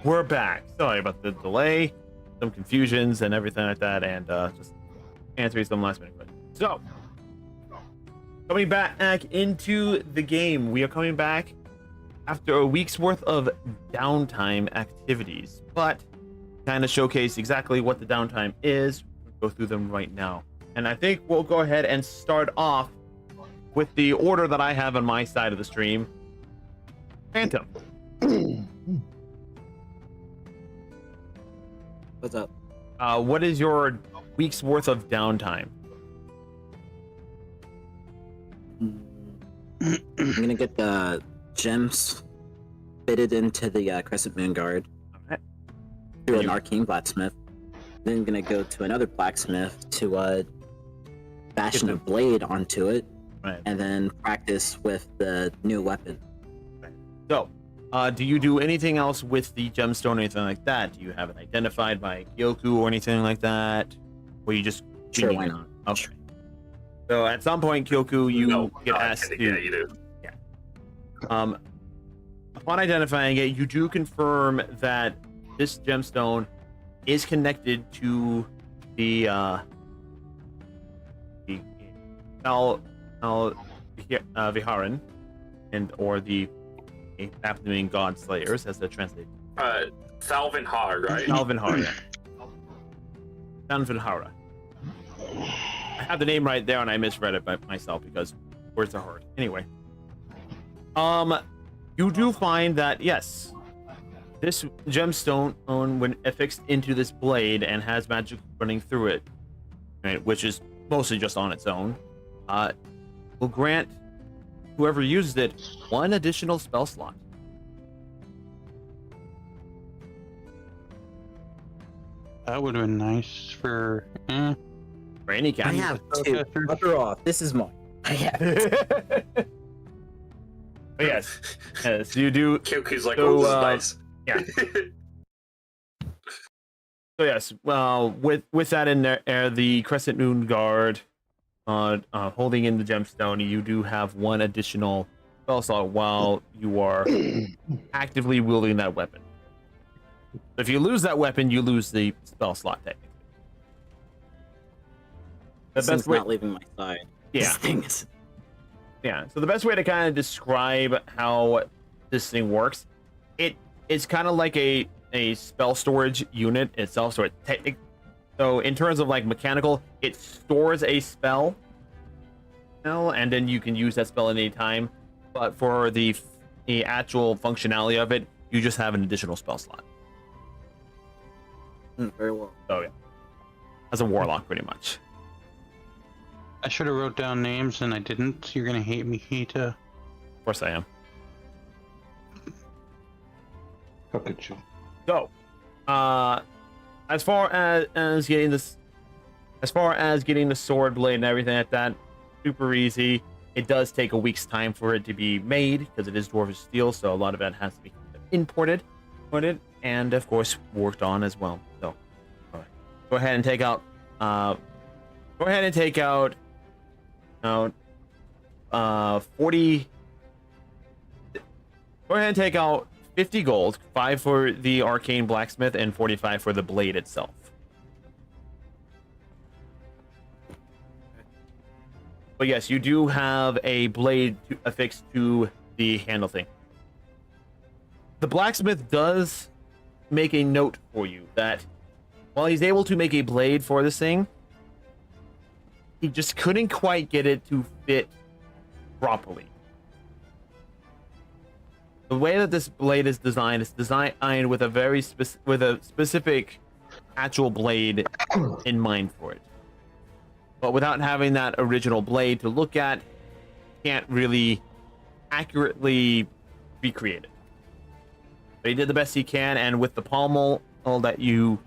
we're back. Sorry about the delay, some confusions and everything like that, and just answering some last minute questions. So, coming back into the game, we are coming back after a week's worth of downtime activities, but kind of showcase exactly what the downtime is. We'll go through them right now. And I think we'll go ahead and start off with the order that I have on my side of the stream. Phantom. What's up? What is your week's worth of downtime? I'm gonna get the gems fitted into the Crescent Moon Guard Alright. through an arcane blacksmith. Then gonna go to another blacksmith to fashion a blade onto it, Right. and then practice with the new weapon. So, do you do anything else with the gemstone or anything like that? Do you have it identified by Kyoku or anything like that? Or you just Sure, continue? why not? Okay. So at some point, Kyoku, you get asked to. Yeah, you do. Upon identifying it, you do confirm that this gemstone is connected to the Viharan, and or the Apnemian God Slayers, as they're translated. Thalvinhar, right? Thalvinhar, yeah. Thalvinhara. I have the name right there, and I misread it by myself because words are hard. Anyway, you do find that yes, this gemstone, when affixed into this blade and has magic running through it, right, which is mostly just on its own, will grant whoever uses it one additional spell slot. That would have been nice for. For any I kind. have two. Other off. This is mine. I have it. But yes, yes, you do. Kyoku's like, So, oh, this is nice. Yeah. So yes, well, with that in there, the Crescent Moon Guard, holding in the gemstone, you do have one additional spell slot while you are actively wielding that weapon. If you lose that weapon, you lose the spell slot technically. The This best thing's way, not leaving my side. yeah, This thing is. yeah. So the best way to kind of describe how this thing works, it's kind of like a spell storage unit itself. So in terms of like mechanical, it stores a spell, and then you can use that spell at any time. But for the actual functionality of it, you just have an additional spell slot. Very well. So yeah, as a warlock, pretty much. I should have wrote down names and I didn't. You're gonna hate me, Hita. Of course, I am. How could you? So, as far as getting this, as far as getting the sword blade and everything like that, super easy. It does take a week's time for it to be made because it is dwarvish steel, so a lot of it has to be imported, and of course worked on as well. So, go ahead and take out. Go ahead and take out. 40. Go ahead and take out 50 gold, 5 for the arcane blacksmith, and 45 for the blade itself. But yes, you do have a blade affixed to the handle thing. The blacksmith does make a note for you that while he's able to make a blade for this thing, he just couldn't quite get it to fit properly. The way that this blade is designed with a very specific actual blade in mind for it. But without having that original blade to look at, can't really accurately recreate it. But he did the best he can, and with the pommel that you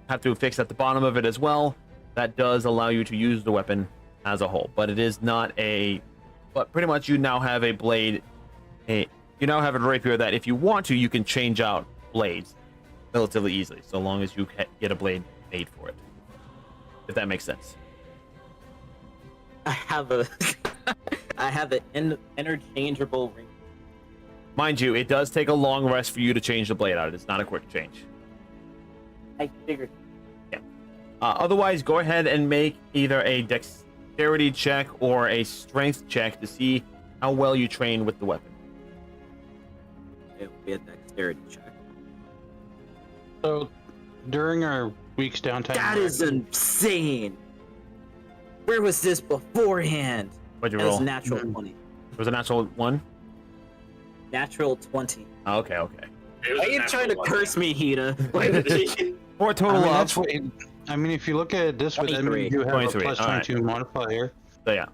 have to fix at the bottom of it as well, that does allow you to use the weapon as a whole. But it is not a... But pretty much you now have a blade... You now have a rapier that if you want to, you can change out blades relatively easily, so long as you get a blade made for it. If that makes sense. I have an interchangeable ring. Mind you, it does take a long rest for you to change the blade out. It's not a quick change. I figured. Yeah. Otherwise, go ahead and make either a dexterity check or a strength check to see how well you train with the weapon. It would be a dexterity check. So, during our week's downtime... That is insane! Where was this beforehand? What'd you That was roll? natural 20. It was a natural 1? Natural 20. Oh, okay, okay. It was Why a are you natural trying to one. curse me, Hida? For a total of... I mean, if you look at it this way, that means you have 23, a plus all right. 22 modifier. So yeah.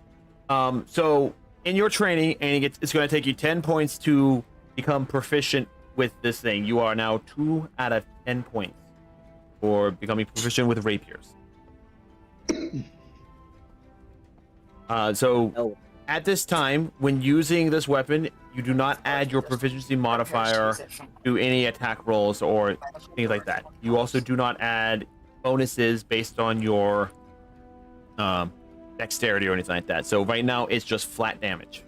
So in your training, and it's going to take you 10 points to become proficient with this thing. You are now 2 out of 10 points for becoming proficient with rapiers. So at this time, when using this weapon, you do not add your proficiency modifier to any attack rolls or things like that. You also do not add bonuses based on your dexterity or anything like that. So right now it's just flat damage.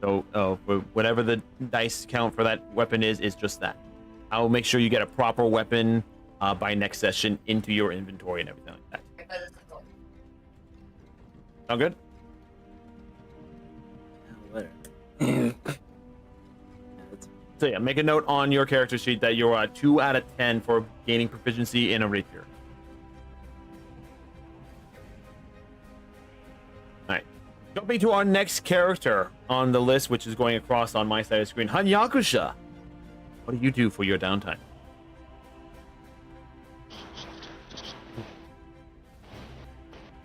So for whatever the dice count for that weapon is just that. I'll make sure you get a proper weapon by next session into your inventory and everything like that. Sound good? So yeah, make a note on your character sheet that you're 2 out of 10 for gaining proficiency in a rapier. Alright. Jumping to our next character on the list, which is going across on my side of the screen. Hanyakusha! What do you do for your downtime?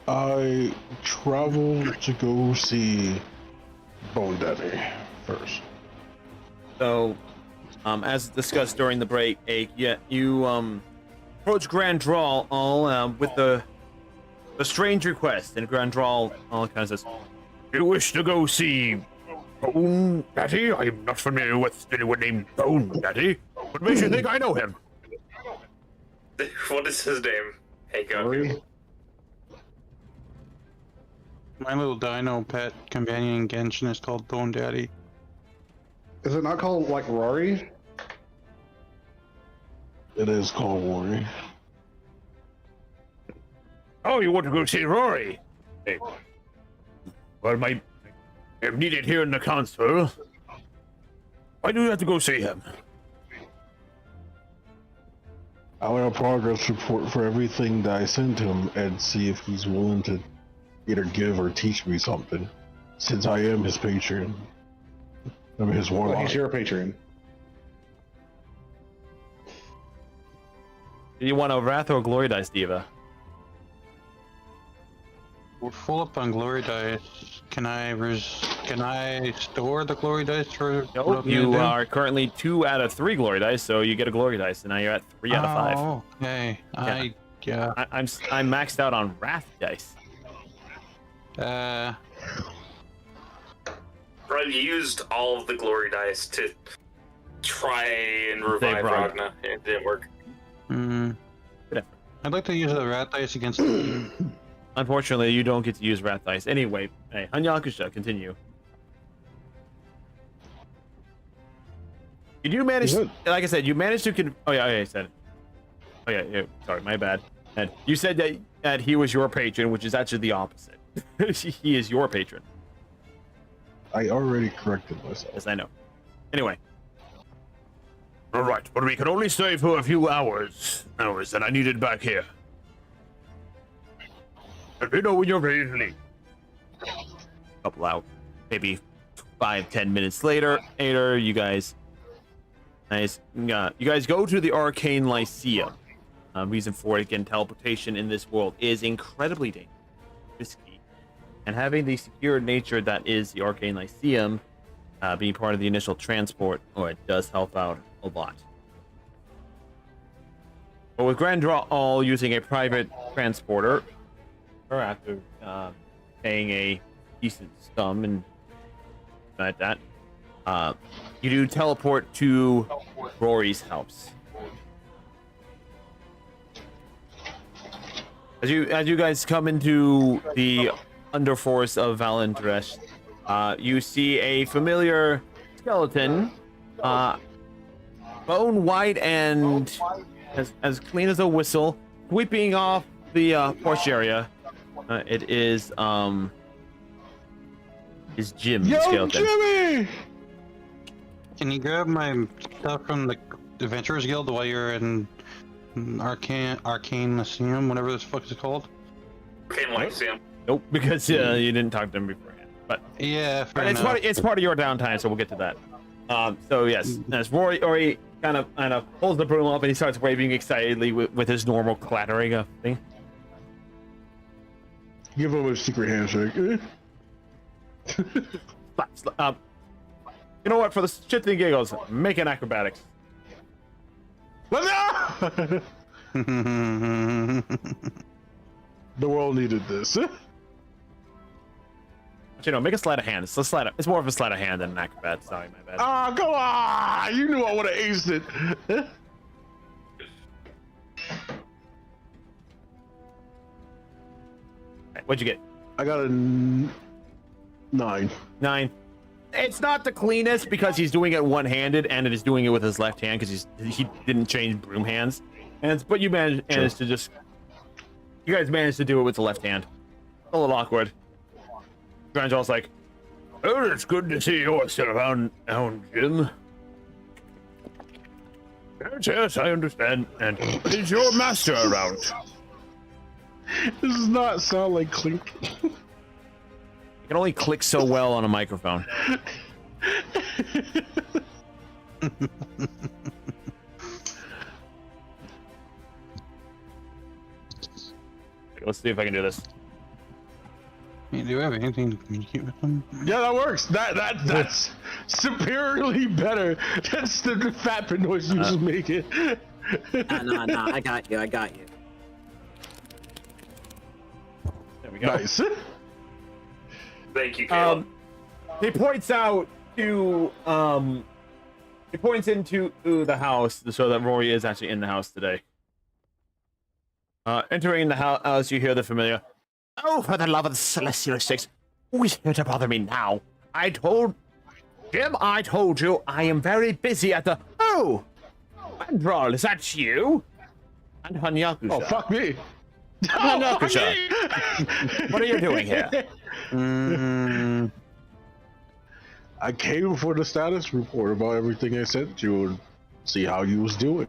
I travel to go see Bone Daddy first. So, as discussed during the break, you approach Grandral with the strange request, and Grandral kind of says, "You wish to go see Bone Daddy? I am not familiar with anyone named Bone Daddy. What makes you think I know him?" What is his name? Hey, go. Sorry? My little dino pet companion in Genshin is called Bone Daddy. Is it not called like Rory? It is called Rory. Oh, you want to go see Rory? Hey. Well, I'm needed here in the council. Why do you have to go see him? I want a progress report for everything that I sent him and see if he's willing to either give or teach me something, since I am his patron. I'm his Well, warlock. he's your patron. Do you want a Wrath or Glory Dice, Diva? We're full up on glory dice. Can I store the glory dice for? what Nope, I'm you gonna do? are currently 2 out of 3 Glory Dice, so you get a Glory Dice, and now you're at 3 out of 5. Oh, okay. I'm maxed out on Wrath Dice. Bro, you used all of the glory dice to try and revive Ragna. Ragna. It didn't work. Hmm. Good effort. I'd like to use the rat dice against. Unfortunately, you don't get to use Wrath Dice. Anyway, hey, Hanyakusha, continue. Did you manage? Good. Like I said, you managed to. Oh yeah, I said it. Oh yeah, sorry, my bad. And you said that he was your patron, which is actually the opposite. He is your patron. I already corrected myself. Yes, I know. Anyway. All right, but we can only stay for a few hours, and I need it back here. Let me know when you're ready to leave. Couple out, maybe 5-10 minutes later, you guys. Nice. You guys go to the Arcane Lyceum. Reason for it, again, teleportation in this world is incredibly dangerous, risky, and having the secure nature that is the Arcane Lyceum, being part of the initial transport, it does help out a lot. But with Grandral using a private transporter, or after paying a decent sum and like that, you do teleport to Rory's house. As you guys come into the underforest of Valendresh, you see a familiar skeleton, bone white and as clean as a whistle, sweeping off the porch area. It is Jim the Yo, skeleton. Jimmy! Can you grab my stuff from the Adventurers Guild while you're in Arcane Museum, whatever this fuck is called? Arcane Lyceum. Nope, because you didn't talk to him beforehand. But Yeah, fair it's enough. it's part of your downtime, so we'll get to that. So yes, as Rory kind of pulls the broom up and he starts waving excitedly with his normal clattering of thing. Give him a secret handshake. You know what? For the shits and giggles, make an acrobatics. Let's go! The world needed this. Actually, no, make a sleight of hand. It's more of a sleight of hand than an acrobat. Sorry, my bad. Ah, come on! You knew I would have aced it. What'd you get? I got a 9. 9. It's not the cleanest because he's doing it one-handed and it is doing it with his left hand because he didn't change broom hands. But you managed to just. You guys managed to do it with the left hand. A little awkward. Grangel's like, "Oh, it's good to see you're still around, Jim." Yes, I understand. And is your master around? This does not sound like Clink. You can only click so well on a microphone. Let's see if I can do this. Do you have anything to communicate with them? Yeah, that works. That's superiorly better. That's the fat noise you just making. No, I got you. There we go. Nice. Thank you, Caleb. He points out to he points into the house so that Rory is actually in the house today. Entering the house, you hear the familiar, "Oh, for the love of the celestial six, who is here to bother me now? Jim, I told you I am very busy at the... Oh! Androl, is that you? And Hanyakusha. Oh, fuck me. Hanyakusha. What are you doing here? I came for the status report about everything I sent you and see how you was doing.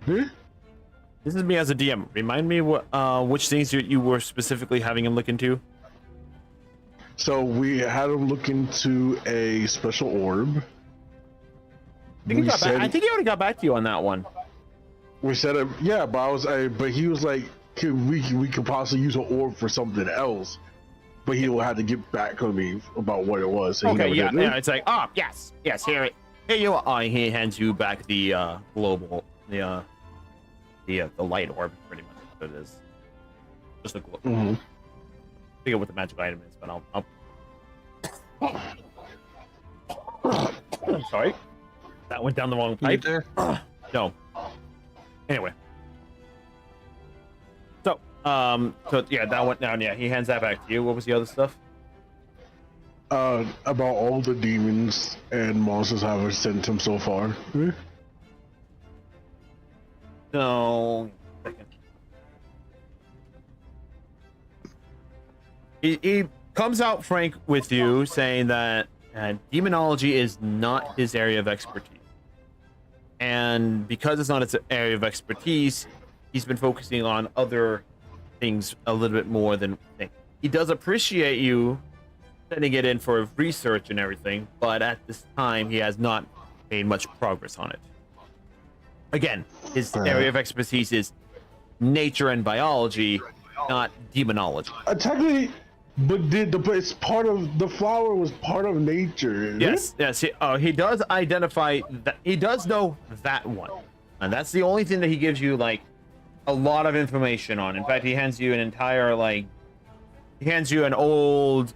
This is me as a DM. Remind me which things you were specifically having him look into. So we had him look into a special orb. I think he already got back to you on that one. We said it, yeah, but he was like, we could possibly use an orb for something else. But he had to get back on me about what it was. So Okay, yeah, it's like, oh, yes, here you are. He hands you back the global, the light orb, pretty much what it is. Just a globe. Mm-hmm. I forget what the magic item is, but I'll... Sorry. That went down the wrong pipe. there? No. Anyway. So yeah, that went down. Yeah, he hands that back to you. What was the other stuff? About all the demons and monsters I've sent him so far. No. He comes out frank with you, saying that demonology is not his area of expertise. And because it's not his area of expertise, he's been focusing on other things a little bit more than he does appreciate you sending it in for research and everything, but at this time he has not made much progress on it. Again, his area of expertise is nature and biology, not demonology. Technically, but it's part of the flower was part of nature. Yes. He does identify that. He does know that one, and that's the only thing that he gives you like a lot of information on. In fact, he hands you an entire he hands you an old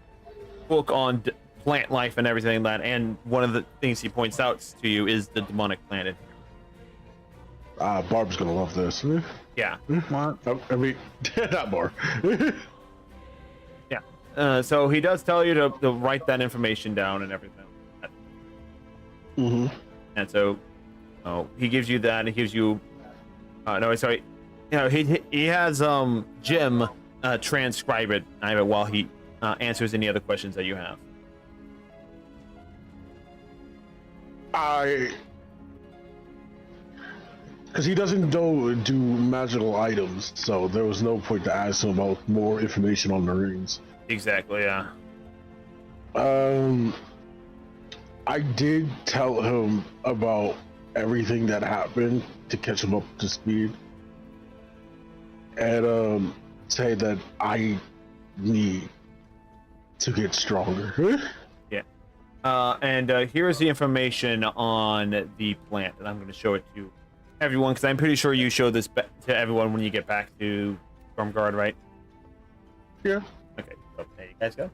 book on plant life and everything like that. And one of the things he points out to you is the demonic planet. Barb's gonna love this. Yeah. What? I mean, not Barb. Yeah. So he does tell you to write that information down and everything. Mm-hmm. And so, he gives you that. And he gives you, no, sorry, he has Jim transcribe it while he answers any other questions that you have. Because he doesn't do magical items, so there was no point to ask him about more information on the rings. Exactly, yeah. I did tell him about everything that happened to catch him up to speed, and say that I need to get stronger. Yeah. And here's the information on the plant, and I'm going to show it to everyone because I'm pretty sure you showed this to everyone when you get back to Stormguard, right? Yeah. Okay, so there you guys go.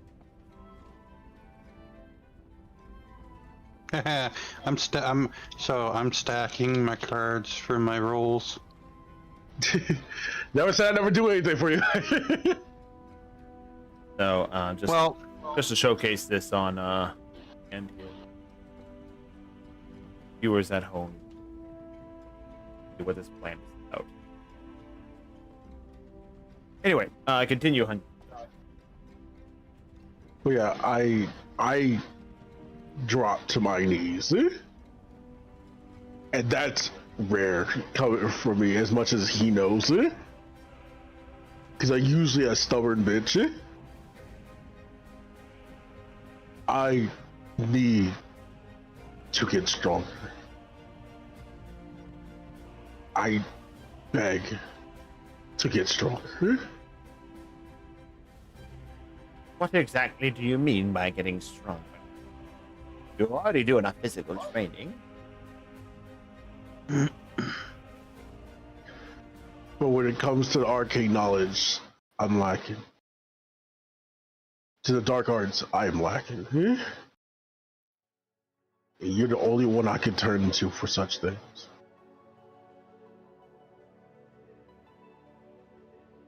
I'm stacking my cards for my rolls. Never said I'd never do anything for you. So just to showcase this on and viewers at home, see what this plan is about. Anyway, continue, hun. But yeah, I dropped to my knees, and that's rare coming from me, as much as he knows, because I usually a stubborn bitch. I need to get stronger. I beg to get stronger. What exactly do you mean by getting stronger? You already do enough physical training. But when it comes to the arcane knowledge, I'm lacking. To the dark arts, I am lacking. And you're the only one I can turn into for such things.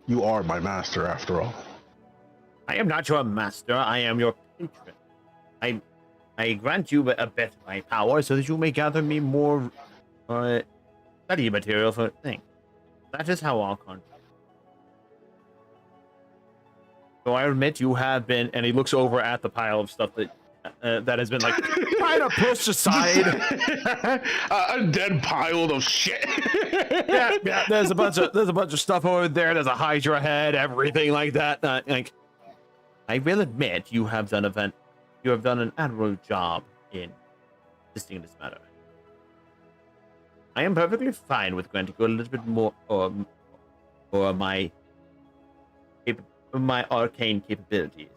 You are my master, after all. I am not your master. I am your patron. I grant you a bit of my power so that you may gather me more study material for things. That is how I'll contact. So I admit you have been, and he looks over at the pile of stuff that that has been like kind of pushed aside. A dead pile of shit. yeah. There's a bunch of stuff over there. There's a Hydra head, everything like that. Like, I will admit you have done an admirable job in assisting in this matter. I am perfectly fine with granting you a little bit more for my arcane capabilities.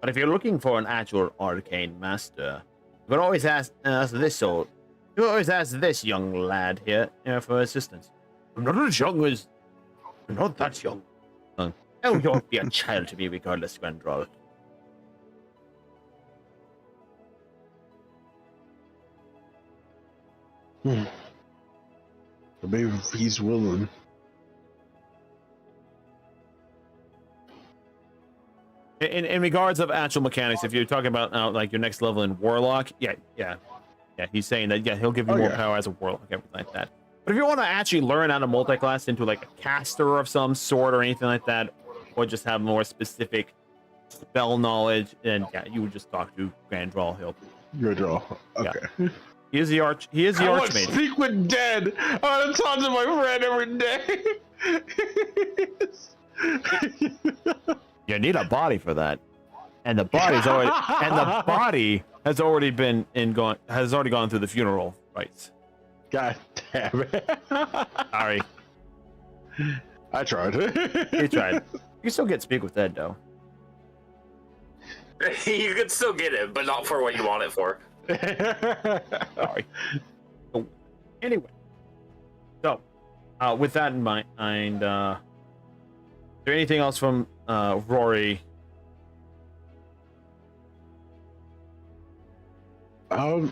But if you're looking for an actual arcane master, you can always ask this young lad here for assistance. I'm not as young as... I'm not that young. Oh, you'll be a child to me regardless, Grandral. Maybe if he's willing. In regards of actual mechanics, if you're talking about like your next level in Warlock, yeah, he's saying that he'll give you more power as a Warlock, everything like that. But if you want to actually learn how to multi-class into like a caster of some sort or anything like that, or just have more specific spell knowledge, then you would just talk to Grandral. Your draw. Okay. Yeah. He is the archmage. I want to speak with dead. I want to talk to my friend every day. You need a body for that, and the body's already has already gone through the funeral rites. God damn it! Sorry, I tried. You tried. You can still get speak with Ed though. You could still get it, but not for what you want it for. Sorry. So, anyway, so with that in mind, is there anything else from Rory? As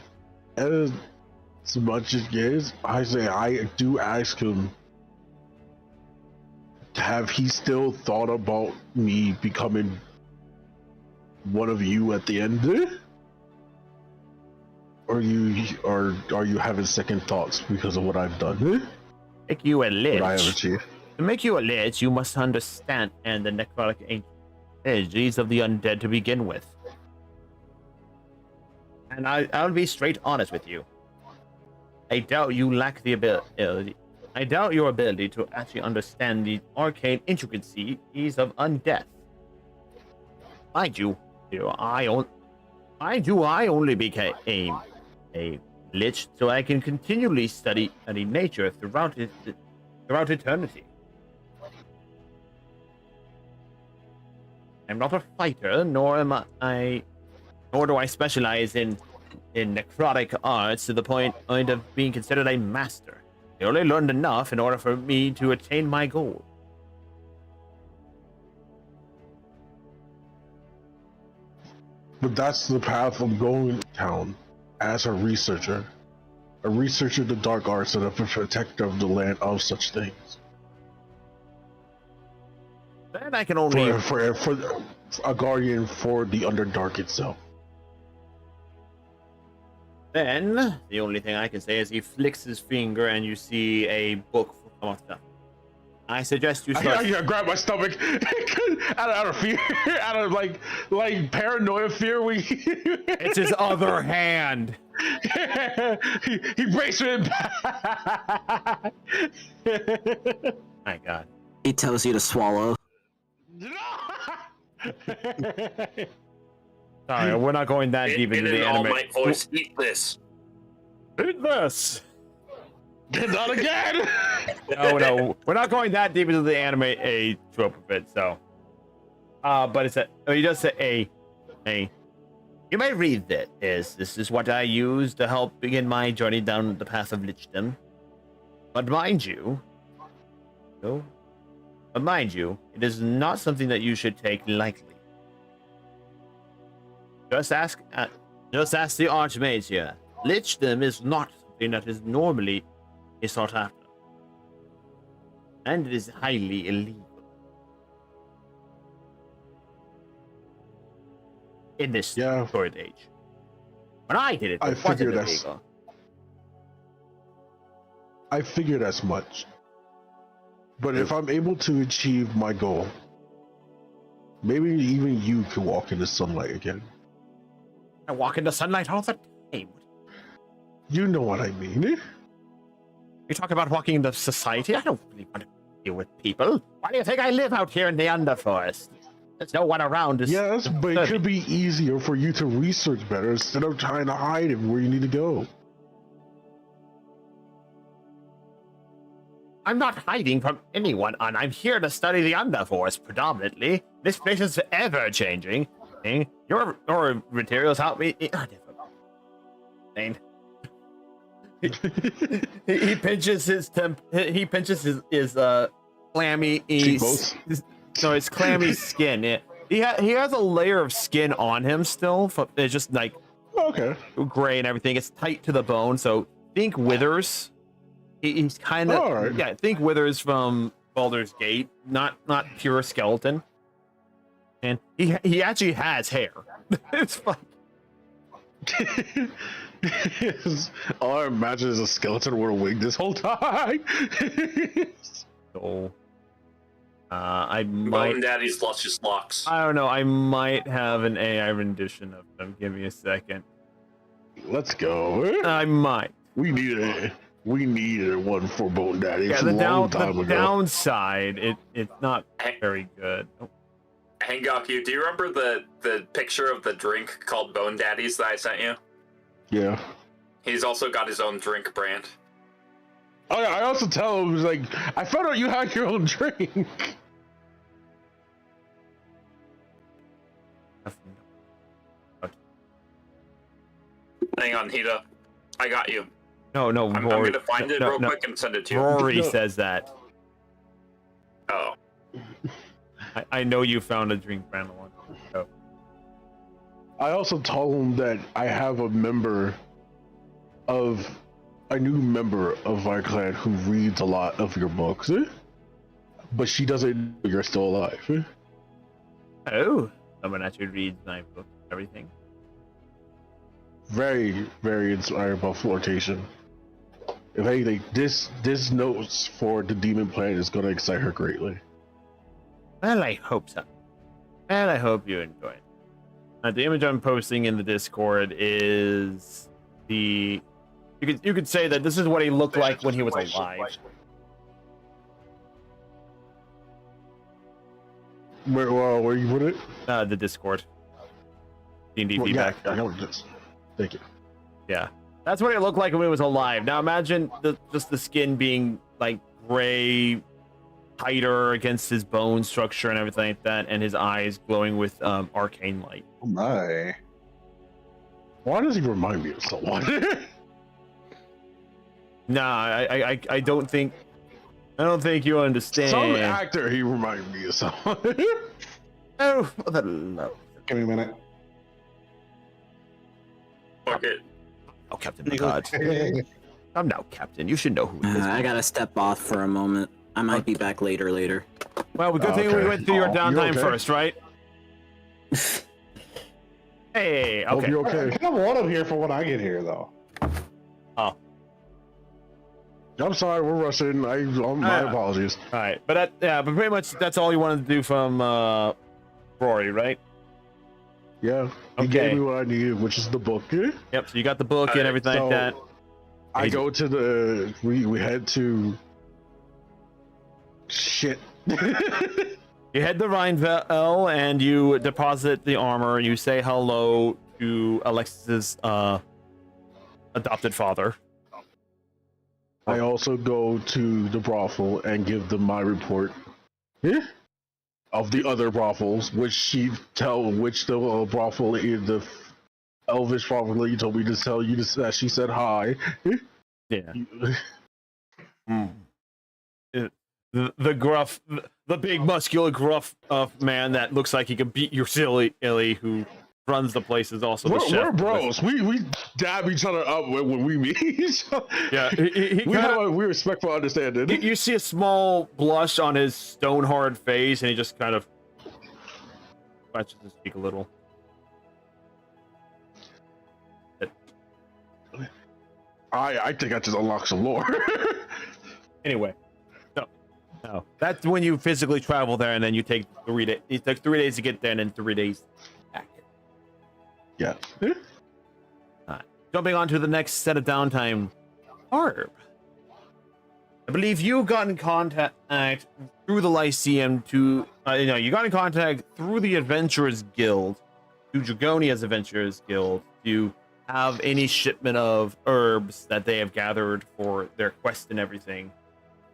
much as it is, I say I do ask him, have he still thought about me becoming one of you at the end? are you having second thoughts because of what I've done? Make you a What I have lich. achieved? To make you a lich, you must understand the necrotic ancient energies of the undead to begin with. And I'll be straight honest with you. I doubt you lack the ability. I doubt your ability to actually understand the arcane intricacies of undeath. Mind you, I only became a lich so I can continually study nature throughout eternity. I'm not a fighter, nor do I specialize in necrotic arts to the point of being considered a master. I only learned enough in order for me to attain my goal. But that's the path I'm going down as a researcher. A researcher of the dark arts and a protector of the land of such things. Then I can only... For a guardian for the Underdark itself. Then, the only thing I can say is he flicks his finger and you see a book come off the... I suggest you start... I grab my stomach out of fear, out of like paranoia fear. It's his other hand. he breaks it back. My God. He tells you to swallow. Sorry, we're not going that deep into the an anime. all-might voice, eat this. Eat this. Not again. No, we're not going that deep into the anime trope of it. So, but it's he does say a. You may read this. This is what I use to help begin my journey down the path of lichdom. But mind you, it is not something that you should take lightly. Just ask the Archmage here. Lichdom is not something that is normally sought after, and it is highly illegal in this storied age. When I did it, I it wasn't figured illegal. I figured as much. But if I'm able to achieve my goal, maybe even you can walk in the sunlight again. I walk in the sunlight all the time. You know what I mean. You talk about walking into society? I don't really want to deal with people. Why do you think I live out here in the Underforest? There's no one around to Yes, but it could be easier for you to research better instead of trying to hide it where you need to go. I'm not hiding from anyone, and I'm here to study the Underforest predominantly. This place is ever changing. Your materials help me. He pinches his clammy so his clammy skin. He has a layer of skin on him still. It's just like gray and everything. It's tight to the bone. So think Withers. He's kind of think Withers from Baldur's Gate. Not pure skeleton. And he actually has hair. It's fun. All I imagine is a skeleton with a wig this whole time. So, I might. Bone Daddy's luscious locks. I don't know. I might have an AI rendition of them. Give me a second. Let's go. I might. We needed one for Bone Daddy. Yeah, It's the a long time ago. downside, it's not very good. Oh. Hengaku, do you remember the picture of the drink called Bone Daddies that I sent you? Yeah. He's also got his own drink brand. Oh yeah, I also tell him, like, I found out you had your own drink. Hang on, Hida. I got you. No, I'm Rory. gonna find it real quick and send it to you. Rory says that. Oh. I know you found a drink brand one. So. I also told him that I have a new member of my clan who reads a lot of your books, but she doesn't know you're still alive. Oh, someone actually reads my book and everything. very, very inspired by flirtation. If anything, this notes for the demon planet is going to excite her greatly. Well, I hope so. And I hope you enjoy it. The image I'm posting in the Discord is the. You could say that this is what he looked like when he was alive. Where you put it? The Discord. D&D Well, feedback. Yeah, I know this. Thank you. Yeah, that's what it looked like when he was alive. Now imagine just the skin being like gray, tighter against his bone structure and everything like that, and his eyes glowing with arcane light. Oh my. Why does he remind me of someone? Nah, I don't think you understand. Some actor he reminded me of someone. Oh, for the love. Give me a minute. Fuck it. Oh, Captain Picard. I'm now Captain. You should know who it is. I gotta step off for a moment. I might be back later. Well, good thing we went through your downtime okay? first, right? Hey, Hope okay. you're I okay. kind of want him here for when I get here, though. Oh, I'm sorry, we're rushing. My apologies. all right. But pretty much that's all you wanted to do from Rory, right? Yeah, he Okay. gave me what I needed, which is the book. Yep. So you got the book and everything So, like that. I go to the. We head to. Shit. You head to Rhineville and you deposit the armor. You say hello to Alexis's adopted father. I also go to the brothel and give them my report of the other brothels, which the brothel in the Elvish brothel you told me to tell you that she said hi. Yeah. The gruff, the big muscular gruff man that looks like he could beat your silly Illy, who runs the place, is also the chef. We're bros. We dab each other up when we meet. Yeah, We respectful understanding. You see a small blush on his stone hard face, and he just kind of scratches his cheek a little. I think I just unlocked some lore. Anyway, no, that's when you physically travel there, and then you take 3 days. It took 3 days to get there, and then 3 days back. Yeah. Jumping on to the next set of downtime, Harb. I believe you got in contact through the Lyceum to, you got in contact through the Adventurers Guild, to Dragonia's Adventurers Guild, to have any shipment of herbs that they have gathered for their quest and everything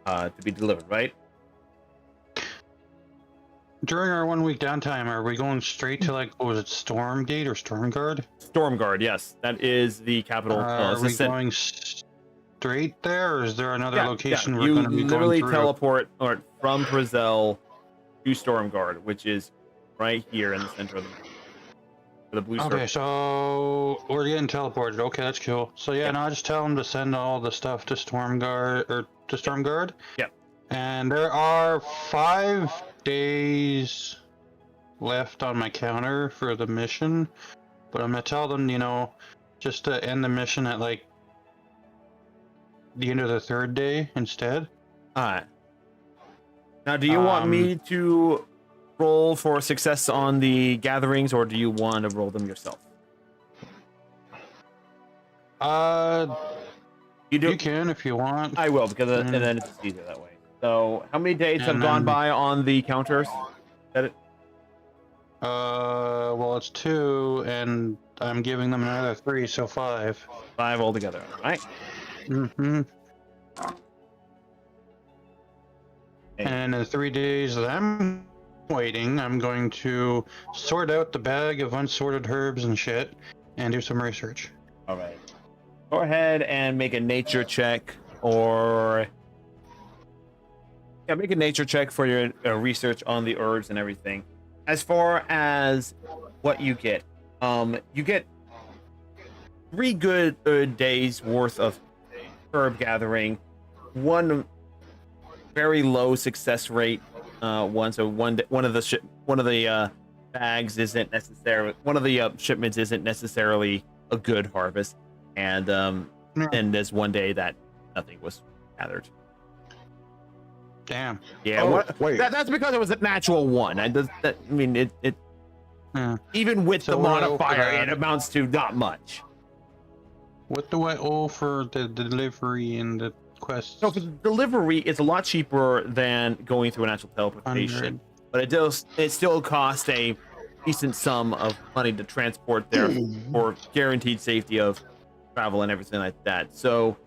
to be delivered, right? During our 1 week downtime, are we going straight to what was it, Stormgate or Stormguard? Stormguard, yes, that is the capital. Are we going straight there, or is there another location we're you going to be literally going through? teleport from Brazil to Stormguard, which is right here in the center of the blue circle. Okay, so we're getting teleported. Okay, that's cool. So yeah, no, I just tell them to send all the stuff to Stormguard. Yeah. And there are 5 days left on my counter for the mission, but I'm gonna tell them, just to end the mission at the end of the 3rd day instead. Alright. Now, do you want me to roll for success on the gatherings, or do you want to roll them yourself? You can if you want. I will, because and then it's easier that way. So, how many days have gone by on the counters? Well, it's 2, and I'm giving them another 3, so 5. 5 altogether, right? Mm-hmm. And in the 3 days that I'm waiting, I'm going to sort out the bag of unsorted herbs and shit, and do some research. All right. Go ahead and make a nature check, or make a nature check for your research on the herbs and everything. As far as what you get 3 good days worth of herb gathering, 1 very low success rate one. So one of the bags isn't necessarily, one of the shipments isn't necessarily a good harvest, and then there's one day that nothing was gathered. Damn. Yeah, Oh, wait. That's because it was a natural one. Yeah. Even with So the what do I owe for modifier, that? it amounts to not much. What do I owe for the delivery and the quests? So for the delivery, it's a lot cheaper than going through an actual teleportation, 100. but it still costs a decent sum of money to transport there for guaranteed safety of travel and everything like that. So,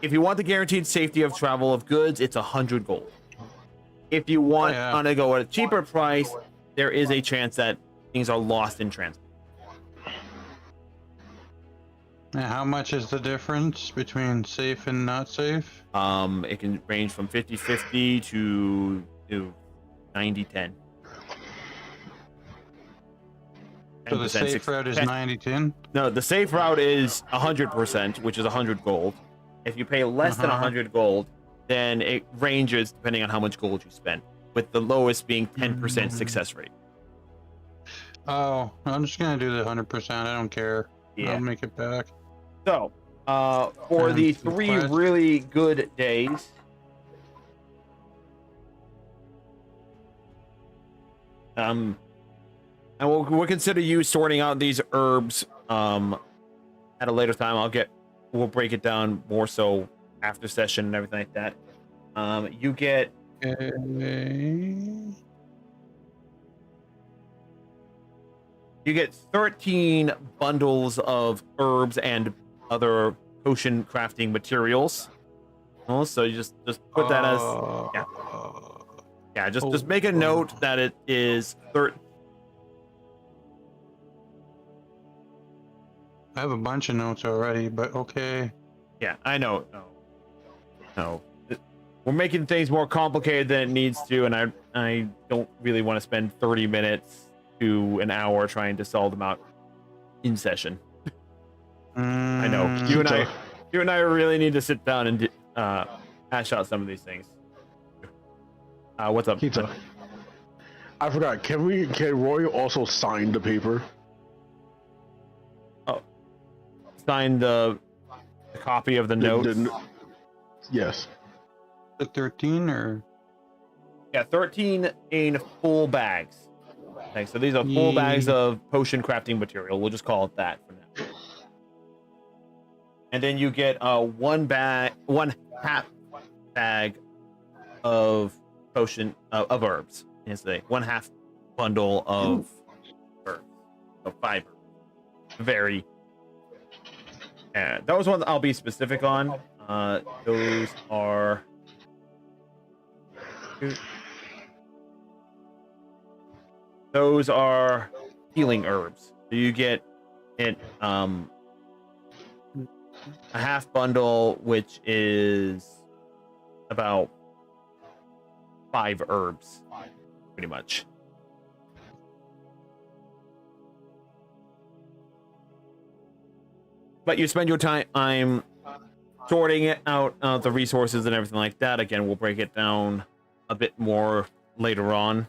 if you want the guaranteed safety of travel of goods, it's 100 gold. If you want to go at a cheaper price, there is a chance that things are lost in transport. And how much is the difference between safe and not safe? It can range from 50-50 to 90-10. So the safe route is 90-10? No, the safe route is 100%, which is 100 gold. If you pay less than 100 gold, then it ranges depending on how much gold you spend, with the lowest being 10% success rate. Oh, I'm just gonna do the 100%. I don't care. Yeah. I'll make it back. So, for the 3 really good days, and we'll consider you sorting out these herbs at a later time. We'll break it down more so after session and everything like that. You get you get 13 bundles of herbs and other potion crafting materials. Also, you just put that as just make a note that it is 13. I have a bunch of notes already, but okay. Yeah, I know. No. We're making things more complicated than it needs to, and I don't really want to spend 30 minutes to an hour trying to solve them out in session. I know. You and I really need to sit down and hash out some of these things. What's up? Kita. I forgot. Can Roy also sign the paper? Sign the copy of the notes. Yes. The 13 or? Yeah, 13 in full bags. Okay, so these are full bags of potion crafting material. We'll just call it that for now. And then you get one half bag of potion of herbs. Yesterday, 1/2 bundle of herbs, of fiber. Very. Those ones I'll be specific on. Those are healing herbs. So you get it a half bundle, which is about 5 herbs, pretty much. But you spend your time sorting it out, the resources and everything like that. Again, we'll break it down a bit more later on.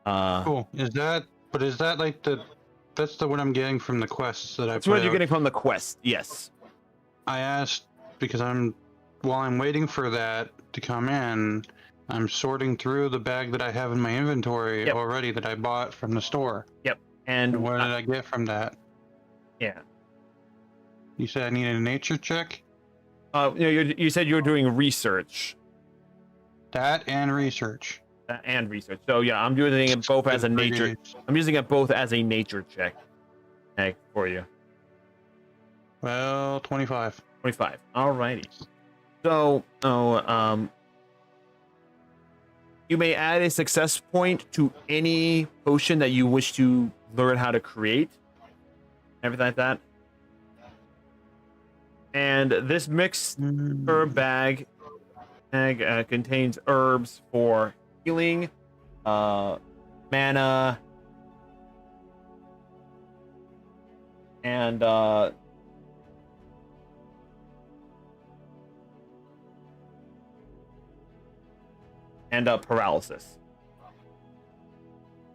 Cool. Is that like that's the what I'm getting from the quests that I That's what you're getting from the quest, yes. I asked because while I'm waiting for that to come in, I'm sorting through the bag that I have in my inventory already that I bought from the store. Yep. And what did I get from that? Yeah. You said I needed a nature check? You said you were doing research. That and research. So yeah, I'm doing it both as a nature. I'm using it both as a nature check. Okay, for you. Well, 25. 25. Alrighty. So, you may add a success point to any potion that you wish to learn how to create. Everything like that. And this mixed herb bag contains herbs for healing, mana, and paralysis.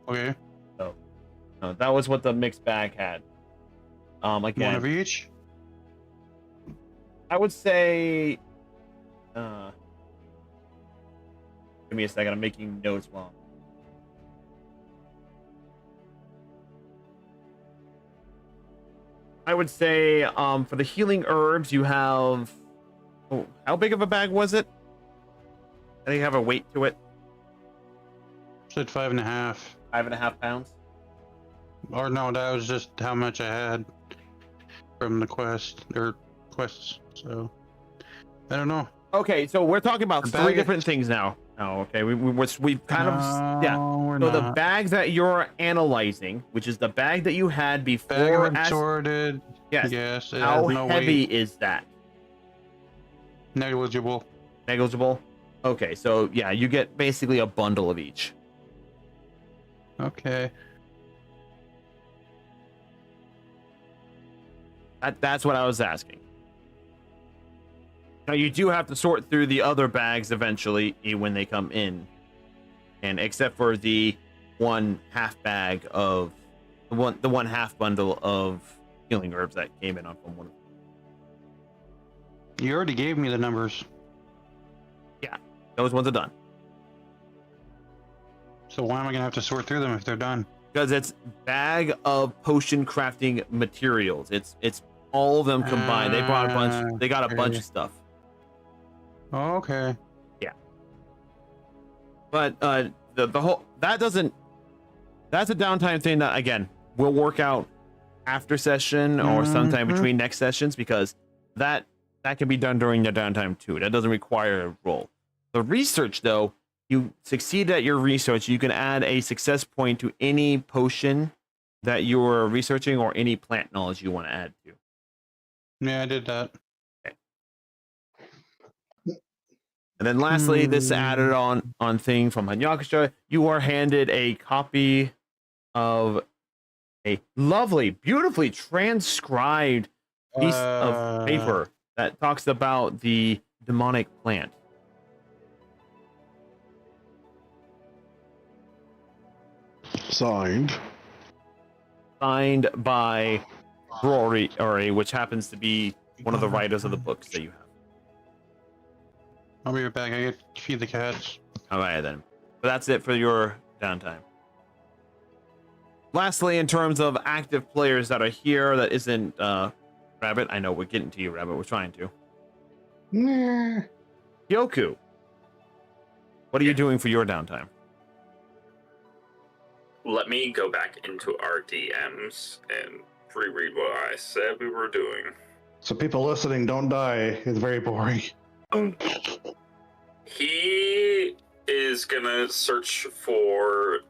Okay. So No, that was what the mixed bag had. Again, One of each? I would say. Give me a second. I'm making notes while. I would say, for the healing herbs, you have. Oh, how big of a bag was it? I think you have a weight to it. Said 5.5. 5.5 pounds. Or no, that was just how much I had from the quests. So I don't know. Okay, so we're talking about The three bag different is- things now. Oh, okay. We've kind of yeah. We're So the not. bag that you're analyzing, which is the bag that you had Bag before, of assorted. yes. Yes. It How has no heavy weight. is that? Negligible. Negligible. Okay, so yeah, you get basically a bundle of each. Okay. That's what I was asking. Now you do have to sort through the other bags eventually when they come in, and except for the one half bag of the one half bundle of healing herbs that came in on from one. You already gave me the numbers. Those ones are done So why am I gonna have to sort through them if they're done? because it's bag of potion crafting materials. It's all of them combined. They brought a bunch. They got a bunch of stuff. Oh, okay. But the whole that's a downtime thing that again we'll work out after session or sometime Mhm. between next sessions because that can be done during your downtime too. That doesn't require a roll. The research though, you succeed at your research, you can add a success point to any potion that you're researching or any plant knowledge you want to add to. Yeah, I did that. And then lastly, this added on thing from Hanyakasha, you are handed a copy of a lovely, beautifully transcribed piece of paper that talks about the demonic plant. Signed. Signed by Rory, which happens to be one of the writers of the books that you have. I'll be right back. I get to feed the cats. All right, then. But that's it for your downtime. Lastly, in terms of active players that are here, that isn't Rabbit. I know we're getting to you, Rabbit. We're trying to. Nah. Yoku, what are you doing for your downtime? Let me go back into our DMs and reread what I said we were doing. So people listening, don't die. It's very boring. He is gonna search for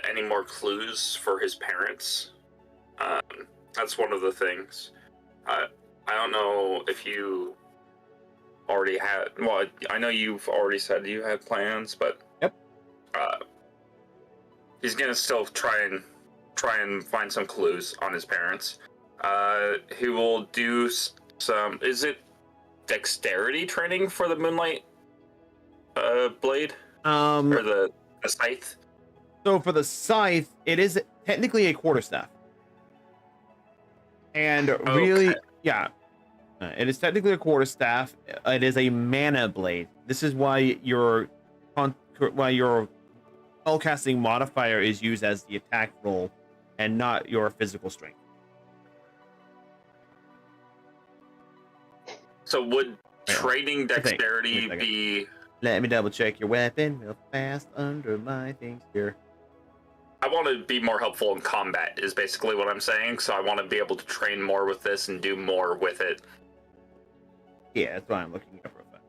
any more clues for his parents. That's one of the things. I don't know if you already had. Well, I know you've already said you had plans, but yep. He's gonna still try and find some clues on his parents. He will do some. Is it dexterity training for the Moonlight blade or the scythe? So for the scythe, it is technically a quarterstaff, and really, yeah, it is technically a quarterstaff. It is a mana blade. This is why your spellcasting modifier is used as the attack roll, and not your physical strength. So would training dexterity be? Let me double check your weapon real fast under my things here. I want to be more helpful in combat is basically what I'm saying. So I want to be able to train more with this and do more with it. Yeah, that's why I'm looking up real fast.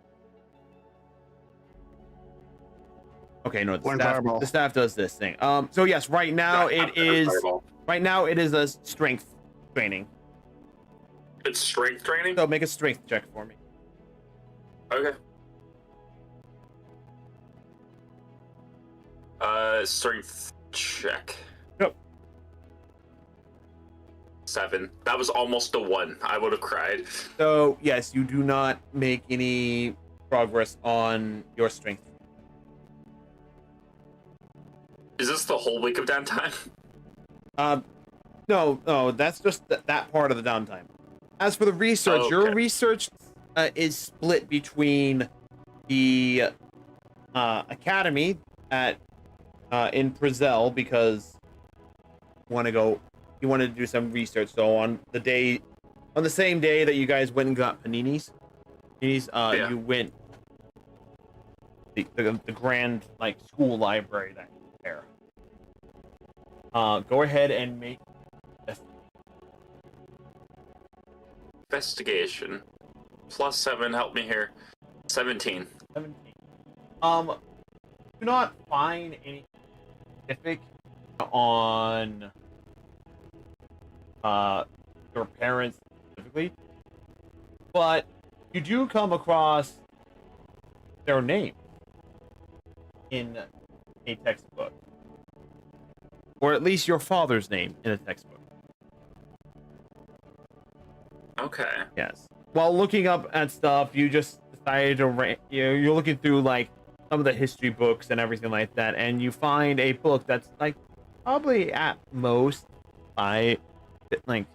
Okay, no, the staff does this thing. So yes, right now it is a strength training. It's strength training? So make a strength check for me. Okay. Strength check. Yep. 7. That was almost a 1. I would have cried. So yes, you do not make any progress on your strength. Is this the whole week of downtime? No, that's just that part of the downtime. As for the research, your Okay. research is split between the academy at in Brazil because you wanted to do some research. So on the same day that you guys went and got paninis, Yeah. you went the grand like school library that there. Go ahead and make Investigation. +7, help me here. 17. 17. Do not find any specific on your parents specifically, but you do come across their name in a textbook, or at least your father's name in a textbook. Okay. Yes. While looking up at stuff, you just decided to you're looking through like some of the history books and everything like that, and you find a book that's like probably at most by like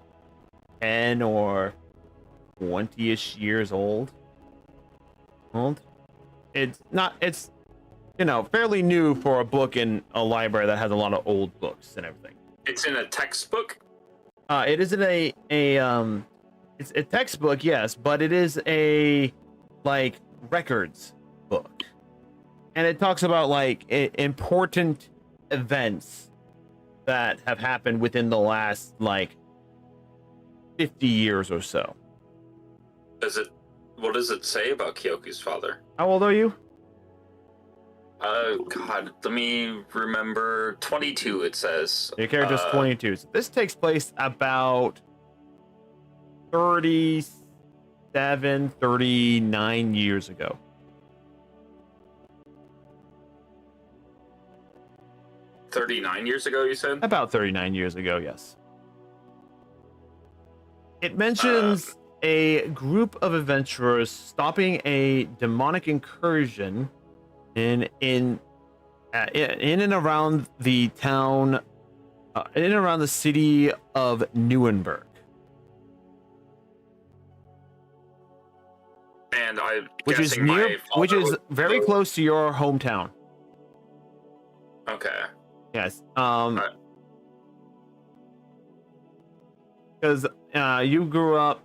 10 or 20-ish years old. It's fairly new for a book in a library that has a lot of old books and everything. It's in a textbook? It isn't it's a textbook, yes, but it is a like records book, and it talks about like important events that have happened within the last like 50 years or so. What does it say about Kyoku's father? How old are you? God, let me remember. 22, it says. Your character's 22. So this takes place about 39 years ago. Years ago, you said? About 39 years ago, yes. It mentions a group of adventurers stopping a demonic incursion in and around the town, in and around the city of Nuremberg. And I'm Which is guessing my which father is was- very close to your hometown. Okay. Yes. Right. Because you grew up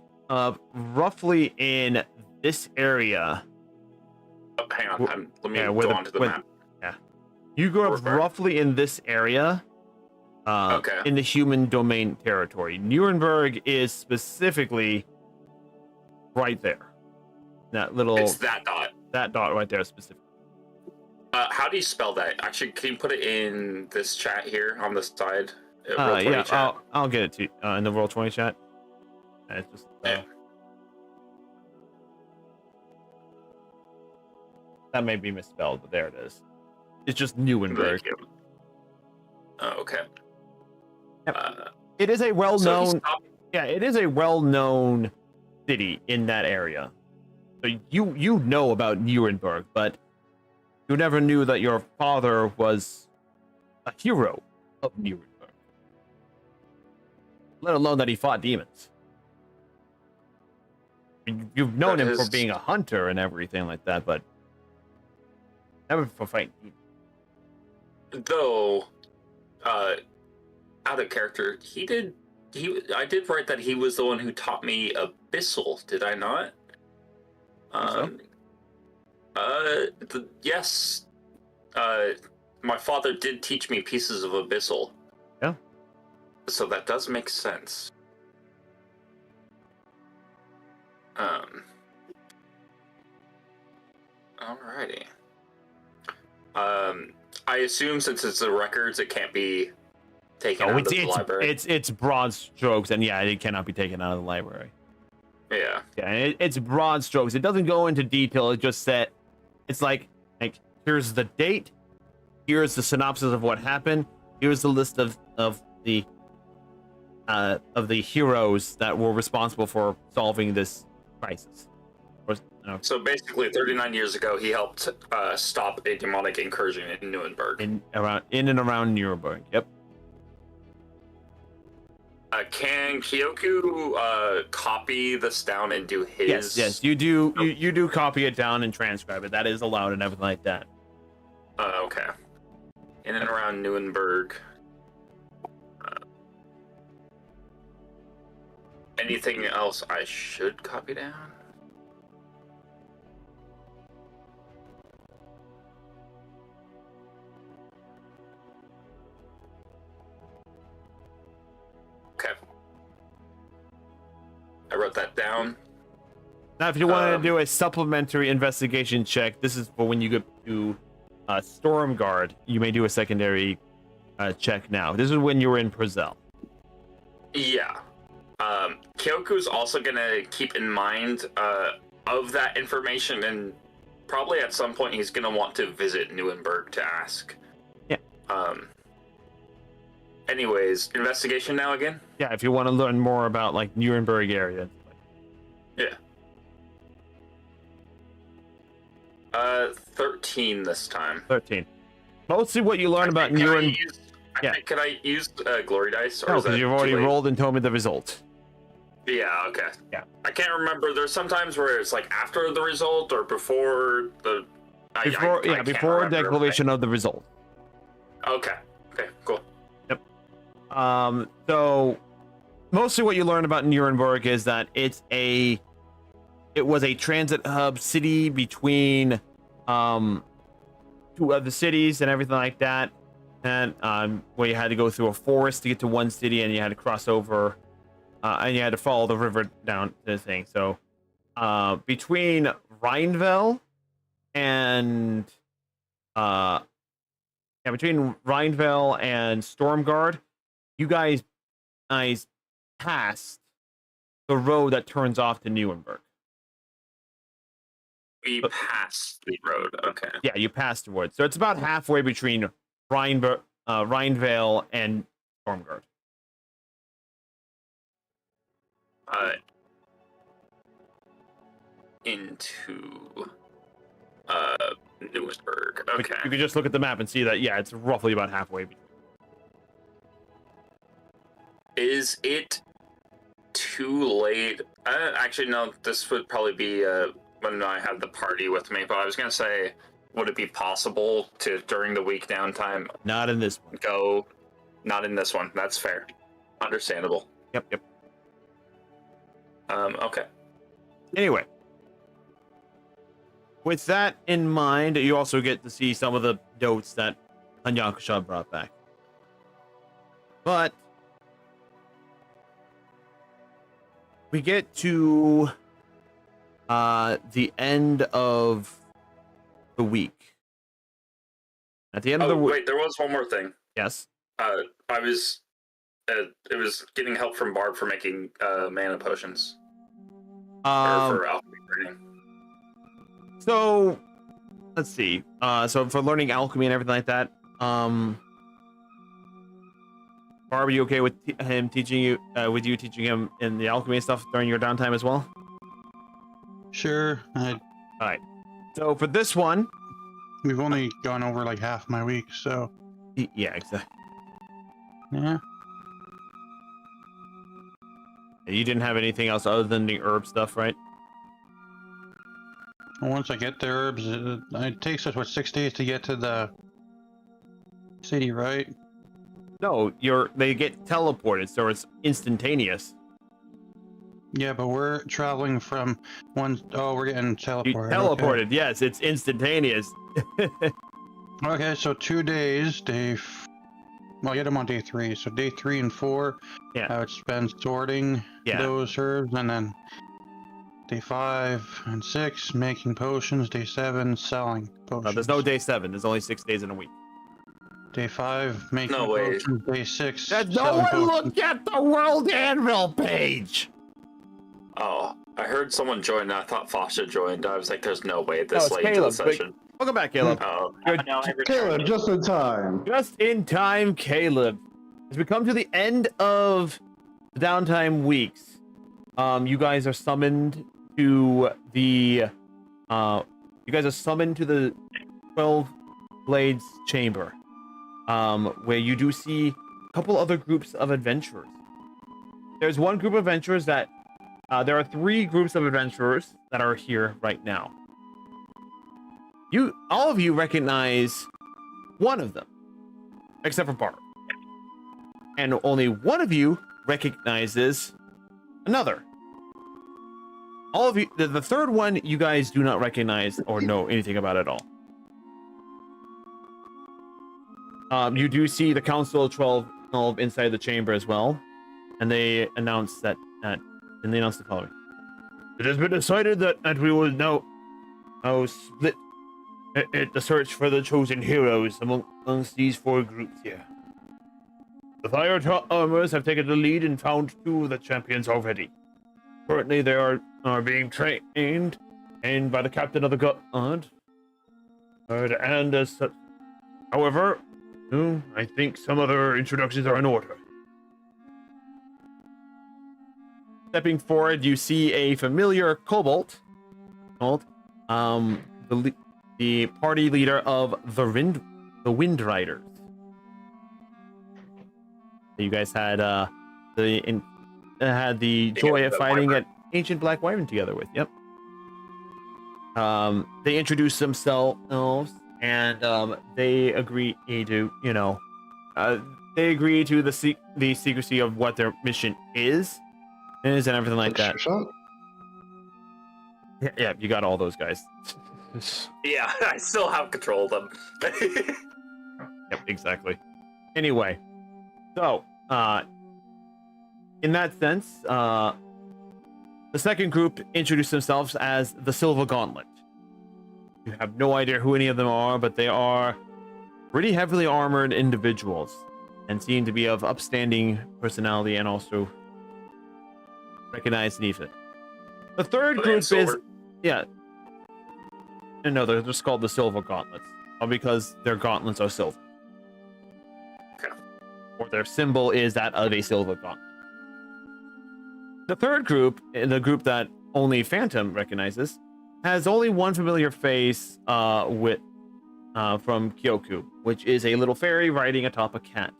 roughly in this area. Oh, hang on. Let me with go onto the map. Yeah. You grew up Where? roughly in this area. Okay. In the human domain territory. Nuremberg is specifically right there. That little It's that dot. right there specifically. How do you spell that? Actually, can you put it in this chat here on the side? Roll20 Yeah, chat. I'll get it to you in the Roll20 chat. It's just Yeah. that may be misspelled, but there it is. It's just Nuremberg. Thank you. Oh, okay. Yep. It is a well-known. Yeah, it is a well-known city in that area. So you know about Nuremberg, but you never knew that your father was a hero of Nuremberg. Let alone that he fought demons. You've known him for being a hunter and everything like that, but never for fighting demons. Though, out of character, I did write that he was the one who taught me Abyssal, did I not? Yes. My father did teach me pieces of Abyssal. Yeah. So that does make sense. Alrighty. I assume since it's the records, it can't be taken out of the library. It's broad strokes, and yeah, it cannot be taken out of the library. Yeah. Yeah, it's broad strokes. It doesn't go into detail. It just said, it's like here's the date, here's the synopsis of what happened, here's the list of the heroes that were responsible for solving this crisis. So basically, 39 years ago, he helped stop a demonic incursion in Nuremberg. In and around Nuremberg. Yep. Can Kyoku copy this down and do his? Yes, you do. You do copy it down and transcribe it. That is allowed and everything like that. Okay. In and around Nuremberg. Anything else I should copy down? Okay. I wrote that down. Now, if you want to do a supplementary investigation check, this is for when you get to Stormguard. You may do a secondary check now. This is when you were in Brazil. Yeah. Kyoku's also gonna keep in mind of that information, and probably at some point he's gonna want to visit Nuremberg to ask. Yeah. Anyways, investigation now again? Yeah, if you want to learn more about like Nuremberg area. Yeah. 13 this time. 13. Mostly what you learn about Nuremberg. Can I use glory dice? Or No, is that because you've already too late? rolled and told me the result. Yeah, okay. Yeah. I can't remember. There's sometimes where it's like after the result or before the... Before I can't before remember. declaration of the result. Okay. Okay, cool. So mostly what you learn about Nuremberg is that it was a transit hub city between two other cities and everything like that, and where you had to go through a forest to get to one city, and you had to cross over and you had to follow the river down to the thing. So between Rheinville and between Rheinville and Stormguard, you guys passed the road that turns off to Nuremberg. We passed the road. Okay. Yeah, you passed the road. So it's about halfway between Rheinville and Stormguard. Into Nuremberg. Okay. You can just look at the map and see that, yeah, it's roughly about halfway. Is it too late? Actually, no, this would probably be when I have the party with me, but I was going to say, would it be possible to, during the week downtime, Not in this one. go... Not in this one. That's fair. Understandable. Yep. Okay. Anyway. With that in mind, you also get to see some of the notes that Hanyakusha brought back. But we get to the end of the week. At the end of the week. Wait, there was one more thing. Yes. I was... it was getting help from Barb for making mana potions. Or for alchemy training. So, let's see. So for learning alchemy and everything like that, Barb, are you okay with him teaching you, with you teaching him in the alchemy and stuff during your downtime as well? Sure. All right. So for this one, We've only gone over like half my week, so yeah, exactly. yeah. You didn't have anything else other than the herb stuff, right? Once I get the herbs, it takes us, 6 days to get to the city, right? No, they get teleported, so it's instantaneous. Yeah, but we're traveling from one... Oh, we're getting You teleported. teleported, yes, it's instantaneous. Okay, so 2 days, well, I get them on day 3, so day 3 and 4, Yeah. I would spend sorting those herbs, and then day 5 and 6 making potions, day 7 selling potions. There's no day 7. There's only 6 days in a week. Day 5 making No way. potions, day 6 No selling one potions. looked at the World Anvil page! Oh, I heard someone join. I thought Fasha joined. I was like, "There's no way this it's late into the Caleb, but- session." Welcome back, Caleb. Oh, Caleb, just in time. Just in time, Caleb. As we come to the end of the downtime weeks, you guys are summoned to the 12 Blades chamber, where you do see a couple other groups of adventurers. there's one group of adventurers that there are 3 groups of adventurers that are here right now. All of you recognize one of them, except for Bart, and only one of you recognizes another. All of you, the third one, you guys do not recognize or know anything about at all. You do see the Council of 12 inside the chamber as well, and they announce that, and they announce the following: it has been decided that we will now split the search for the chosen heroes amongst these 4 groups here. The fire armors have taken the lead and found 2 of the champions already. Currently, they are being trained and by the captain of the guard. And as such, however, I think some other introductions are in order. Stepping forward, you see a familiar kobold, the party leader of the Wind Riders. You guys had the joy of fighting at Ancient Black Wyvern together with. Yep. They introduced themselves, and they agree to, they agree to the secrecy of what their mission is and everything like that. Yeah, you got all those guys. Yeah, I still have control of them. Yep, exactly. Anyway, so in that sense, the second group introduced themselves as the Silver Gauntlet. You have no idea who any of them are, but they are pretty heavily armored individuals and seem to be of upstanding personality and also recognized Nefa. The third group is, yeah. No, they're just called the Silver Gauntlets, because their gauntlets are silver. Okay. Or their symbol is that of a silver gauntlet. The third group, the group that only Phantom recognizes, has only one familiar face from Kyoku, which is a little fairy riding atop a cat.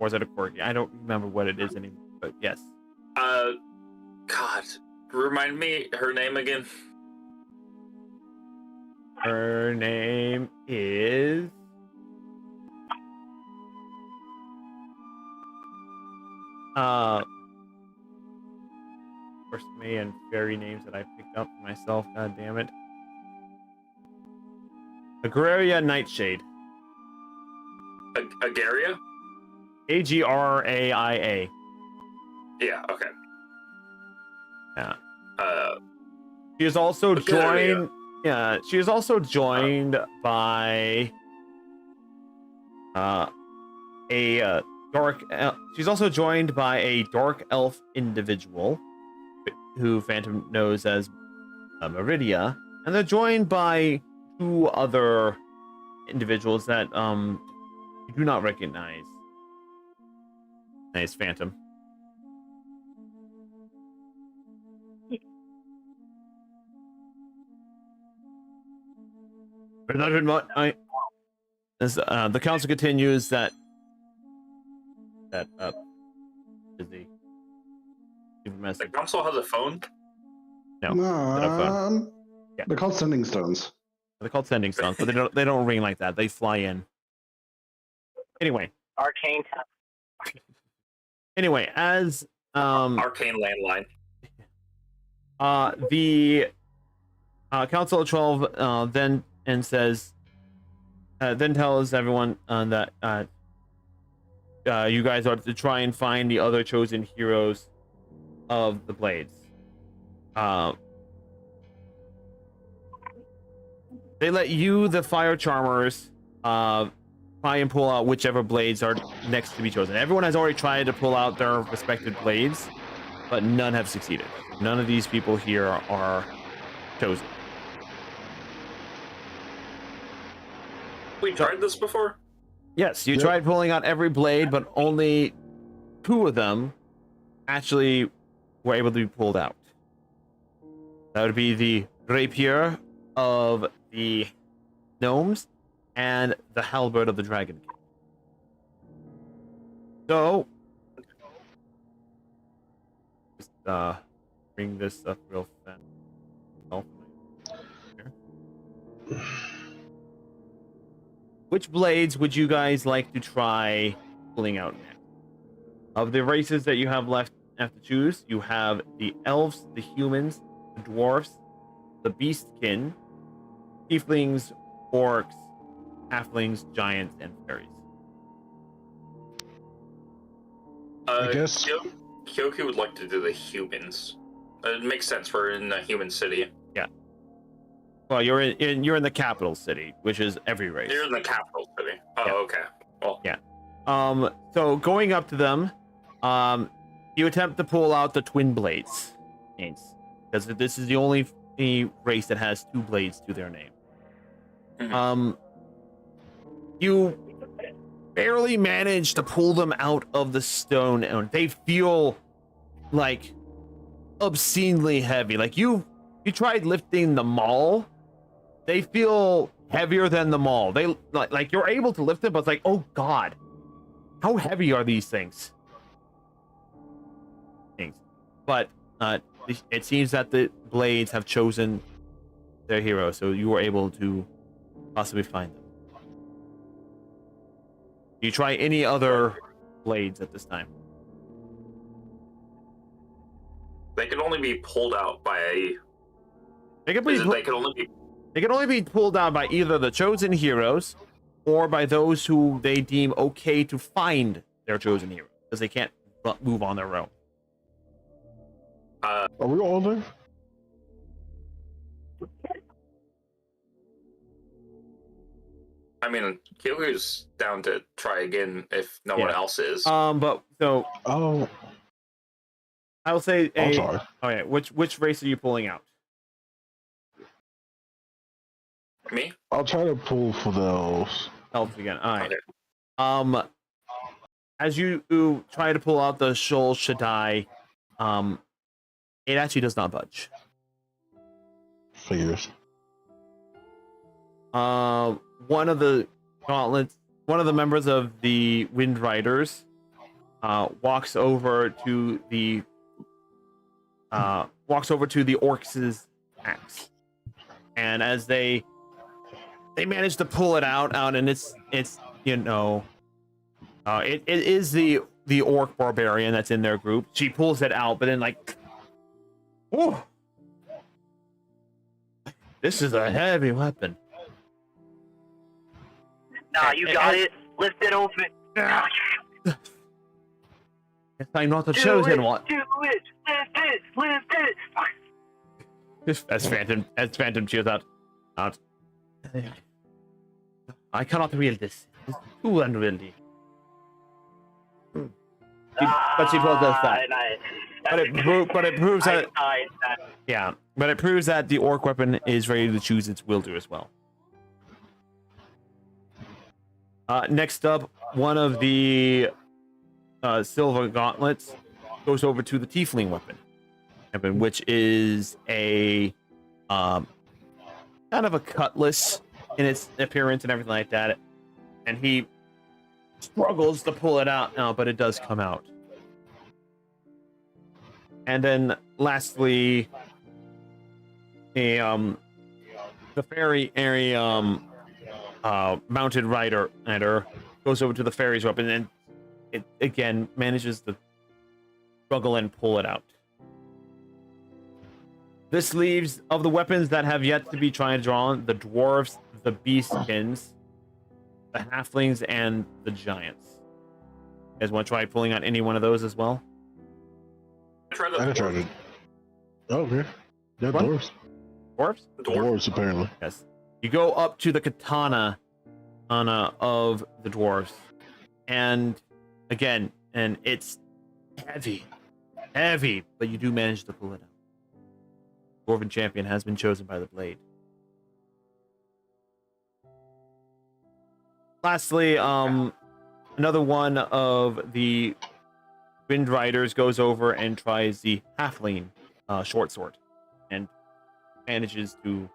Or is it a corgi? I don't remember what it is anymore, but yes. God, remind me her name again. Her name is... First May and fairy names that I picked up for myself, god damn it. Agraria Nightshade. Agaria? Agraia. Yeah, okay. Yeah. She is also joined... Yeah, she is also joined by she's also joined by a dark elf individual who Phantom knows as Meridia, and they're joined by 2 other individuals that you do not recognize. Nice, Phantom. The council continues that busy. The council has a phone? No, not a phone. Yeah. They're called sending stones. They're called sending stones, but they don't ring like that. They fly in. Anyway. Arcane. Anyway, as Arcane landline. The Council of 12 then tells everyone that you guys are to try and find the other chosen heroes of the blades. They let you, the fire charmers, try and pull out whichever blades are next to be chosen. Everyone has already tried to pull out their respective blades, but none have succeeded. None of these people here are chosen. We tried this before? Yes, you tried pulling out every blade, but only 2 of them actually were able to be pulled out. That would be the rapier of the gnomes and the halberd of the dragon king. So, bring this up real fast. Oh. Which blades would you guys like to try pulling out next? Of the races that you have left to choose, you have the elves, the humans, the dwarfs, the beastkin, tieflings, orcs, halflings, giants, and fairies. I guess. Kyoku would like to do the humans. It makes sense. We're in a human city. Yeah. Well, you're in the capital city, which is every race. You're in the capital city. Oh, Yeah. okay. Well, yeah. So going up to them, you attempt to pull out the twin blades, because this is the only race that has two blades to their name. Mhm. You barely manage to pull them out of the stone, and they feel like obscenely heavy. Like you tried lifting the maul, they feel heavier than the maul. They like you're able to lift it, but it's like, oh god, how heavy are these things? But it seems that the blades have chosen their hero, so you were able to possibly find them. Do you try any other blades at this time? they can only be pulled out by. They can They can only be. They can only be pulled out by either the chosen heroes or by those who they deem okay to find their chosen hero, because they can't move on their own. Are we all there? I mean, Kyoku's down to try again if no one else is. But so Oh, I'll say I'm sorry. Okay, which race are you pulling out? Me? I'll try to pull for the elves. Elves again. All right. Okay. As you try to pull out the Shol Shaddai, it actually does not budge. Figures. One of the gauntlets, one of the members of the Wind Riders, walks over to the orcs' axe, and as they manage to pull it out, and it's you know, it is the orc barbarian that's in their group. She pulls it out, but then like, oh, this is a heavy weapon. Nah, you got it. Lift it open. Yes, I'm not the chosen one. Do it. Lift it. As Phantom cheers out. I cannot wield this. It's too unwieldy. But she pulls us that. But it proves that. Yeah, but it proves that the orc weapon is ready to choose its wielder as well. Next up, one of the silver gauntlets goes over to the tiefling weapon, which is a kind of a cutlass in its appearance and everything like that. And he struggles to pull it out now, but it does come out. And then lastly, the fairy area mounted rider goes over to the fairy's weapon, and it again manages to struggle and pull it out. This leaves, of the weapons that have yet to be tried and drawn, the dwarves, the beastkins, the halflings, and the giants. You guys want to try pulling out any one of those as well? I tried it. Oh, okay. Yeah, What? dwarves. Dwarves? Dwarves, apparently. Yes. You go up to the katana of the dwarves, and again, and it's heavy, but you do manage to pull it out. Dwarven champion has been chosen by the blade. Lastly, another one of the Wind Riders goes over and tries the halfling short sword, and manages to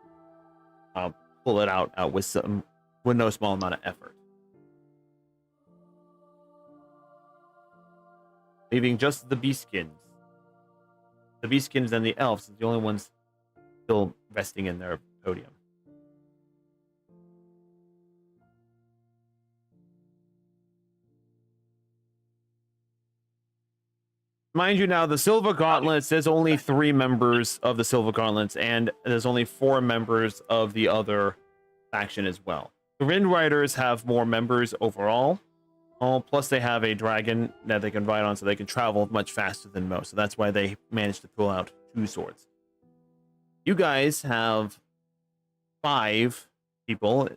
pull it out with no small amount of effort, leaving just the beastkins. the Beastkins and the elves are the only ones still resting in their podium. Mind you, now the Silver Gauntlets, there's only 3 members of the Silver Gauntlets, and there's only 4 members of the other faction as well. The Wind Riders have more members overall. Plus, they have a dragon that they can ride on, so they can travel much faster than most. So that's why they managed to pull out 2 swords. You guys have 5 people,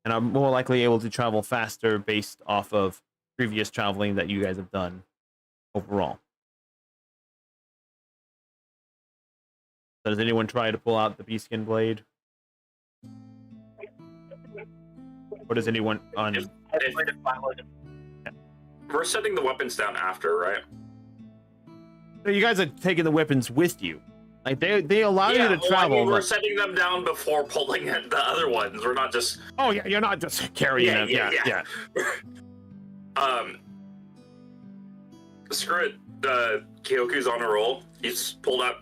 and are more likely able to travel faster based off of previous traveling that you guys have done overall. So does anyone try to pull out the Beastskin blade? Or does anyone on? We're setting the weapons down after, right? So you guys are taking the weapons with you. Like they allow you to travel. I mean, we're setting them down before pulling the other ones. We're not just. Oh yeah, you're not just carrying them. Yeah. Screw it. Kyoku's on a roll. He's pulled out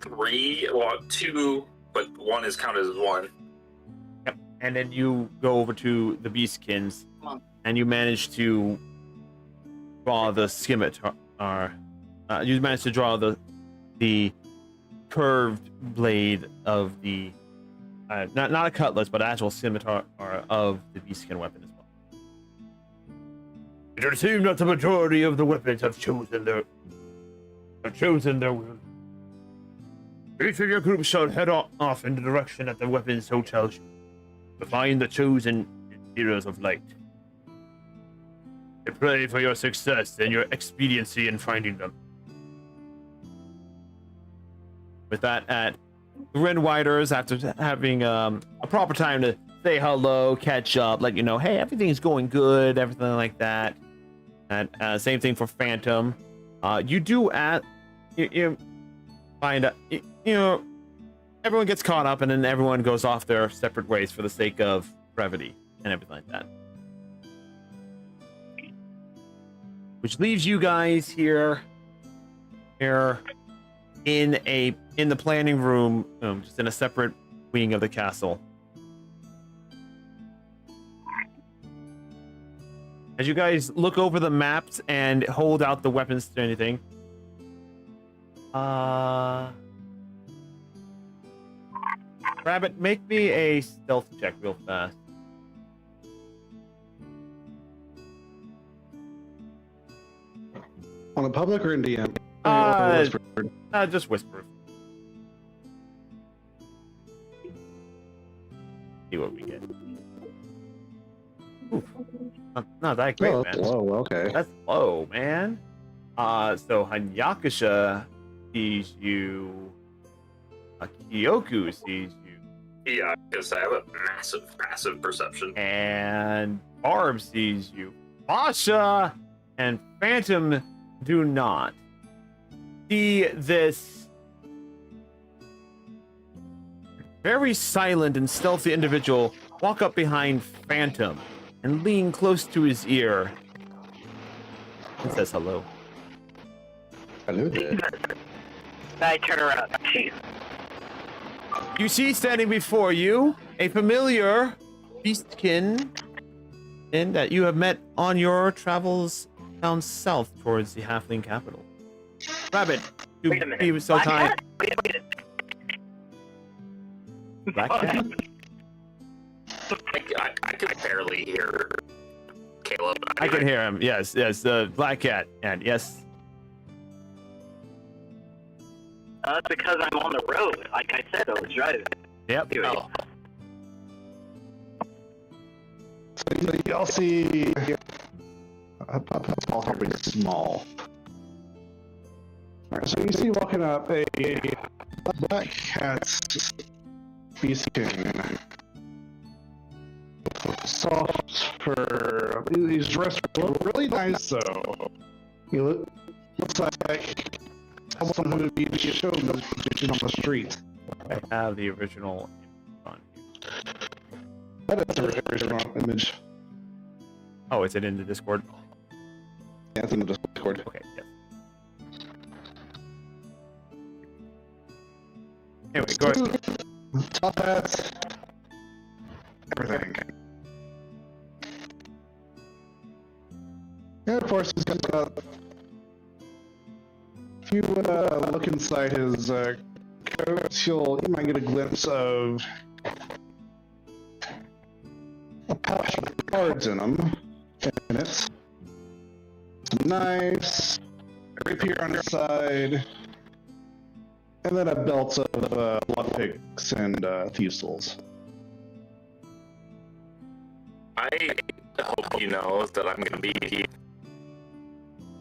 3, well, 2, but 1 is counted as 1. Yep. And then you go over to the Beastkins, and you manage to draw the scimitar. You manage to draw the curved blade of the not a cutlass, but actual scimitar of the Beastskin weapon as well. It would seem that the majority of the weapons have chosen their will. Each of your groups shall head off in the direction that the weapons hotel to find the chosen heroes of light. I pray for your success and your expediency in finding them. With that, the Wind Riders, after having a proper time to say hello, catch up, let you know, hey, everything's going good, everything like that. And same thing for Phantom. You do you find everyone gets caught up, and then everyone goes off their separate ways for the sake of brevity and everything like that. Which leaves you guys here in the planning room, just in a separate wing of the castle. As you guys look over the maps and hold out the weapons to anything. Rabbit, make me a stealth check real fast. On a public or in DM? Just whisper. See what we get. Oof. Not that great, Oh, man. that's low. Okay. That's low, man. So Hanyakusha sees you. Kyoku sees you. Yeah, I guess I have a massive passive perception. And Barb sees you. Pasha and Phantom do not. See this very silent and stealthy individual walk up behind Phantom and lean close to his ear and says hello. Hello there. I turn around. You see standing before you a familiar beastkin that you have met on your travels down south towards the halfling capital. Rabbit, you Wait a minute. be so Black kind. cat? Wait a minute. Black cat? I could barely hear Caleb. I can hear him. Yes, the black cat. And yes. That's because I'm on the road. Like I said, I was driving. Yep. Oh. So y'all see probably small. Alright, so you see walking up a black cat's beastskin. Soft fur. He's dressed really nice though. He looks like someone who would be shown on the street. I have the original on here. That is the original image. Oh, is it in the Discord? Yeah, it's in the Discord. Okay, yes. Anyway, go ahead. Top hats, everything. And of course, he's got if you look inside his coat, you might get a glimpse of a pouch with cards in them. In it, some knives, a rapier on the side, and then a belt of lockpicks and thieves' tools. I hope you know that I'm gonna be.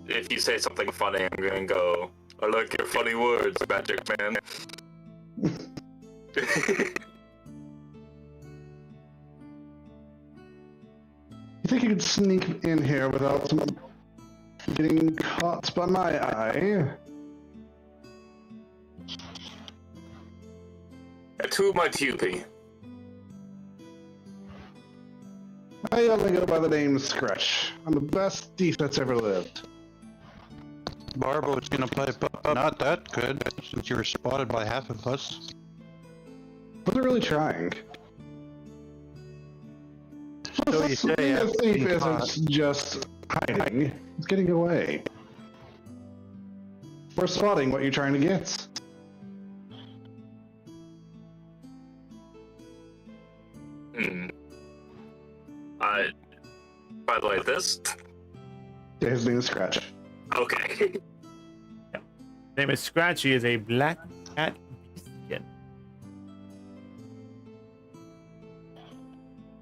If you say something funny, I'm gonna go. I like your funny words, Magic Man. You think you could sneak in here without getting caught by my eye? To my pupae. I only go by the name Scratch. I'm the best thief that's ever lived. Barbo's gonna pipe up. Not that good, since you were spotted by half of us. Wasn't really trying. So you say Being a after thief being caught. isn't just hiding, it's getting away. We're spotting what you're trying to get. By the way, this? Yeah, his name is Scratch. Okay. His name is Scratchy. Is a black cat beastkin.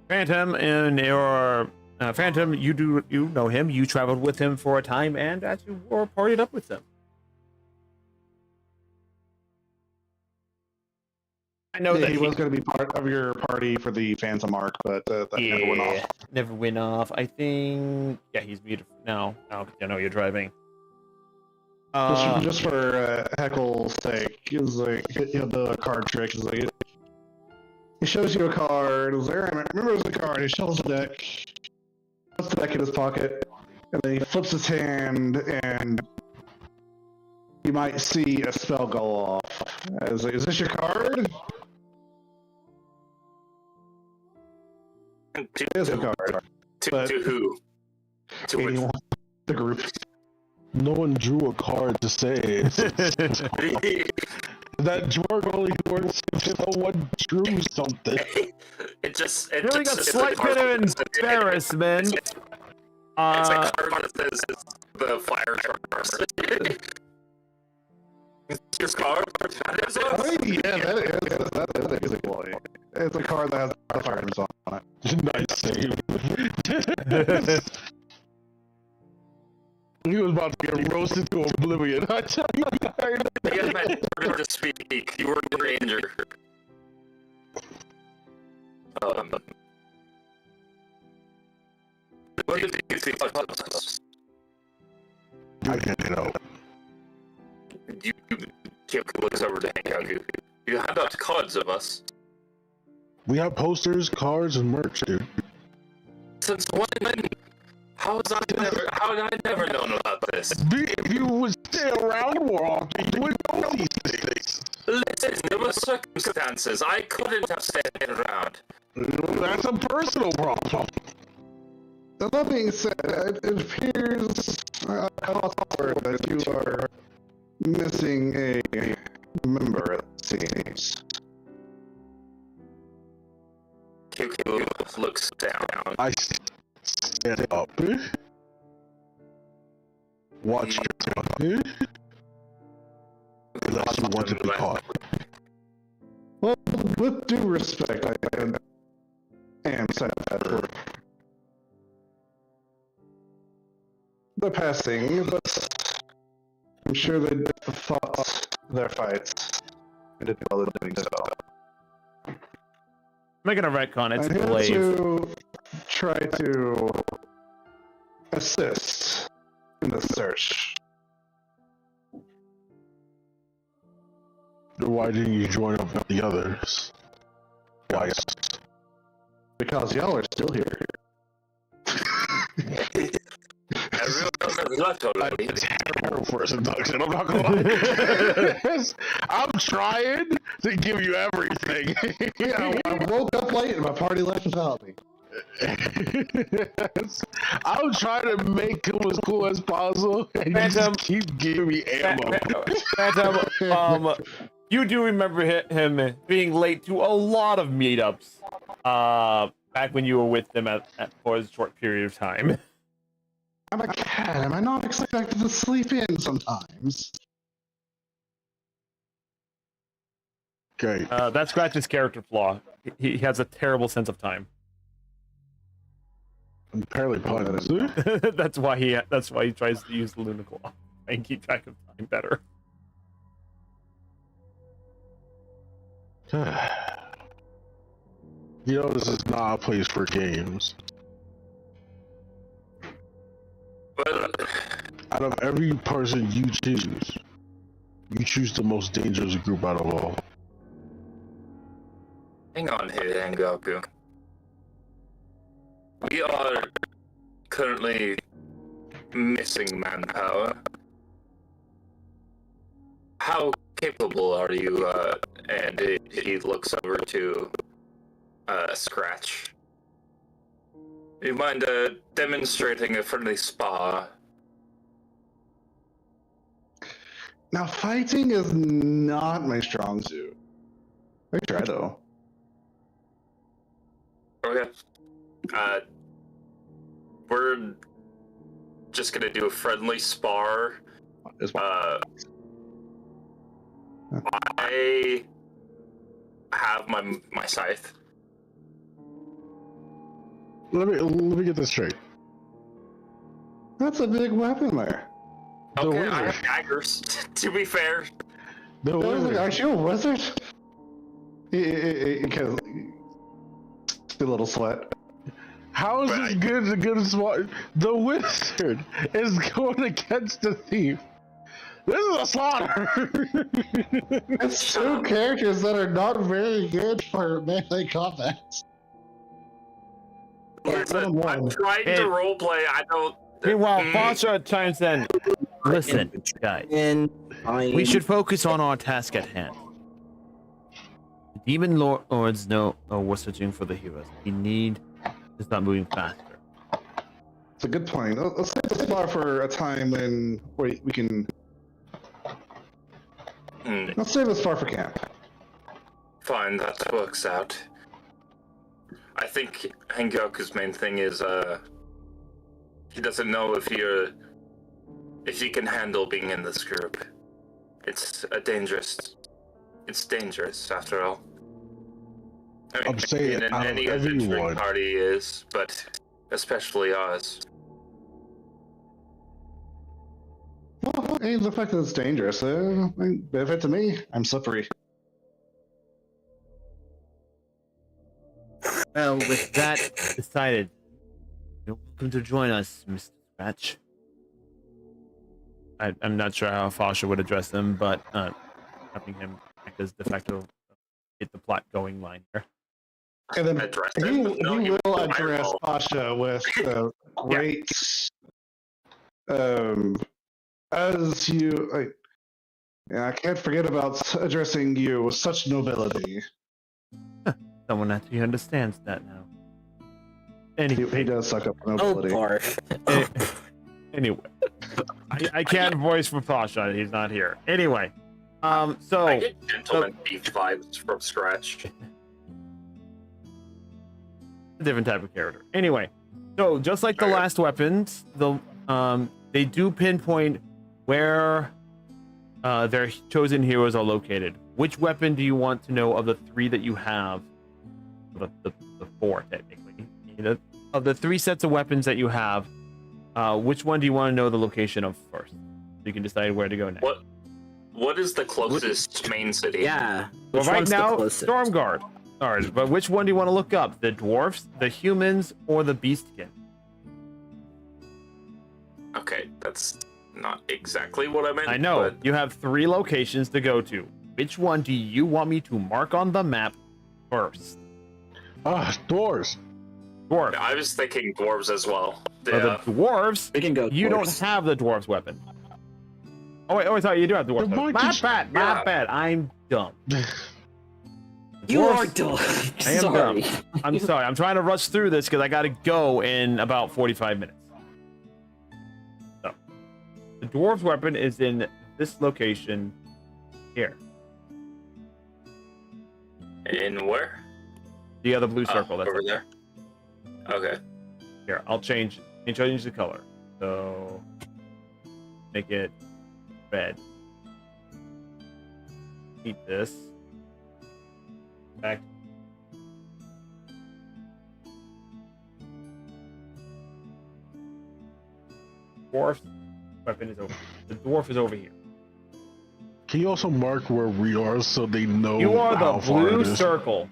Phantom, in your Phantom, you know him. You traveled with him for a time, and actually were partied up with him. I know that he was going to be part of your party for the Phantom arc, but that never went off. Never went off. I think. Yeah, he's muted now. Now I know you're driving. Just for Heckle's sake, is like he'll do a card trick. Is like he shows you a card. Is there? I remember it was a card. He shuffles the deck, puts the deck in his pocket, and then he flips his hand, and you might see a spell go off. Is this your card? It is a card. To who? To which? Anyone, the group. No one drew a card to say it. That drawer only works if someone drew something. It just. Feeling a slight bit of embarrassment. It's a card that says the fire charge. Your card? That is I mean, yeah, that is a quality. It's a card that has the firearms on it. Nice save. He was about to get roasted to oblivion. I tell you guys. You had to speak. You were in danger. What did you see about us? I can't know. You looks over to Hank. You hand out cards of us. We have posters, cards, and merch, dude. Since when? How had I never known about this? If you would stay around more often, you would know these things. Listen, there were circumstances. I couldn't have stayed around. That's a personal problem. That being said, it appears that you are missing a member, it seems. QQ looks down. I stand up. Watch your tongue. Unless you want to be caught. Well, with due respect, I am sad for the passing, but I'm sure they fought their fights and did well in doing so. Making a retcon. It's I'm here Glaive. to try to assist in the search. Why didn't you join up with the others? Why? Because y'all are still here. Everyone he left already. It's terrible first introduction. I'm not gonna lie. I'm trying to give you everything. Yeah, I woke up late and my party left without me. I'm trying to make him as cool as possible, and you Phantom. just keep giving me ammo. Phantom, you do remember him being late to a lot of meetups back when you were with them for a short period of time. I'm a cat. Am I not expected to sleep in sometimes? Okay. That's Scratch's character flaw. He has a terrible sense of time. I'm apparently punished. That's why he tries to use the Lunaclaw and keep track of time better. You know, this is not a place for games. But Out of every person you choose the most dangerous group out of all. hang on here, Hangoku. We are currently missing manpower. How capable are you? And he looks over to Scratch. Do you mind demonstrating a friendly spar? Now, fighting is not my strong suit. I try though. Okay. We're just gonna do a friendly spar. I have my scythe. Let me get this straight. That's a big weapon there. Okay, I have daggers. To be fair. The wizard. Are you a wizard? Because a little sweat. How is this good as what? The wizard is going against the thief. This is a slaughter. It's two characters that are not very good for melee combat. Listen, I'm trying to roleplay. I don't. Meanwhile, Fasha chimes in. Listen, guys. We should focus on our task at hand. The demon lords know we're searching for the heroes. We need to start moving faster. It's a good point. Let's save this bar for a time when we can. Let's save this bar for camp. Fine, that works out. I think Hangoku's main thing is he doesn't know if he can handle being in this group. It's dangerous after all. I mean, I'm saying out of any adventuring everyone. party is, but especially ours. Well, hey, the fact that it's dangerous, benefit to me. I'm slippery. Well, with that decided, you're welcome to join us, Mr. Scratch. I'm not sure how Fasha would address him, but having him act as de facto get the plot going line here. And then Address he him? No, he will will address fireball. Pasha with great, as you, I can't forget about addressing you with such nobility. Someone actually understands that now. He Anyway, does suck up Oh, nobility. barf. anyway, I can't voice for Fasha. He's not here. Anyway, so I get gentleman beef vibes from Scratch. a different type of character. Anyway, so just like the last weapons, they do pinpoint where their chosen heroes are located. Which weapon do you want to know of the three that you have? The four, technically. Of the three sets of weapons that you have, which one do you want to know the location of first? So you can decide where to go next. What is the closest main city? Yeah. Well, Which right one's now, the closest? Stormguard. Alright, but which one do you want to look up? The dwarfs, the humans, or the beastkin? Okay, that's not exactly what I meant. I know. But You have three locations to go to. Which one do you want me to mark on the map first? Doors. Dwarf. I was thinking dwarves as well. For the dwarves, We can go. you don't dwarves. have the dwarves weapon. Oh wait, sorry, you do have the dwarves The weapon. monkeys- My Yeah. bad. I'm dumb. You are Dwarves- dumb. I am Sorry. dumb. I'm sorry. I'm trying to rush through this because I got to go in about 45 minutes. So, the dwarves weapon is in this location here. In where? The other blue circle. That's over there. Okay. Here, I'll change the color. So make it red. Eat this. Back. Dwarf's weapon is over. The dwarf is over here. Can you also mark where we are so they know You are how the far blue it is? circle.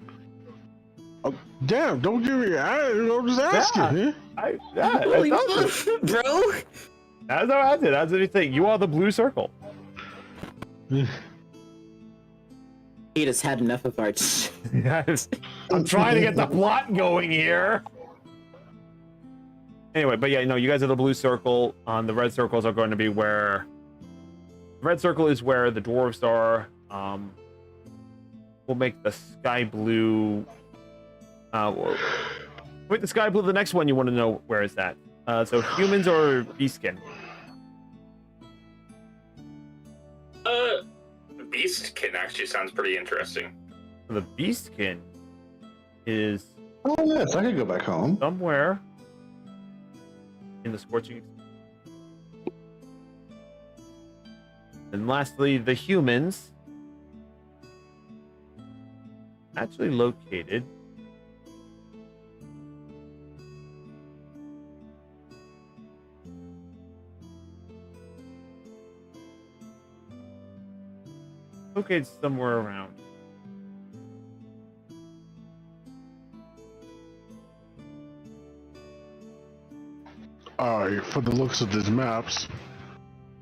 Oh, damn, don't give me. I'm just asking. Yeah. Huh? I Holy thought so. bro. That's what I did. That's what you think. You are the blue circle. He just had enough of our. Yes. I'm trying to get the plot going here. Anyway, but yeah, no, you guys are the blue circle. The red circles are going to be where. The red circle is where the dwarves are. We'll make the sky blue. Wait, the sky blue. The next one you want to know where is that? So humans or beastkin? Beastkin actually sounds pretty interesting. The beastkin is Oh yes, I could go back home. somewhere in the scorching. And lastly, the humans, actually located somewhere around. Alright, for the looks of these maps,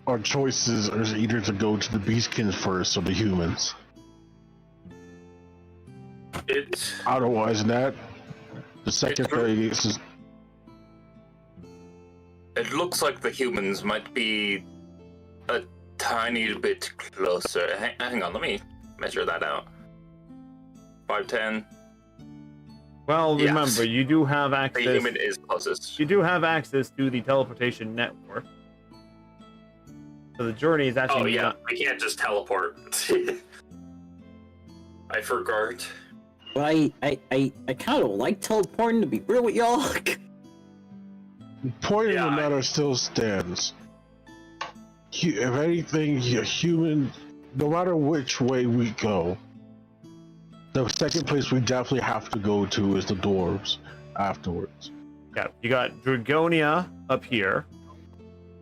our choices are either to go to the beastkins first or the humans. It Otherwise, that the second phase is. it looks like the humans might be a tiny bit closer. Hang on, let me measure that out. 5'10". Well, Yes. remember, you do have The access. human is closest. You do have access to the teleportation network. So the journey is actually Oh yeah, not. we can't just teleport. I forgot. But I kind of like teleporting, to be real with y'all. Point Yeah, of the matter still stands. If anything, a human, no matter which way we go, the second place we definitely have to go to is the dwarves afterwards. Yeah, you got Dragonia up here.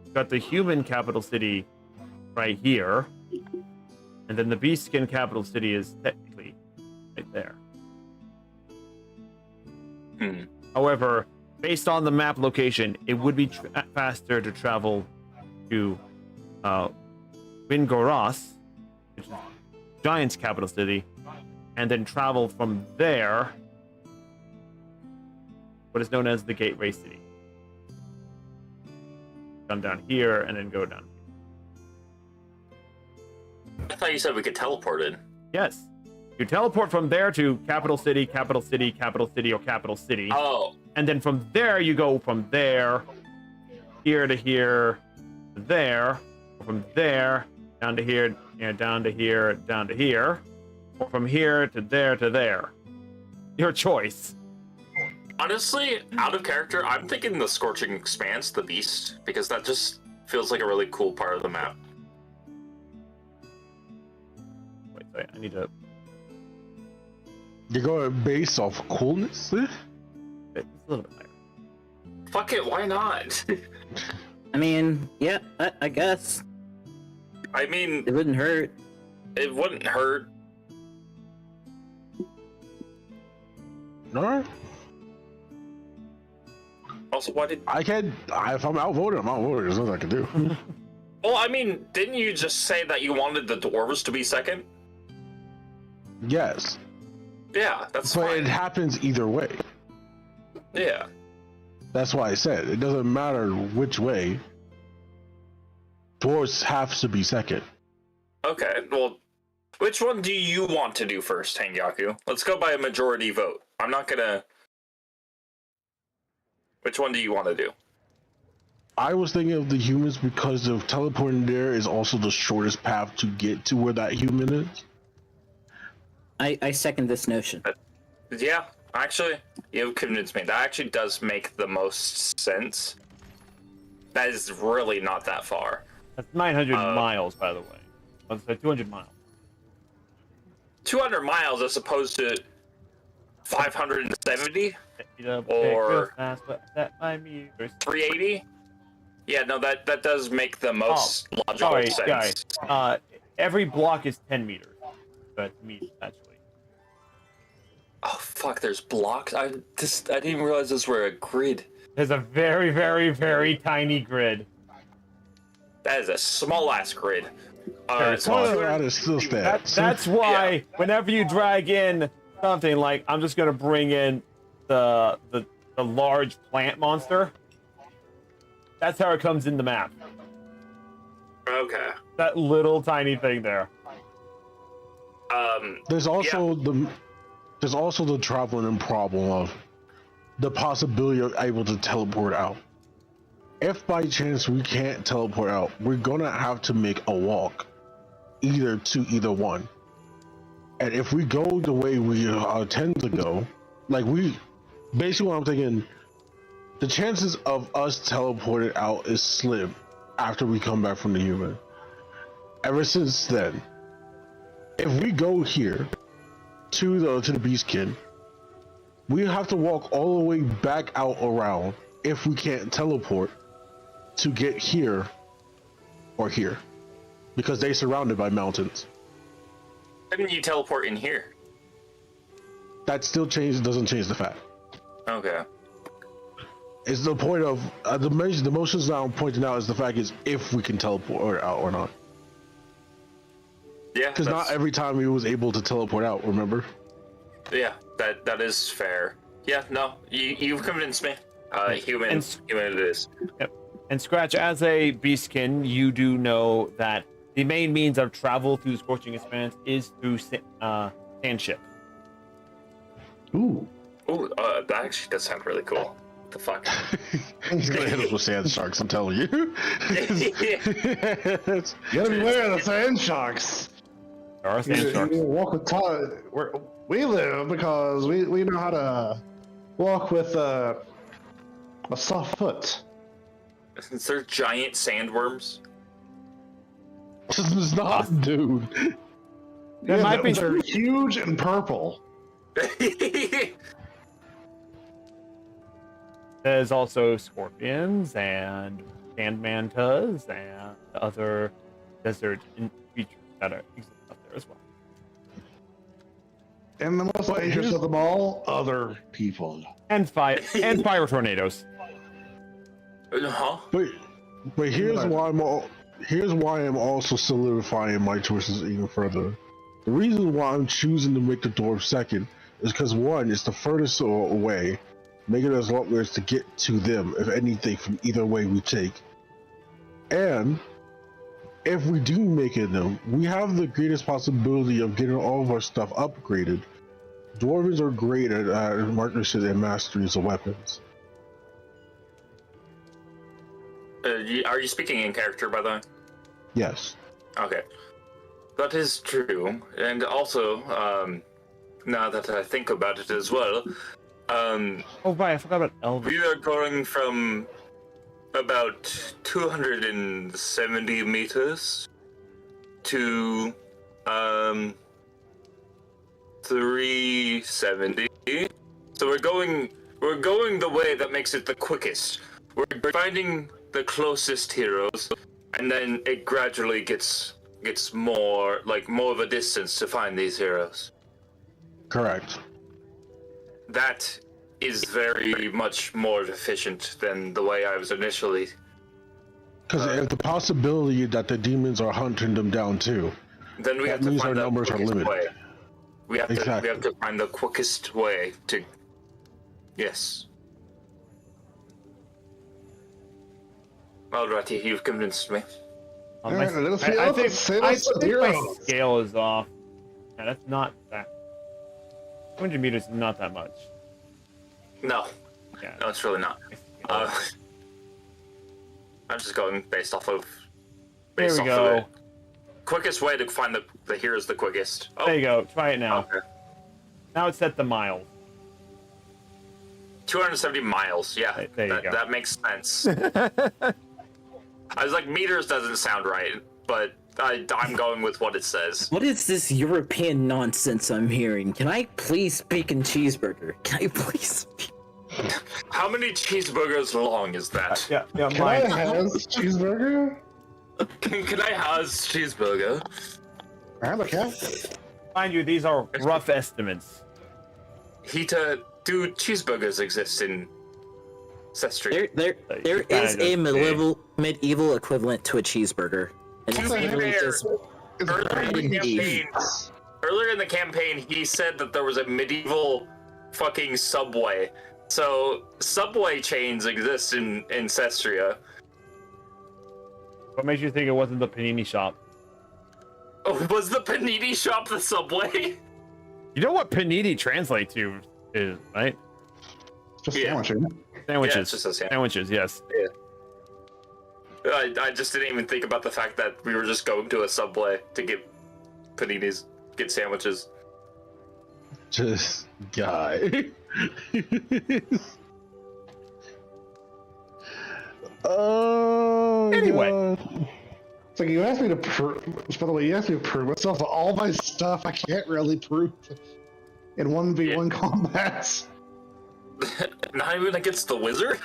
You got the human capital city right here. And then the beastskin capital city is technically right there. Hmm. However, based on the map location, it would be faster to travel to Wingoras, which is Giant's capital city, and then travel from there, what is known as the Gateway City. Come down here and then go down. I thought you said we could teleport in. Yes. You teleport from there to capital city, capital city, capital city, or capital city. Oh, And then from there, you go from there, here to here, to there, or from there, down to here, down to here, down to here, or from here to there. Your choice. honestly, out of character, I'm thinking the Scorching Expanse, the Beast, because that just feels like a really cool part of the map. Wait, sorry, I need to. You're going based off coolness? Eh? It's a little bit higher. Fuck it, why not? I mean, yeah, I guess I mean, it wouldn't hurt. it wouldn't hurt. Alright. Also, why did... If I'm outvoted, I'm outvoted. There's nothing I can do. Well, I mean, didn't you just say that you wanted the dwarves to be second? Yes. Yeah, that's But fine. it happens either way. Yeah. That's why I said it doesn't matter which way. Dwarves have to be second. Okay, well, which one do you want to do first, Hangyaku? Let's go by a majority vote. I'm not gonna... Which one do you want to do? I was thinking of the humans because of teleporting there is also the shortest path to get to where that human is. I second this notion. Yeah, actually, you've convinced me. That actually does make the most sense. That is really not that far. That's 900 miles, by the way. Let's say 200 miles. 200 miles as opposed to 570? Or 380? Yeah, no, that does make the most logical sense. Guys. Every block is 10 meters. That's meters, actually. Oh, fuck, there's blocks? I didn't even realize those were a grid. There's a very, very, very tiny grid. That is a small-ass grid. That is still stats. That's why whenever you drag in something like, I'm just going to bring in the large plant monster, that's how it comes in the map. Okay. That little tiny thing there. There's also the traveling problem of the possibility of able to teleport out. If by chance we can't teleport out, we're gonna have to make a walk either one. And if we go the way we tend to go, basically what I'm thinking, the chances of us teleported out is slim after we come back from the human. Ever since then, if we go here to the beastkin, we have to walk all the way back out around if we can't teleport to get here or here, because they're surrounded by mountains. Why didn't you teleport in here? That still doesn't change the fact. Okay. It's the point of the motions that I'm pointing out is the fact is if we can teleport out or not. Yeah. Because not every time he was able to teleport out, remember? Yeah, that is fair. Yeah, no, you've convinced me. Human it is. Yep. And Scratch, as a beastkin, you do know that the main means of travel through the Scorching Expanse is through sandship. Ooh. Ooh, that actually does sound really cool. What the fuck? He's gonna hit us with sand sharks, I'm telling you. You gotta beware of the sand sharks. There are sand sharks. You walk with where we live because we know how to walk with a soft foot. Is there giant sandworms? It's not, dude. There might be. They're huge and purple. There's also scorpions and sand mantas and other desert creatures that exist up there as well. And the most dangerous of them all, other people. And fire tornadoes. Huh? But here's why I'm also solidifying my choices even further. The reason why I'm choosing to make the dwarf second is because one, it's the furthest away, making it as long as to get to them, if anything, from either way we take. And if we do make it them, we have the greatest possibility of getting all of our stuff upgraded. Dwarves are great at marksmanship and masteries of weapons. Are you speaking in character, by the way? Yes. Okay. That is true. And also, now that I think about it as well, oh, right, I forgot about Elvis. we are going from about 270 meters to 370. So we're going the way that makes it the quickest. We're finding the closest heroes, and then it gradually gets more of a distance to find these heroes. Correct. That is very much more efficient than the way I was initially. Because if the possibility that the demons are hunting them down too, Then we that have to means find our the numbers are quickest limited. way. We have Exactly. to find the quickest way to. Yes. Alrighty, you've convinced me. My, Yeah, let's I, see, I let's think, say I let's think my zero. scale is off. Yeah, that's not that. 200 meters is not that much. No, Yeah. no, it's really not. I'm just going based off of. There we Of go. the quickest way to find the here is the quickest. Oh, There you go. Try it now. okay. Now it's set to miles. 270 miles. Yeah, There you go. that makes sense. I was like, meters doesn't sound right, but I'm going with what it says. What is this European nonsense I'm hearing? Can I please speak in cheeseburger? Can I please speak? How many cheeseburgers long is that? Yeah, Can I have cheeseburger? Can I have cheeseburger? I have a cat. Mind you, these are rough estimates. Do cheeseburgers exist in Cestria? There is a medieval equivalent to a cheeseburger. And it's To be literally fair, just Earlier in the campaign, he said that there was a medieval fucking Subway. So Subway chains exist in Cestria. What makes you think it wasn't the panini shop? Oh, was the panini shop the Subway? You know what panini translate to is, right? Just Yeah. sandwich. Sandwiches. Yeah, it's just a sandwich. Sandwiches, yes. I just didn't even think about the fact that we were just going to a Subway to get paninis, get sandwiches. Just guy. Oh. Anyway. God. It's like you asked me to prove. By the way, you asked me to prove myself. All my stuff I can't really prove in 1v1 combats. Not even against the wizard?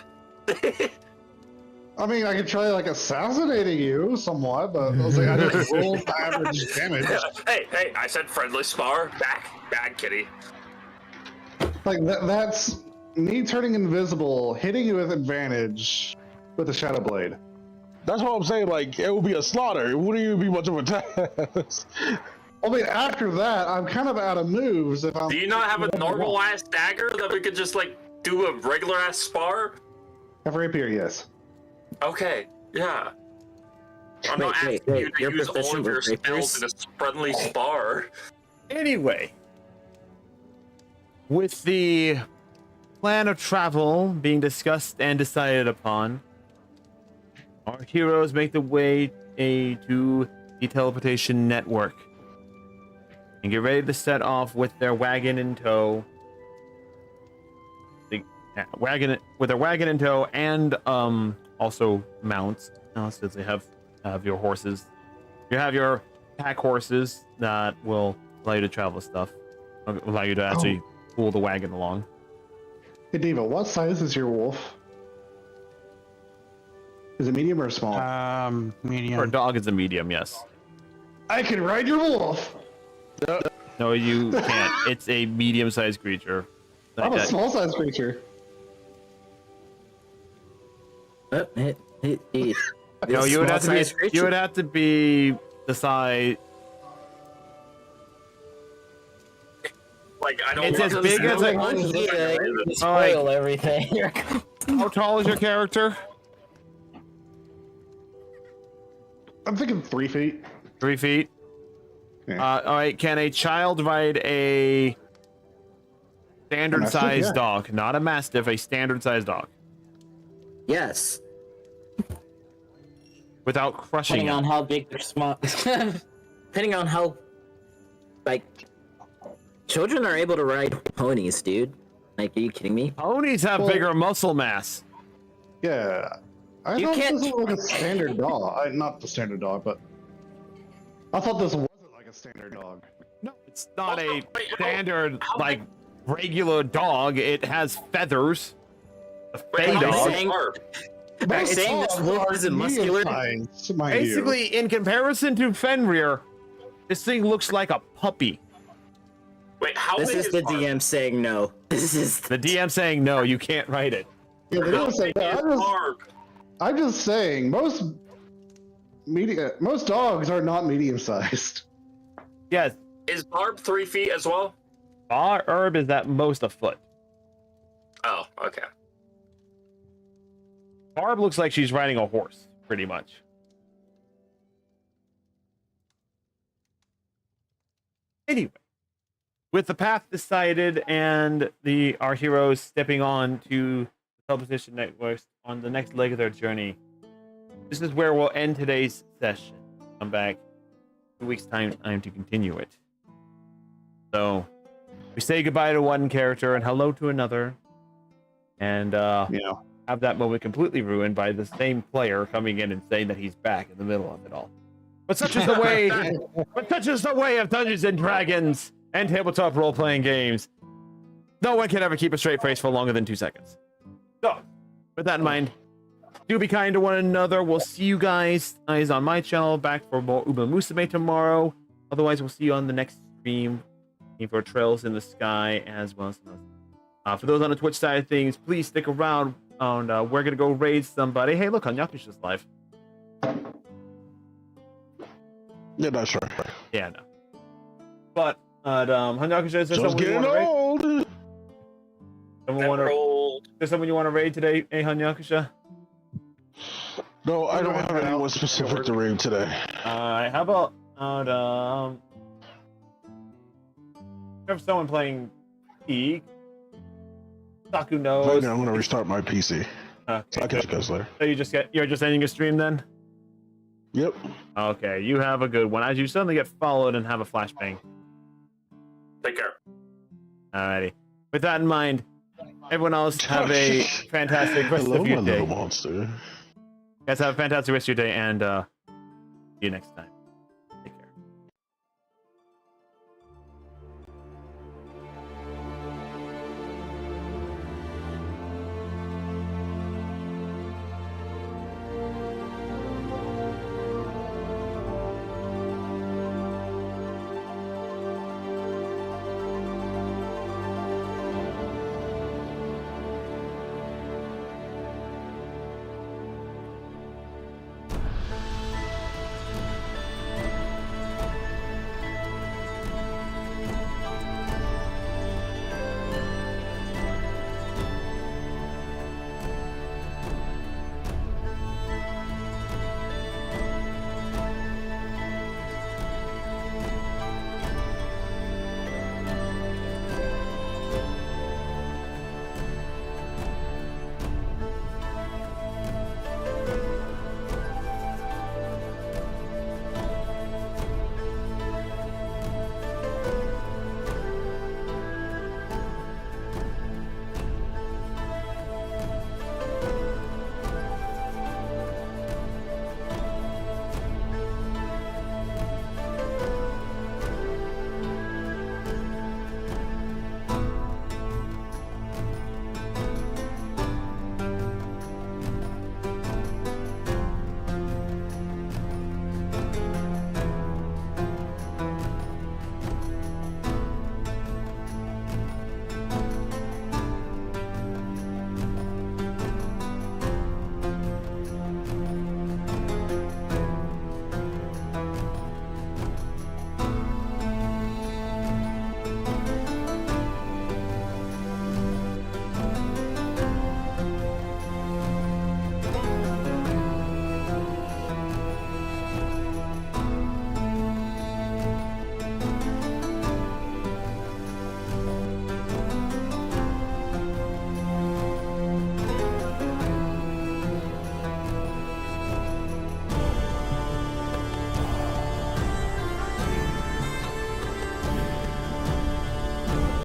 I mean, I could try like assassinating you somewhat, but I was like, I just roll average damage. Hey, I said friendly spar. Back, kitty. Like that's me turning invisible, hitting you with advantage with a shadow blade. That's what I'm saying. Like, it would be a slaughter. It wouldn't even be much of a task. I mean, after that, I'm kind of out of moves. If I'm Do you not have a normal ass dagger that we could just like do a regular ass spar? have rapier, yes. Okay, yeah. I'm Wait, not asking wait, you to you're use all proficient of your with spells in a friendly spar. Anyway, with the plan of travel being discussed and decided upon, our heroes make the way to the teleportation network and get ready to set off with their wagon in tow. With their wagon in tow and also mounts. Since they have your horses, you have your pack horses that will allow you to travel stuff, allow you to actually pull the wagon along. Hey, Diva, what size is your wolf? Is it medium or small? Medium. For a dog, it's a medium, yes. I can ride your wolf. No, you can't. It's a medium-sized creature. I'm a small-sized creature. No, No, you would have to be. You would have to be the size. Like I don't. It's want as to big sound as like a- one here. spoil everything. How tall is your character? I'm thinking 3 feet. 3 feet. Yeah. All right. Can a child ride a standard-sized yeah. dog, not a mastiff, a standard-sized dog, Yes, without crushing depending on him? how big they're small. Depending on how, like, children are able to ride ponies, dude. Like, are you kidding me? Ponies have Well- bigger muscle mass. Yeah. I You thought can't- this was like a standard dog. Not the standard dog, but I thought this wasn't like a standard dog. No, it's not a Wait, standard how like regular dog. It has feathers. A Wait, fey how dog. big is Barb? Are you saying this wolf isn't muscular? Basically, in comparison to Fenrir, this thing looks like a puppy. Wait, how This big is is the Barb? DM saying no. This is The DM saying no, you can't write it. Yeah, they How don't say big that. is Barb? I'm just saying most dogs are not medium sized. Yes, Is Barb 3 feet as well? our herb is at most a foot. Oh, okay. Barb looks like she's riding a horse. pretty much. Anyway, with the path decided and our heroes stepping on to the television networks on the next leg of their journey, this is where we'll end today's session. Come back in 2 weeks' time to continue it. So we say goodbye to one character and hello to another, and have that moment completely ruined by the same player coming in and saying that he's back in the middle of it all. But such is the way. But such is the way of Dungeons and Dragons and tabletop role-playing games. No one can ever keep a straight face for longer than 2 seconds. So, with that in mind, do be kind to one another. We'll see you guys on my channel back for more Uma Musume tomorrow. Otherwise, we'll see you on the next stream for Trails in the Sky as well as for those on the Twitch side of things, please stick around. And we're gonna go raid somebody. Hey, look, Hanyaku's just live. Yeah, that's right. Yeah, no. But Hanyaku, is there someone you want to raid? Old. Is there someone you want to raid today, hey Hanyakusha? No, I don't have anyone specific to raid today. How about have someone playing League? Saku knows. Right now, I'm gonna restart my PC. Okay. So I'll catch you guys later. So you're just ending your stream then? Yep. Okay, you have a good one. As you suddenly get followed and have a flashbang. Take care. Alrighty. With that in mind, everyone else have a fantastic rest Hello, of your my day. little monster. Guys, have a fantastic rest of your day, and see you next time.